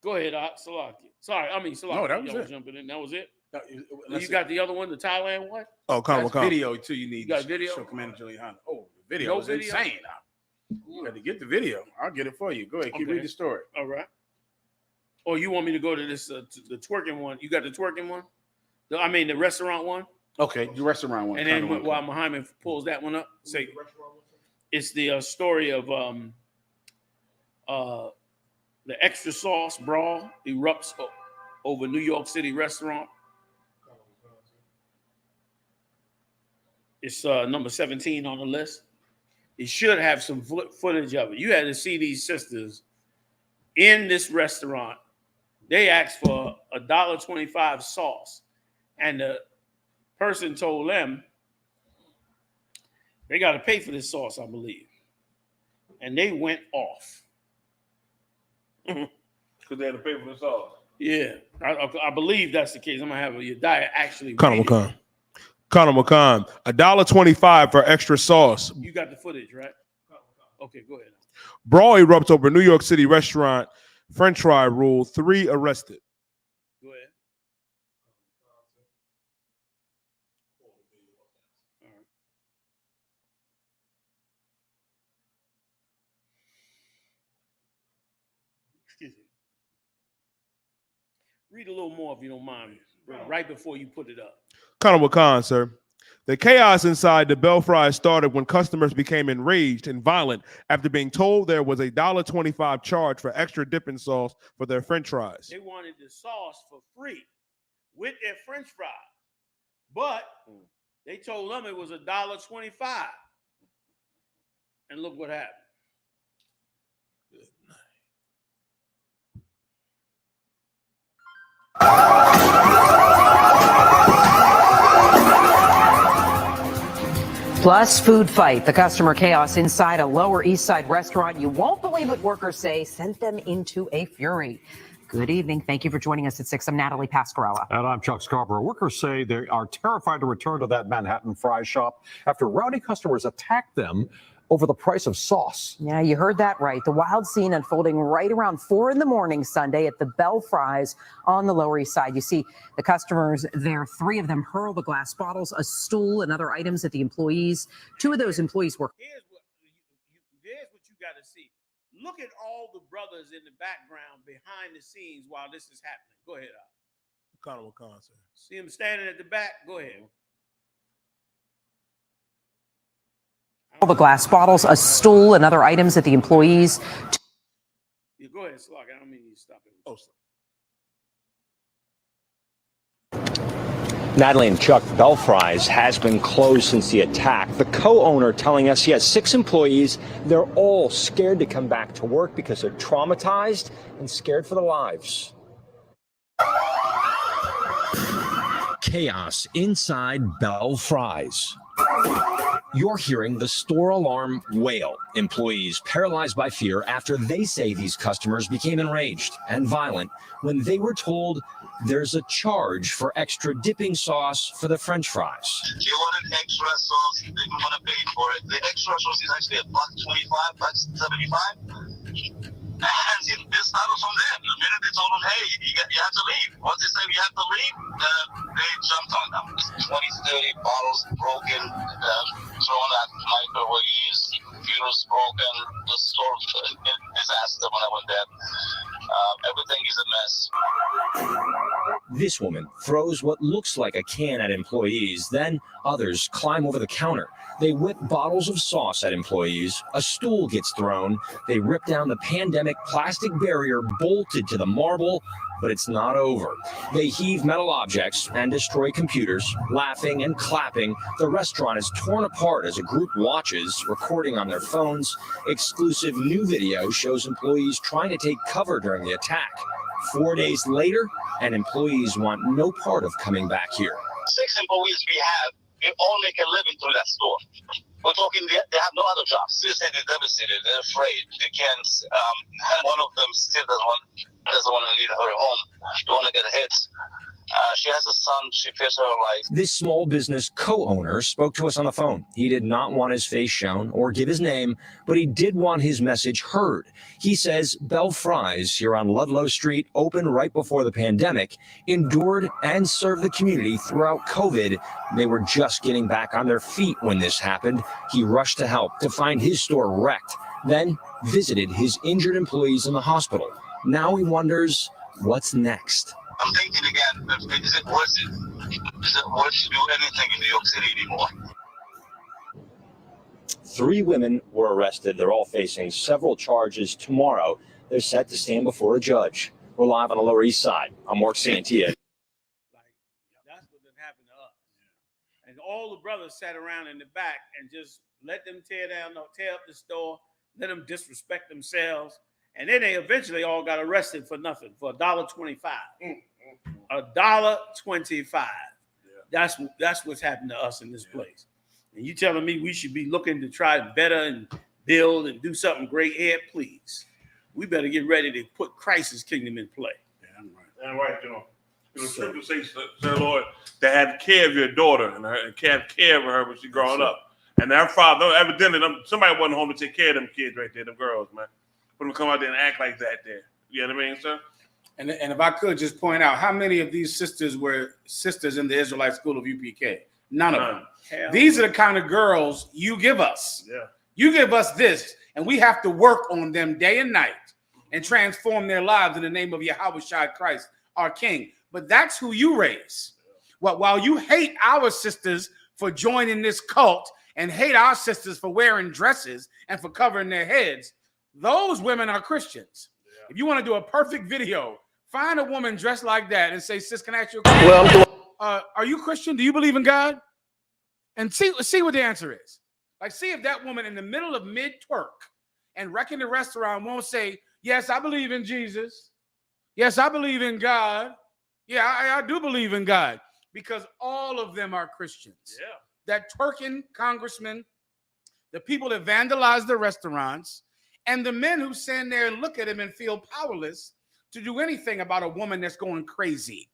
Speaker 16: Go ahead, Salaki. Sorry, Salaki.
Speaker 15: No, that was it.
Speaker 16: Jumping in. That was it. You got the other one, the Thailand one?
Speaker 9: Oh, come on.
Speaker 15: Video too. You need.
Speaker 16: You got video?
Speaker 15: Show Commander GEN.YAHANNA. Oh, the video is insane. You got to get the video. I'll get it for you. Go ahead. Keep reading the story.
Speaker 16: All right. Or you want me to go to this to the twerking one? You got the twerking one? The restaurant one?
Speaker 15: Okay, the restaurant one.
Speaker 16: And then while Muhammad pulls that one up, say it's the story of the extra sauce brawl erupts over New York City restaurant. It's number 17 on the list. It should have some footage of it. You had to see these sisters in this restaurant. They asked for $1.25 sauce, and the person told them they got to pay for this sauce, I believe. And they went off.
Speaker 8: Because they had to pay for the sauce.
Speaker 16: Yeah, I believe that's the case. I'm going to have your diet actually.
Speaker 9: Conor McCon, $1.25 for extra sauce.
Speaker 16: You got the footage, right? Okay, go ahead.
Speaker 9: Brawl erupts over New York City restaurant. French fry rule. 3 arrested.
Speaker 16: Go ahead. Excuse me. Read a little more if you don't mind, right before you put it up.
Speaker 9: Conor McCon, sir. The chaos inside the Belfry started when customers became enraged and violent after being told there was a $1.25 charge for extra dipping sauce for their French fries.
Speaker 16: They wanted the sauce for free with their French fries, but they told them it was $1.25. And look what happened.
Speaker 18: Plus, food fight. The customer chaos inside a Lower East Side restaurant. You won't believe what workers say sent them into a fury. Good evening. Thank you for joining us at 6. I'm Natalie Pascarella.
Speaker 19: And I'm Chuck Scarborough. Workers say they are terrified to return to that Manhattan fry shop after rowdy customers attacked them over the price of sauce.
Speaker 18: Yeah, you heard that right. The wild scene unfolding right around 4 a.m. Sunday at the Bell Fries on the Lower East Side. You see the customers there, 3 of them hurl the glass bottles, a stool, and other items at the employees. 2 of those employees were...
Speaker 16: Here's what you got to see. Look at all the brothers in the background behind the scenes while this is happening. Go ahead,
Speaker 9: Conor McCon, sir.
Speaker 16: See them standing at the back? Go ahead.
Speaker 18: All the glass bottles, a stool, and other items at the employees.
Speaker 16: Yeah, go ahead, Slug. I don't mean you to stop it.
Speaker 20: Natalie and Chuck, Bell Fries has been closed since the attack. The co-owner telling us he has 6 employees. They're all scared to come back to work because they're traumatized and scared for their lives. Chaos inside Bell Fries. You're hearing the store alarm wail. Employees paralyzed by fear after they say these customers became enraged and violent when they were told there's a charge for extra dipping sauce for the French fries.
Speaker 21: You want an extra sauce, they don't want to pay for it. The extra sauce is actually $1.25, $1.75. And this started from there. The minute they told them, hey, you have to leave. Once they said you have to leave, they jumped on them. 20, 30 bottles broken, thrown at microwaves, fuels broken, the store disaster when I went there. Everything is a mess.
Speaker 20: This woman throws what looks like a can at employees, then others climb over the counter. They whip bottles of sauce at employees, a stool gets thrown, they rip down the pandemic plastic barrier bolted to the marble, but it's not over. They heave metal objects and destroy computers, laughing and clapping. The restaurant is torn apart as a group watches, recording on their phones. Exclusive new video shows employees trying to take cover during the attack. 4 days later, and employees want no part of coming back here.
Speaker 21: 6 employees we have, we all make a living through that store. We're talking, they have no other jobs. They say they're devastated, they're afraid, they can't, one of them still doesn't want to leave her home. They want to get hit. she has a son. She fears her life.
Speaker 20: This small business co-owner spoke to us on the phone. He did not want his face shown or give his name, but he did want his message heard. He says Belle Fries here on Ludlow Street, opened right before the pandemic, endured and served the community throughout COVID. They were just getting back on their feet when this happened. He rushed to help to find his store wrecked, then visited his injured employees in the hospital. Now he wonders what's next.
Speaker 21: I'm thinking again, is it worth it? Is it worth to do anything in New York City anymore?
Speaker 20: 3 women were arrested. They're all facing several charges tomorrow. They're set to stand before a judge. We're live on the Lower East Side. I'm Mark Santia.
Speaker 16: That's what happened to us. And all the brothers sat around in the back and just let them tear up the store, let them disrespect themselves. And then they eventually all got arrested for nothing, for $1.25. $1.25. That's what's happened to us in this place. And you telling me we should be looking to try to better and build and do something great here? Please. We better get ready to put Christ's kingdom in play.
Speaker 8: That's right, John. The scripture says, Lord, to have care of your daughter and have care of her when she's growing up. And their father, evidently, somebody wasn't home to take care of them kids right there, them girls, man. For them to come out there and act like that there. You know what I mean, sir?
Speaker 7: And if I could just point out, how many of these sisters were sisters in the Israelite school of UPK? None of them. These are the kind of girls you give us.
Speaker 8: Yeah.
Speaker 7: You give us this, and we have to work on them day and night and transform their lives in the name of Yahawashi Christ, our King. But that's who you raise. Well, while you hate our sisters for joining this cult and hate our sisters for wearing dresses and for covering their heads, those women are Christians. Yeah. If you want to do a perfect video, find a woman dressed like that and say, sis, can I ask you a question? Well, are you Christian? Do you believe in God? And see what the answer is. Like, see if that woman in the middle of mid-twerk and wrecking the restaurant won't say, yes, I believe in Jesus. Yes, I believe in God. Yeah, I do believe in God. Because all of them are Christians. Yeah. That twerking congressman, the people that vandalize the restaurants, and the men who stand there and look at him and feel powerless to do anything about a woman that's going crazy.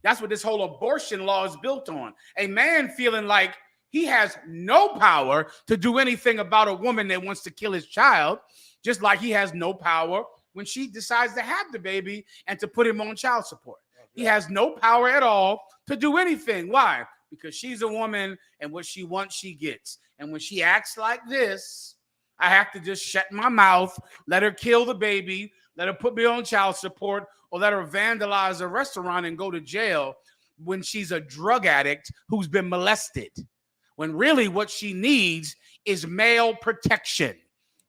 Speaker 7: That's what this whole abortion law is built on. A man feeling like he has no power to do anything about a woman that wants to kill his child, just like he has no power when she decides to have the baby and to put him on child support. He has no power at all to do anything. Why? Because she's a woman, and what she wants, she gets. And when she acts like this, I have to just shut my mouth, let her kill the baby, let her put me on child support, or let her vandalize a restaurant and go to jail when she's a drug addict who's been molested. When really what she needs is male protection.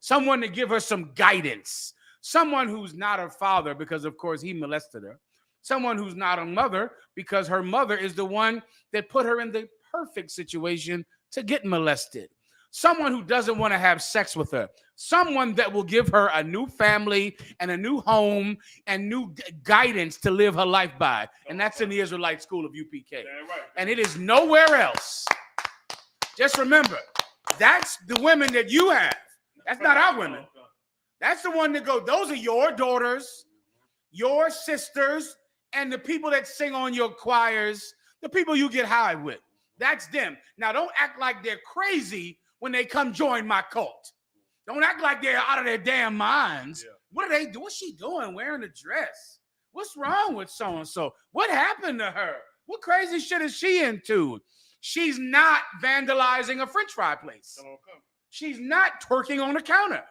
Speaker 7: Someone to give her some guidance. Someone who's not her father because, of course, he molested her. Someone who's not a mother because her mother is the one that put her in the perfect situation to get molested. Someone who doesn't want to have sex with her. Someone that will give her a new family and a new home and new guidance to live her life by. And that's in the Israelite school of UPK. And it is nowhere else. Just remember, that's the women that you have. That's not our women. That's the one that go, those are your daughters, your sisters, and the people that sing on your choirs, the people you get high with. That's them. Now, don't act like they're crazy when they come join my cult. Don't act like they're out of their damn minds. Yeah. What are they doing? What's she doing wearing a dress? What's wrong with so-and-so? What happened to her? What crazy shit is she into? She's not vandalizing a French fry place. She's not twerking on the counter.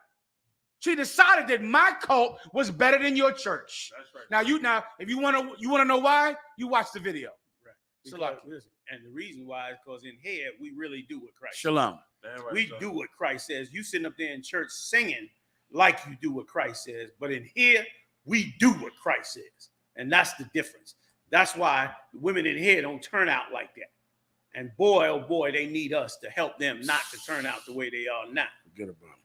Speaker 7: She decided that my cult was better than your church. That's right. Now, if you want to know why, you watch the video.
Speaker 16: Right. Because, listen, and the reason why is because in here we really do what Christ
Speaker 7: Shalom.
Speaker 16: Says. We do what Christ says. You sitting up there in church singing like you do what Christ says, but in here we do what Christ says, and that's the difference. That's why the women in here don't turn out like that. And boy, oh boy, they need us to help them not to turn out the way they are now.
Speaker 7: Forget about it.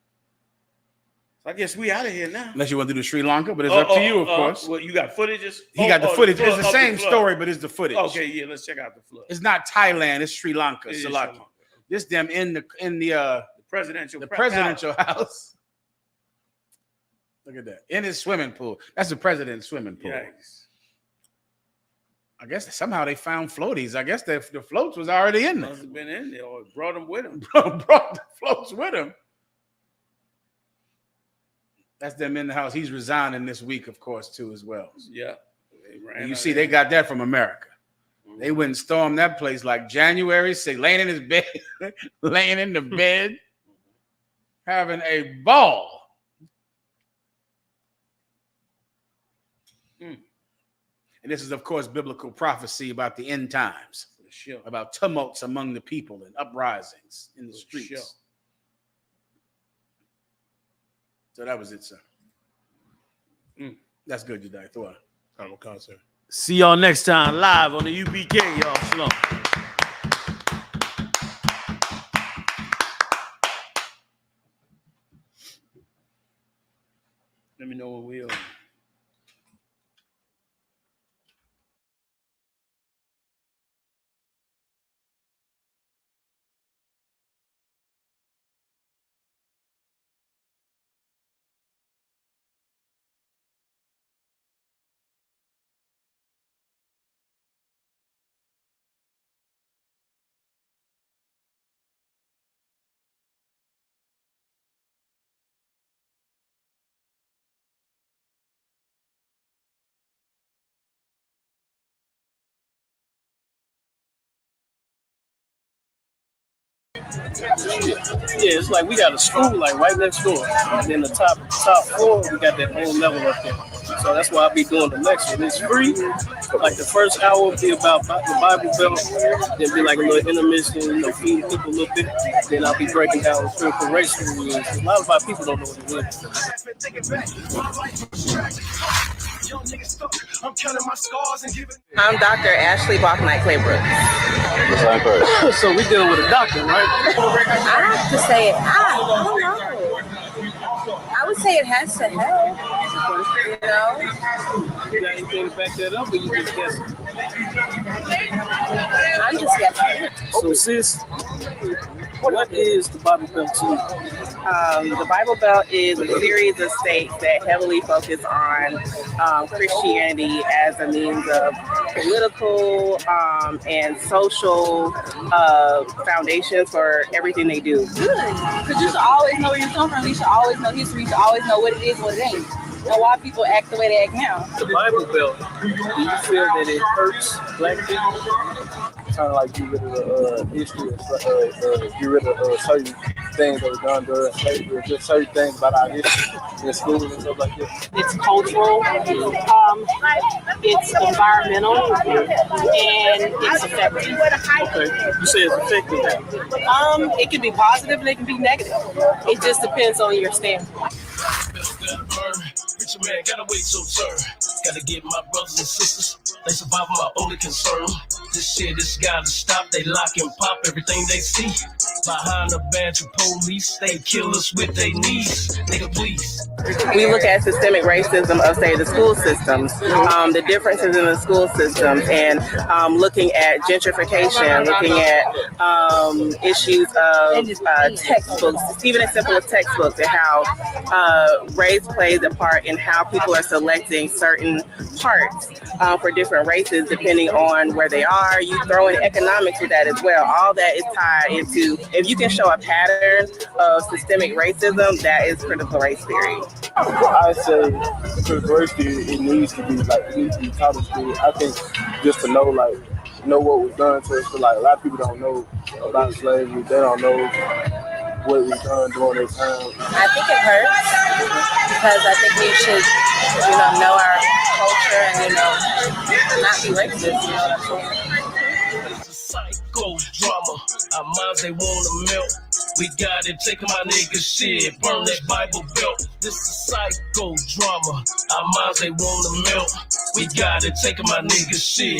Speaker 16: So I guess we out of here now.
Speaker 7: Unless you want to do the Sri Lanka, but it's up to you, of course.
Speaker 16: Well, you got footages?
Speaker 7: He got the footage. It's the same story, but it's the footage.
Speaker 16: Okay, yeah, let's check out the flood.
Speaker 7: It's not Thailand, it's Sri Lanka. This them in the presidential house. Look at that. In his swimming pool. That's the president's swimming pool.
Speaker 16: Yikes.
Speaker 7: I guess somehow they found floaties. I guess the floats was already in there.
Speaker 13: Must have been in there or brought them with them.
Speaker 7: Brought the floats with him. That's them in the house. He's resigning this week, of course, too, as well.
Speaker 13: Yeah.
Speaker 7: And you see, they got that from America. They went and stormed that place like January 6th, laying in his bed, laying in the bed, having a ball. And this is, of course, biblical prophecy about the end times, about tumults among the people and uprisings in the streets. So that was it, sir. That's good, Jedi. Thought.
Speaker 15: I'm a concert.
Speaker 16: See y'all next time live on the UPK, y'all. Shalom. Let me know when we are.
Speaker 2: Yeah, it's like we got a school like right next door. And then the top floor, we got that whole level up there. So that's why I'll be doing the lecture. It's free. Like the first hour will be about the Bible Belt. There'll be like a little intermission, feeding people a little bit. Then I'll be breaking down what critical race theory is. A lot of our people don't know what it is.
Speaker 22: I'm Dr. Ashley Bachnight-Claybrook.
Speaker 2: So we dealing with a doctor, right?
Speaker 22: I have to say it. I don't know. I would say it has to help. You know?
Speaker 2: You got anything to back that up, or you just guessing?
Speaker 22: I'm just guessing.
Speaker 2: So sis, what is the Bible Belt to you?
Speaker 22: The Bible Belt is a series of states that heavily focus on Christianity as a means of political and social foundations for everything they do.
Speaker 23: Good, because you should always know where you come from. You should always know history. You should always know what it is, what it ain't. And why people act the way they act now.
Speaker 2: The Bible Belt, do you feel that it hurts black people? Kind of like get rid of the history, get rid of certain things that were done during slavery, just certain things about our history in schools and stuff like that.
Speaker 23: It's cultural, it's environmental, and it's effective.
Speaker 2: Okay. You say it's effective?
Speaker 23: It can be positive and it can be negative. It just depends on your standpoint.
Speaker 24: Preacher man, gotta wait till turn. Gotta get my brothers and sisters. They survive my only concern. This shit has gotta stop. They lock and pop everything they see. Behind the badge of police, they kill us with their knees. Nigga, please.
Speaker 22: We look at systemic racism of, say, the school systems, the differences in the school systems, and looking at gentrification, looking at issues of textbooks, even as simple as textbooks, and how race plays a part in how people are selecting certain parts for different races depending on where they are. You throw in economics with that as well. All that is tied into, if you can show a pattern of systemic racism, that is critical race theory.
Speaker 2: I say critical race theory, it needs to be taught in school. I think just to know what was done to us. So like a lot of people don't know about slavery. They don't know what was done during their time.
Speaker 22: I think it hurts because I think we should, know our culture and, not be racist, you know what I'm saying?
Speaker 24: Psycho drama, our minds they wanna melt. We got it, taking my niggas shit, burn that Bible Belt. This is psycho drama, our minds they wanna melt. We got it, taking my niggas shit.